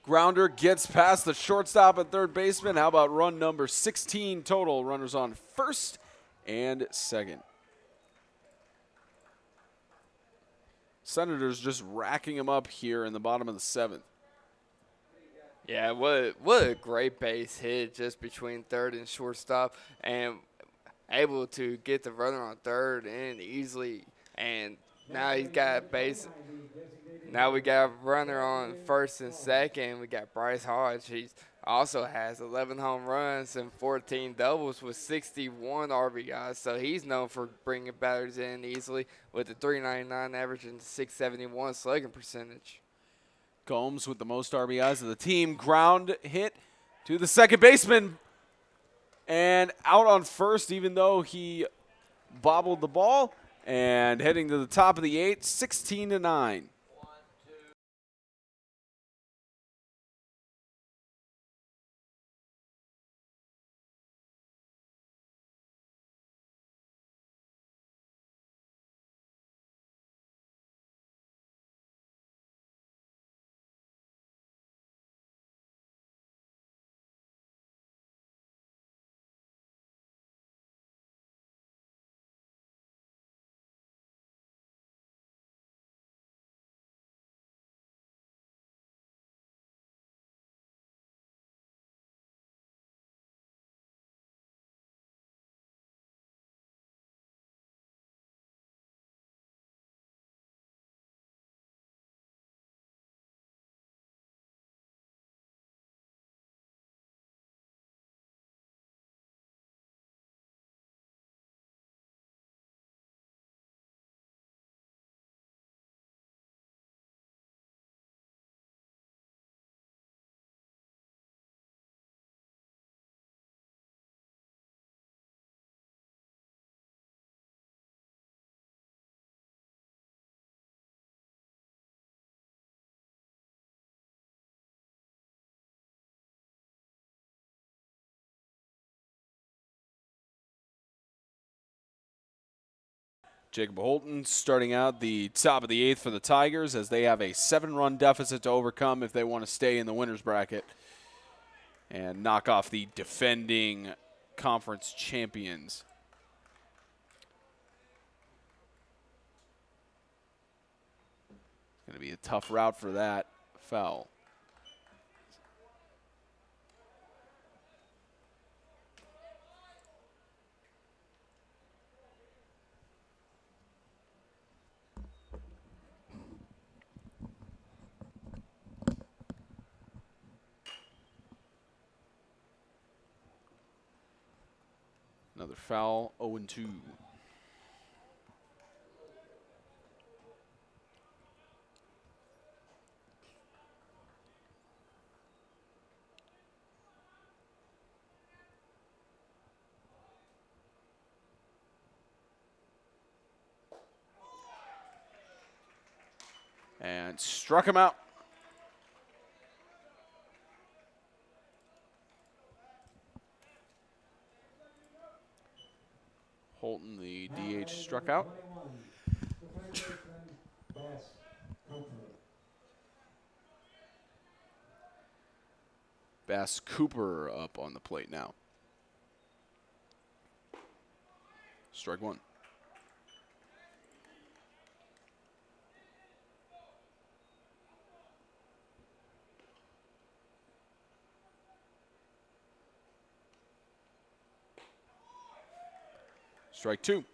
Grounder gets past the shortstop and third baseman. How about run number 16 total? Runners on first and second. Senators just racking them up here in the bottom of the 7th. Yeah, what a great base hit just between third and shortstop, and able to get the runner on third in easily, and now he's got base. Now we got a runner on first and second. We got Bryce Hodge. He also has 11 home runs and 14 doubles with 61 RBIs. So he's known for bringing batters in easily with a 399 average and 671 slugging percentage. Gomes with the most RBIs of the team. Ground hit to the second baseman. And out on first, even though he bobbled the ball. And heading to the top of the 8th, 16-9. Jacob Holton starting out the top of the 8th for the Tigers as they have a 7-run deficit to overcome if they want to stay in the winner's bracket and knock off the defending conference champions. It's going to be a tough route for that foul. Another foul, 0-2. And struck him out. Holton, the Now DH, batting struck number out. 21, the third baseman, Bass Cooper. Bass Cooper up on the plate now. Strike one. Strike two.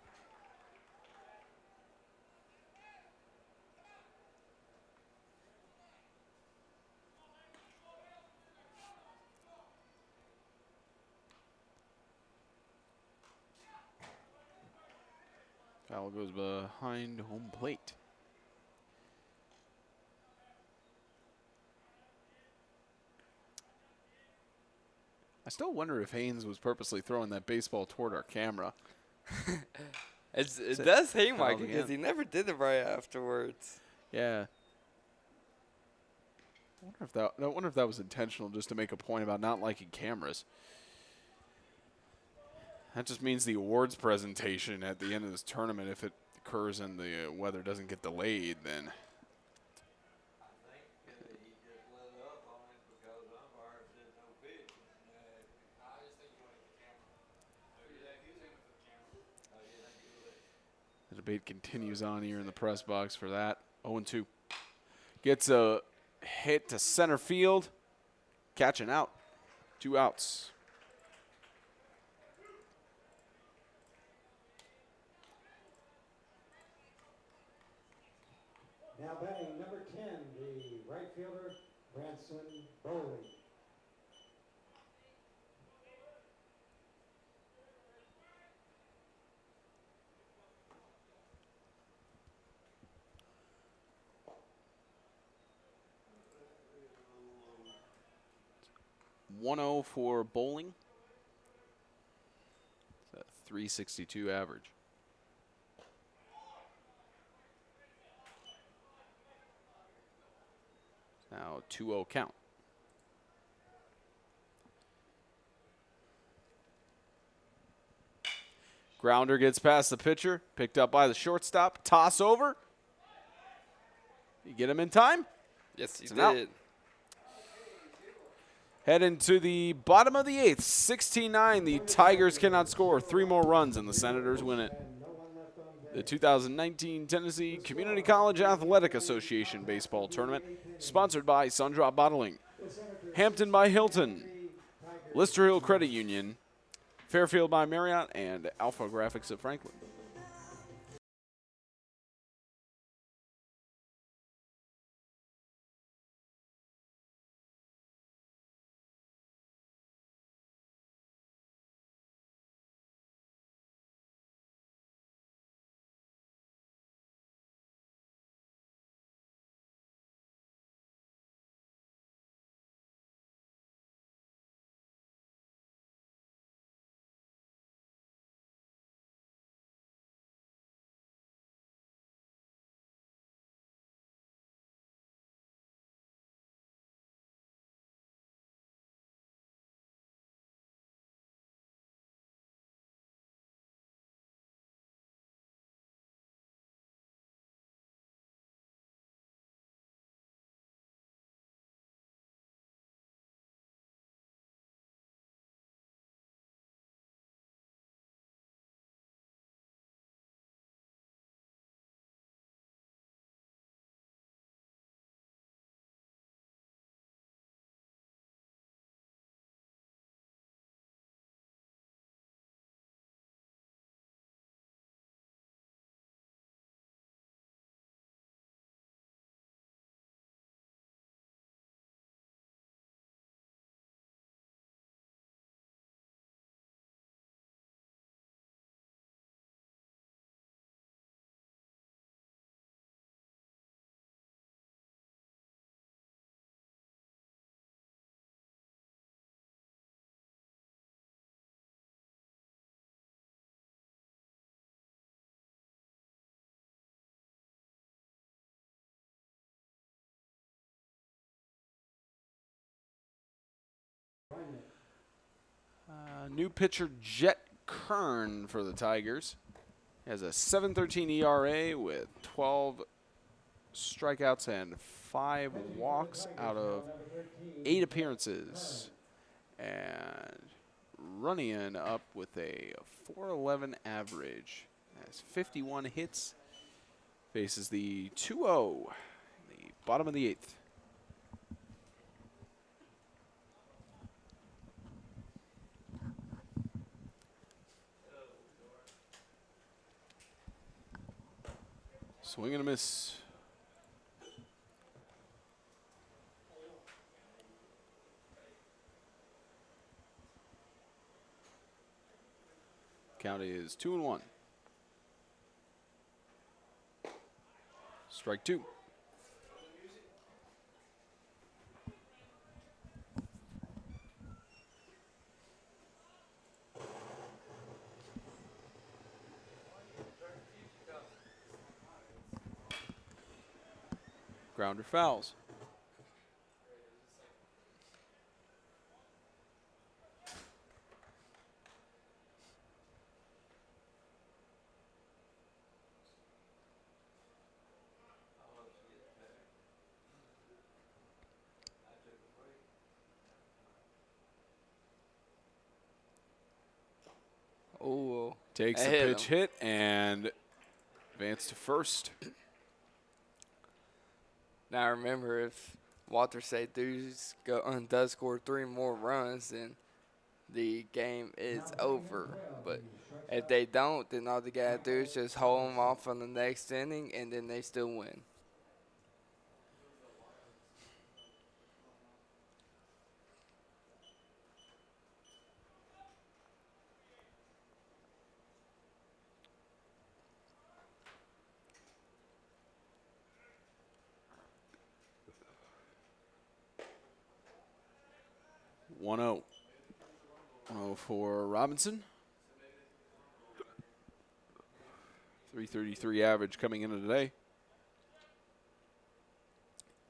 Foul goes behind home plate. I still wonder if Haynes was purposely throwing that baseball toward our camera. It does seem foul like it because again. he never did it right afterwards. Yeah. I wonder if that was intentional, just to make a point about not liking cameras. That just means the awards presentation at the end of this tournament, if it occurs and the weather doesn't get delayed, then I think he just let up on it because umpire said no pitch. I just think you want to get the camera. Yeah, he was aiming for the camera. Oh, you think he would? the debate continues on here in the press box for that. 0-2. Gets a hit to center field. Catching out. 2 outs. Now batting number 10, the right fielder, Branson Bowley. It's 1-0 for Bowling. It's a 362 average. Now 2-0 count. Grounder gets past the pitcher, picked up by the shortstop. Toss over. You get him in time. Yes, he It's an out. did. Head into the bottom of the 8th. 16-9. The Tigers cannot score 3 more runs, and the Senators win it. And no one left on base. The 2019 Tennessee Community College Athletic Association Baseball Tournament, sponsored by Sundrop Bottling, Hampton by Hilton, Lister Hill Credit Union, Fairfield by Marriott, and Alpha Graphics of Franklin. New pitcher Jet Kern for the Tigers. He has a 7.13 ERA with 12 strikeouts and 5 walks out of 8 appearances. And Runyon up with a 4.11 average. Has 51 hits. Faces the 2-0, the bottom of the 8th. Swing and a miss. Count is 2-1. Strike 2. Grounder fouls. Oh, Takes the pitch hit and advance to first. Now remember, if Walter State does score 3 more runs, then the game is over. But if they don't, then all they gotta do is just hold them off on the next inning, and then they still win. One 0 for Robinson. 333 average coming into today.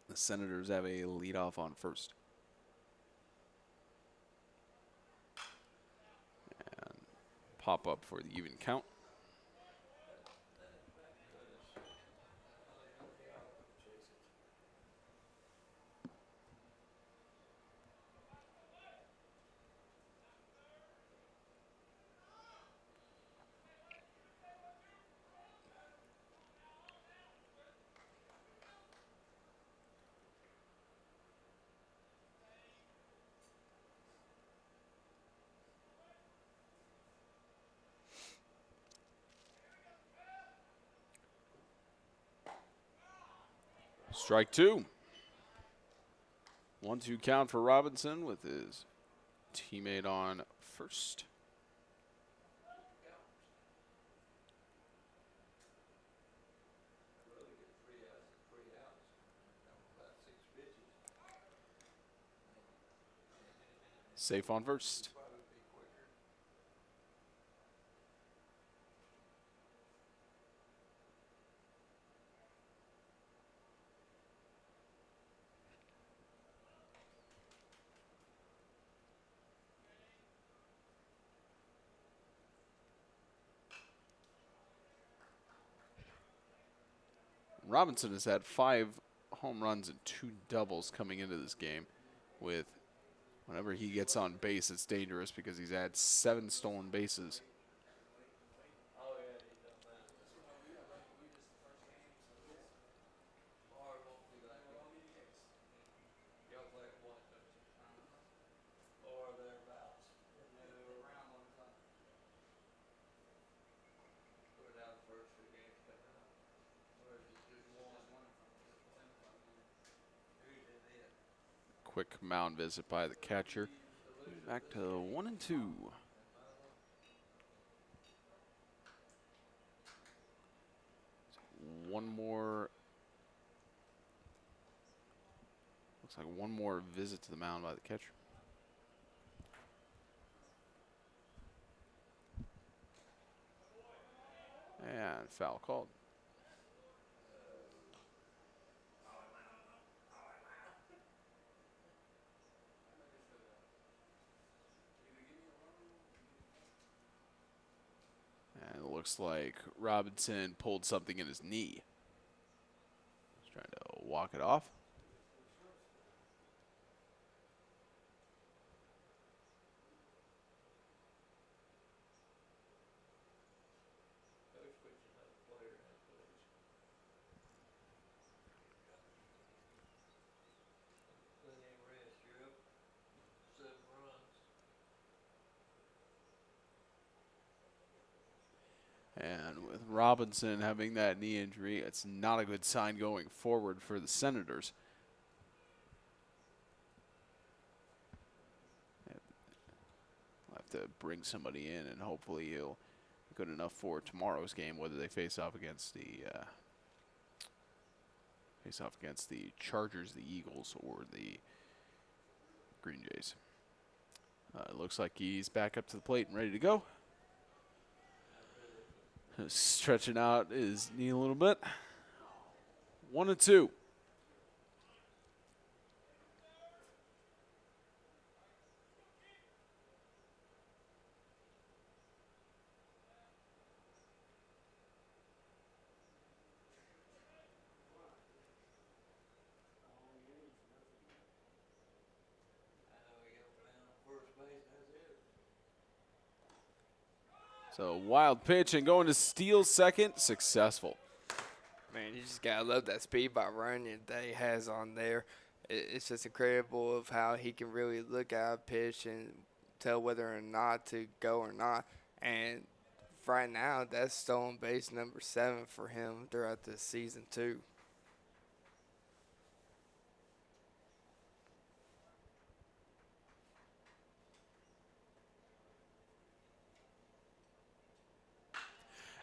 The Senators have a leadoff on first. And pop up for the even count. Strike 2. 1-2 count for Robinson with his teammate on first. Safe on first. Robinson has had 5 home runs and 2 doubles coming into this game. With whenever he gets on base, it's dangerous because he's had 7 stolen bases. Quick mound visit by the catcher. Back to 1-2. One more. Looks like one more visit to the mound by the catcher. And foul called. looks like Robinson pulled something in his knee. He's trying to walk it off. Coach switching up player and coach. Plenty of rest. You're up 7 runs. And with Robinson having that knee injury, it's not a good sign going forward for the Senators. We'll have to bring somebody in, and hopefully he'll be good enough for tomorrow's game, whether they face off against the Chargers, the Eagles, or the Green Jays. It looks like he's back up to the plate and ready to go. Stretching out his knee a little bit. 1-2. I know he got down on first base. That's it. So wild pitch and going to steal second. Successful. Man, you just gotta love that speed by Runyon that he has on there. It's just incredible of how he can really look at a pitch and tell whether or not to go or not. And right now, that's stolen base number 7 for him throughout this season too.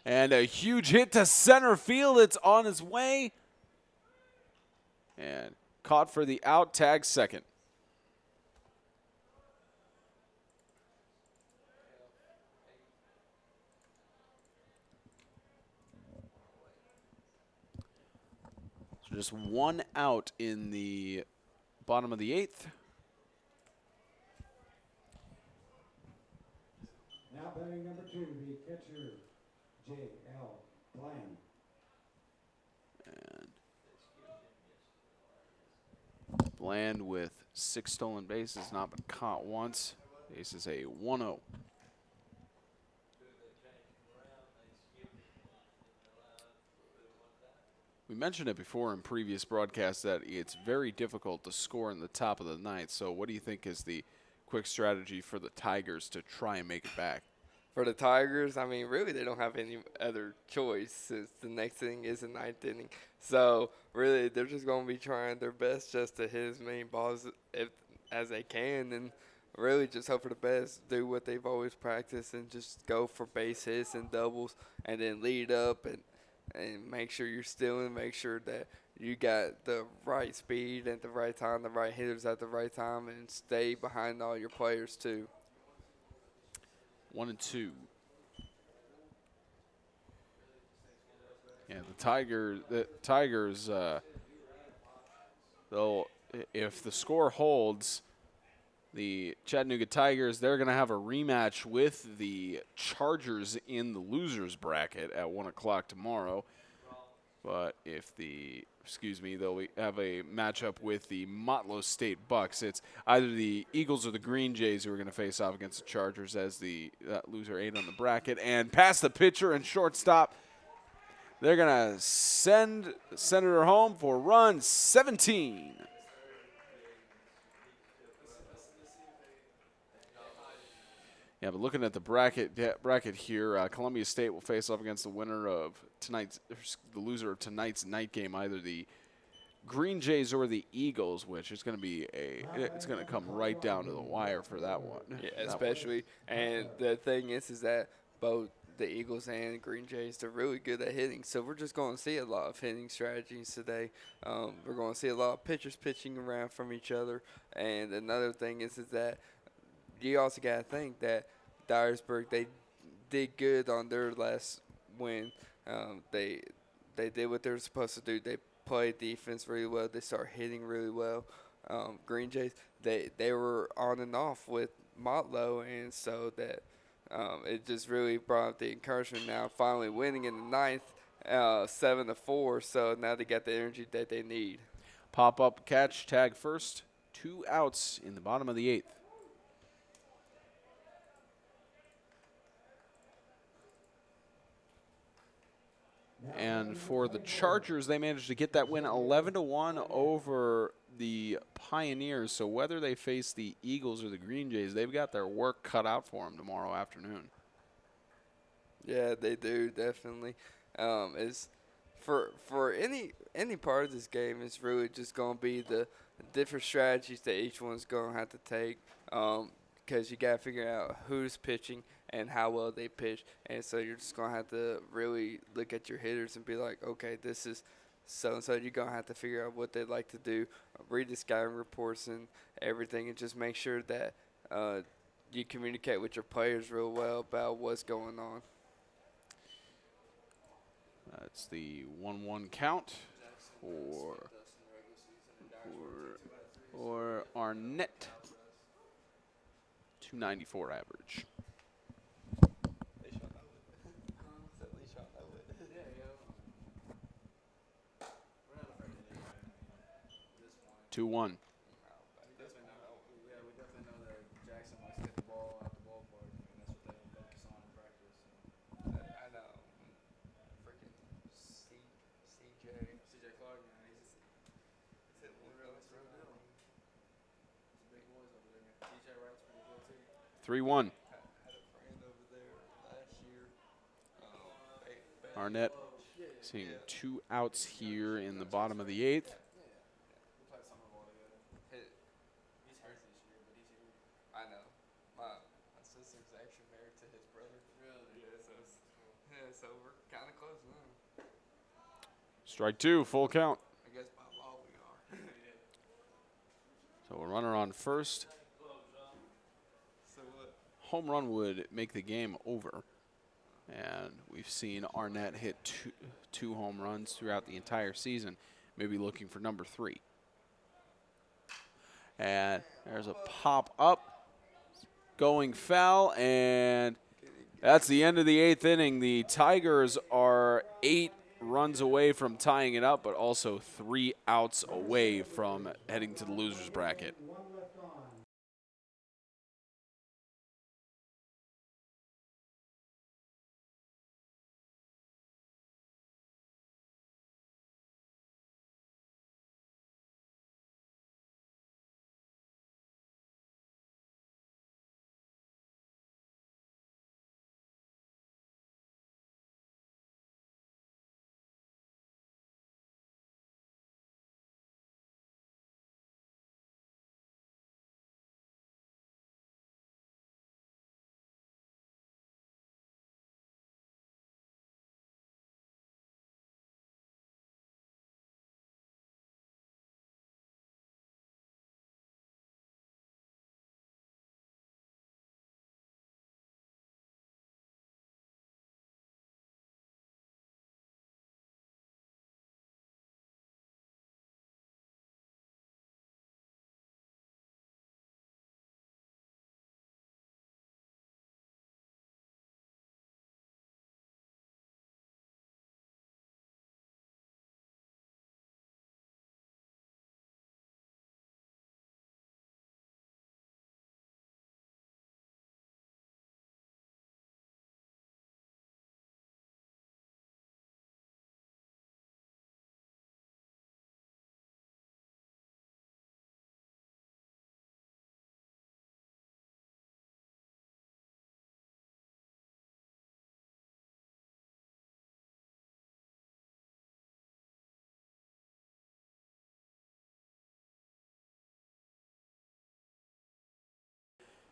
And a huge hit to center field. It's on its way. And caught for the out, tag second. So just 1 out in the bottom of the 8th. Now batting number 2, the catcher, J.L. Bland. And Bland with 6 stolen bases, not been caught once. This is a 1-0. We mentioned it before in previous broadcasts that it's very difficult to score in the top of the 9th. So what do you think is the quick strategy for the Tigers to try and make it back? For the Tigers, I mean, really, they don't have any other choice since the next inning is the 9th inning. So, really, they're just going to be trying their best just to hit as many balls as they can and really just hope for the best, do what they've always practiced, and just go for base hits and doubles and then lead up and make sure you're stealing, make sure that you got the right speed at the right time, the right hitters at the right time, and stay behind all your players too. 1-2. Yeah, the Tigers, they'll, if the score holds, the Chattanooga Tigers, they're going to have a rematch with the Chargers in the losers bracket at 1 o'clock tomorrow. But if they'll have a matchup with the Motlow State Bucks. It's either the Eagles or the Green Jays who are going to face off against the Chargers as the loser 8 on the bracket. And past the pitcher and shortstop, they're going to send the Senator home for run 17. Yeah, but looking at the bracket here, Columbia State will face off against the winner of the loser of tonight's night game, either the Green Jays or the Eagles, which is going to be it's going to come right down to the wire for that one. Yeah, especially. And the thing is that both the Eagles and Green Jays, they're really good at hitting. So we're just going to see a lot of hitting strategies today. We're going to see a lot of pitchers pitching around from each other. And another thing is that you also got to think that Dyersburg, they did good on their last win. They did what they were supposed to do. They played defense really well. They started hitting really well. Green Jays, they were on and off with Motlow, and so that it just really brought up the encouragement now, finally winning in the ninth, 7-4. So now they got the energy that they need. Pop up catch, tag first. 2 outs in the bottom of the 8th. And for the Chargers, they managed to get that win 11-1 over the Pioneers. So whether they face the Eagles or the Green Jays, they've got their work cut out for them tomorrow afternoon. Yeah, they do, definitely. Is for any part of this game, it's really just going to be the different strategies that each one's going to have to take, because you got to figure out who's pitching and how well they pitch. And so you're just going to have to really look at your hitters and be like, okay, this is so-and-so. You're going to have to figure out what they like to do, read the scouting reports and everything, and just make sure that you communicate with your players real well about what's going on. That's the 1-1 count for Arnett. 294 average. We're not 2-1. afraid of it at this point. Yeah, we definitely know that Jackson likes to hit the ball out the ballpark, and that's what they focus on in practice. So. I know. Freaking CJ CJ Clark, man, he's hitting one real real deal. Some big boys over there. DJ Wright's pretty good too. 3-1. Had a friend over there last year. Arnett seeing 2 outs here in the bottom of the 8th. We played summer ball together. He's hurt this year, but he's here. I know. My sister's actually married to his brother. Really? So we're kind of close now. Strike 2, full count. I guess by law we are. So a runner on first. So what? Home run would make the game over. And we've seen Arnett hit two home runs throughout the entire season, maybe looking for number 3. And there's a pop up, going foul, and that's the end of the 8th inning. The Tigers are 8 runs away from tying it up, but also 3 outs away from heading to the losers bracket. One left on.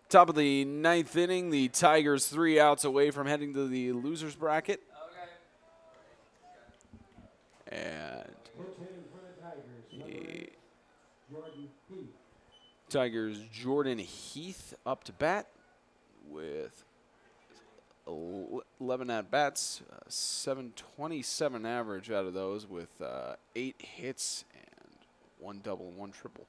Top of the 9th inning, the Tigers 3 outs away from heading to the losers bracket. And Pitch hitting for the Tigers. Number 8, Jordan Heath. Tigers Jordan Heath up to bat with 11 at-bats, 727 average out of those with 8 hits and 1 double and 1 triple.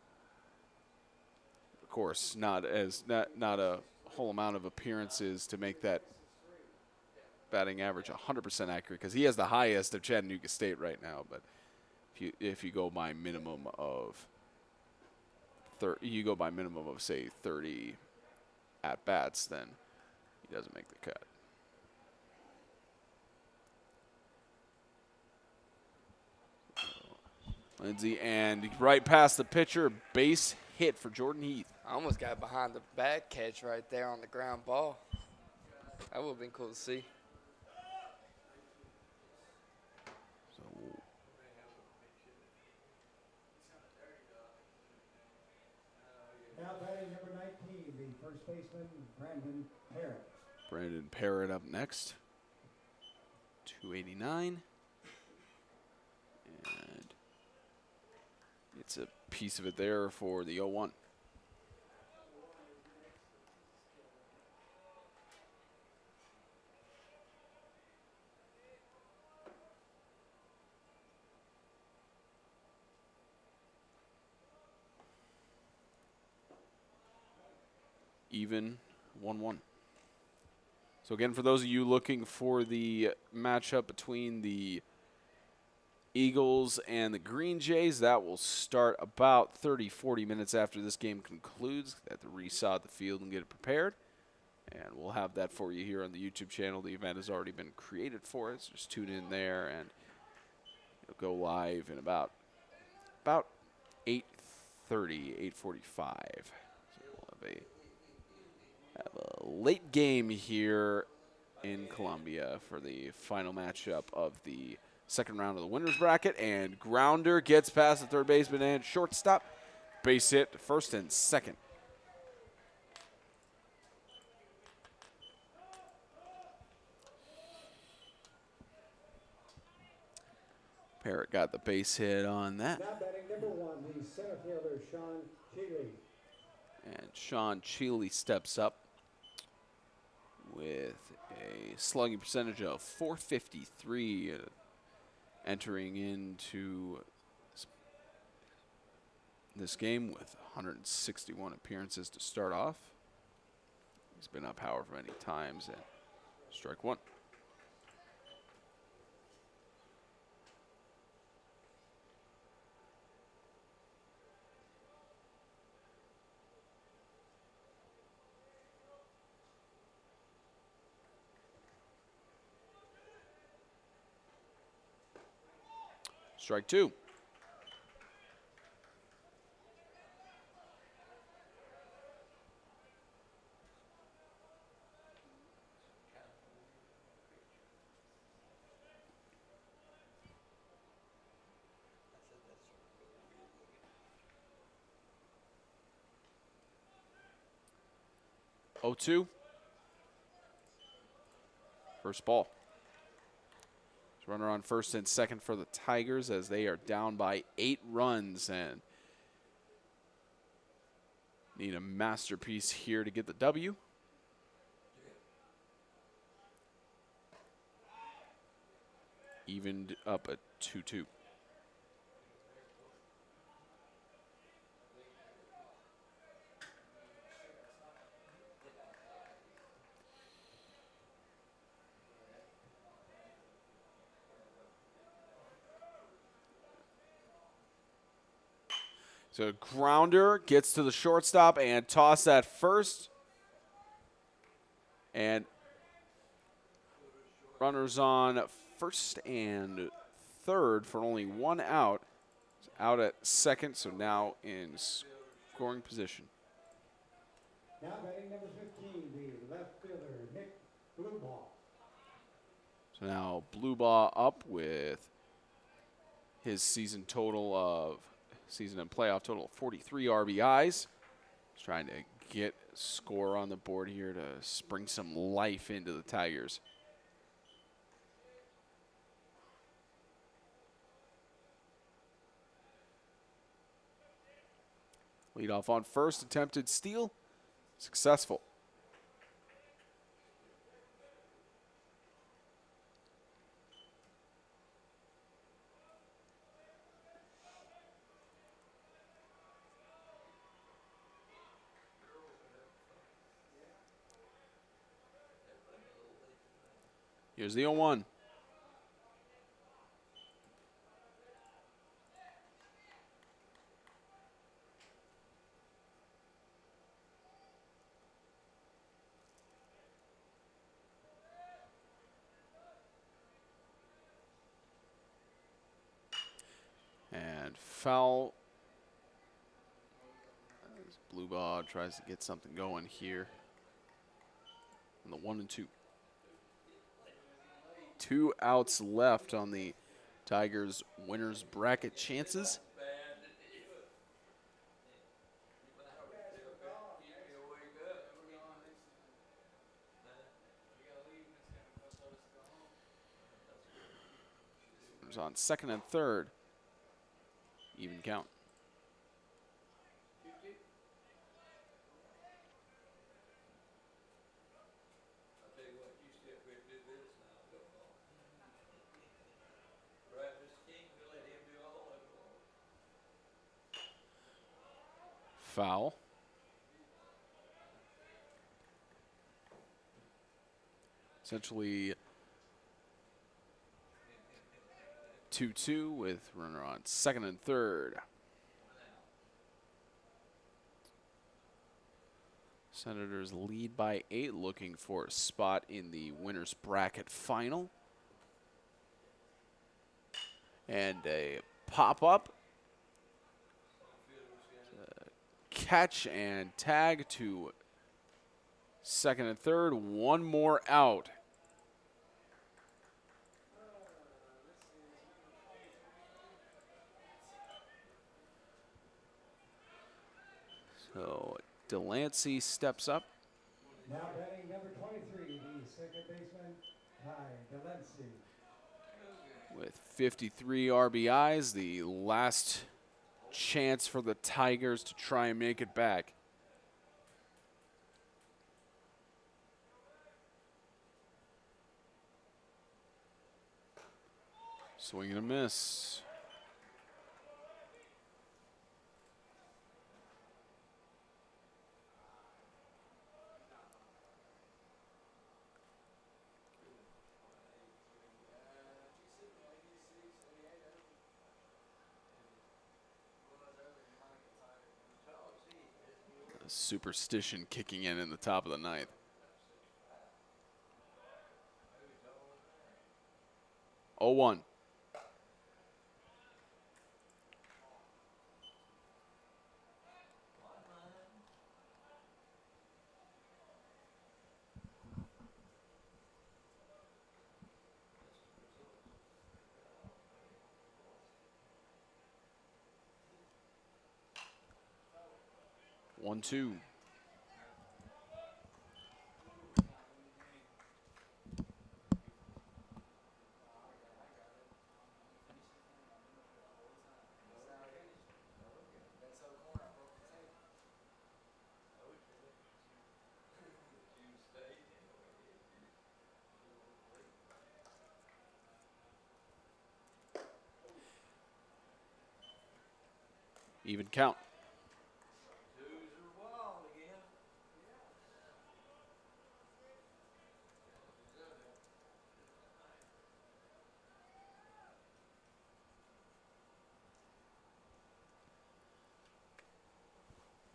Of course, not a whole amount of appearances to make that batting average 100% accurate, because he has the highest of Chattanooga State right now. But if you go by minimum of say 30 at bats, then he doesn't make the cut. Lindsey, and right past the pitcher, base hit for Jordan Heath. I almost got behind the back catch right there on the ground ball. That would have been cool to see. So Now batting number 19, the first baseman, Brandon Parrott. Brandon Parrott up next. 289. And it's a piece of it there for the 0-1. Even 1-1. So again, for those of you looking for the matchup between the Eagles and the Green Jays, that will start about 30-40 minutes after this game concludes. They have to resod the field and get it prepared. And we'll have that for you here on the YouTube channel. The event has already been created for it, so just tune in there, and it'll go live in about 8:30, 8:45. So we'll have a late game here in Columbia for the final matchup of the second round of the winners bracket. And grounder gets past the third baseman and shortstop. Base hit, first and second. Parrott got the base hit on that. Now batting number 1, the center fielder, Sean Cheeley. And Sean Cheeley steps up with a slugging percentage of .453, entering into this game with 161 appearances to start off. He's been up however many times, and strike one. Strike two. Oh, 2. First ball. Runner on first and second for the Tigers as they are down by 8 runs and need a masterpiece here to get the W. Evened up at 2-2. So grounder gets to the shortstop and toss at first. And runners on first and third for only 1 out. Out at second, so now in scoring position. Now batting number 15, the left fielder, Nick Bluebaugh. So now Bluebaugh up with his season and playoff total of 43 RBIs. He's trying to get a score on the board here to spring some life into the Tigers. Lead off on first, attempted steal, successful. Here's the 0-1. And foul. As Blue Ball tries to get something going here. On the 1-2. 2 outs left on the Tigers winners bracket chances. Runners on second and third. Even count. I'll tell you what, you step here and do this now, go on. Right, Mr. King, we'll let him do all of it. Foul. Essentially 2-2 with runner on second and third. Senators lead by 8, looking for a spot in the winners bracket final. And a pop-up. Catch and tag to second and third. One more out. So Delancey steps up. Now batting number 23, the second baseman, Ty Delancey. With 53 RBIs, the last chance for the Tigers to try and make it back. Swing and a miss. Superstition kicking in the top of the ninth. Oh, 1. One, 2. Even count. Twos are wild again.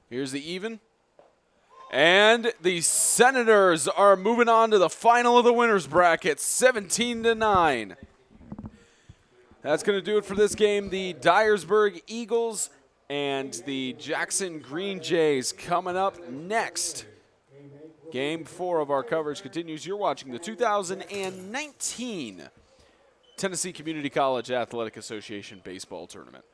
Here's the even. And the Senators are moving on to the final of the winners bracket, 17-9. That's going to do it for this game. The Dyersburg Eagles and the Jackson Green Jays coming up next. Game 4 of our coverage continues. You're watching the 2019 Tennessee Community College Athletic Association Baseball Tournament.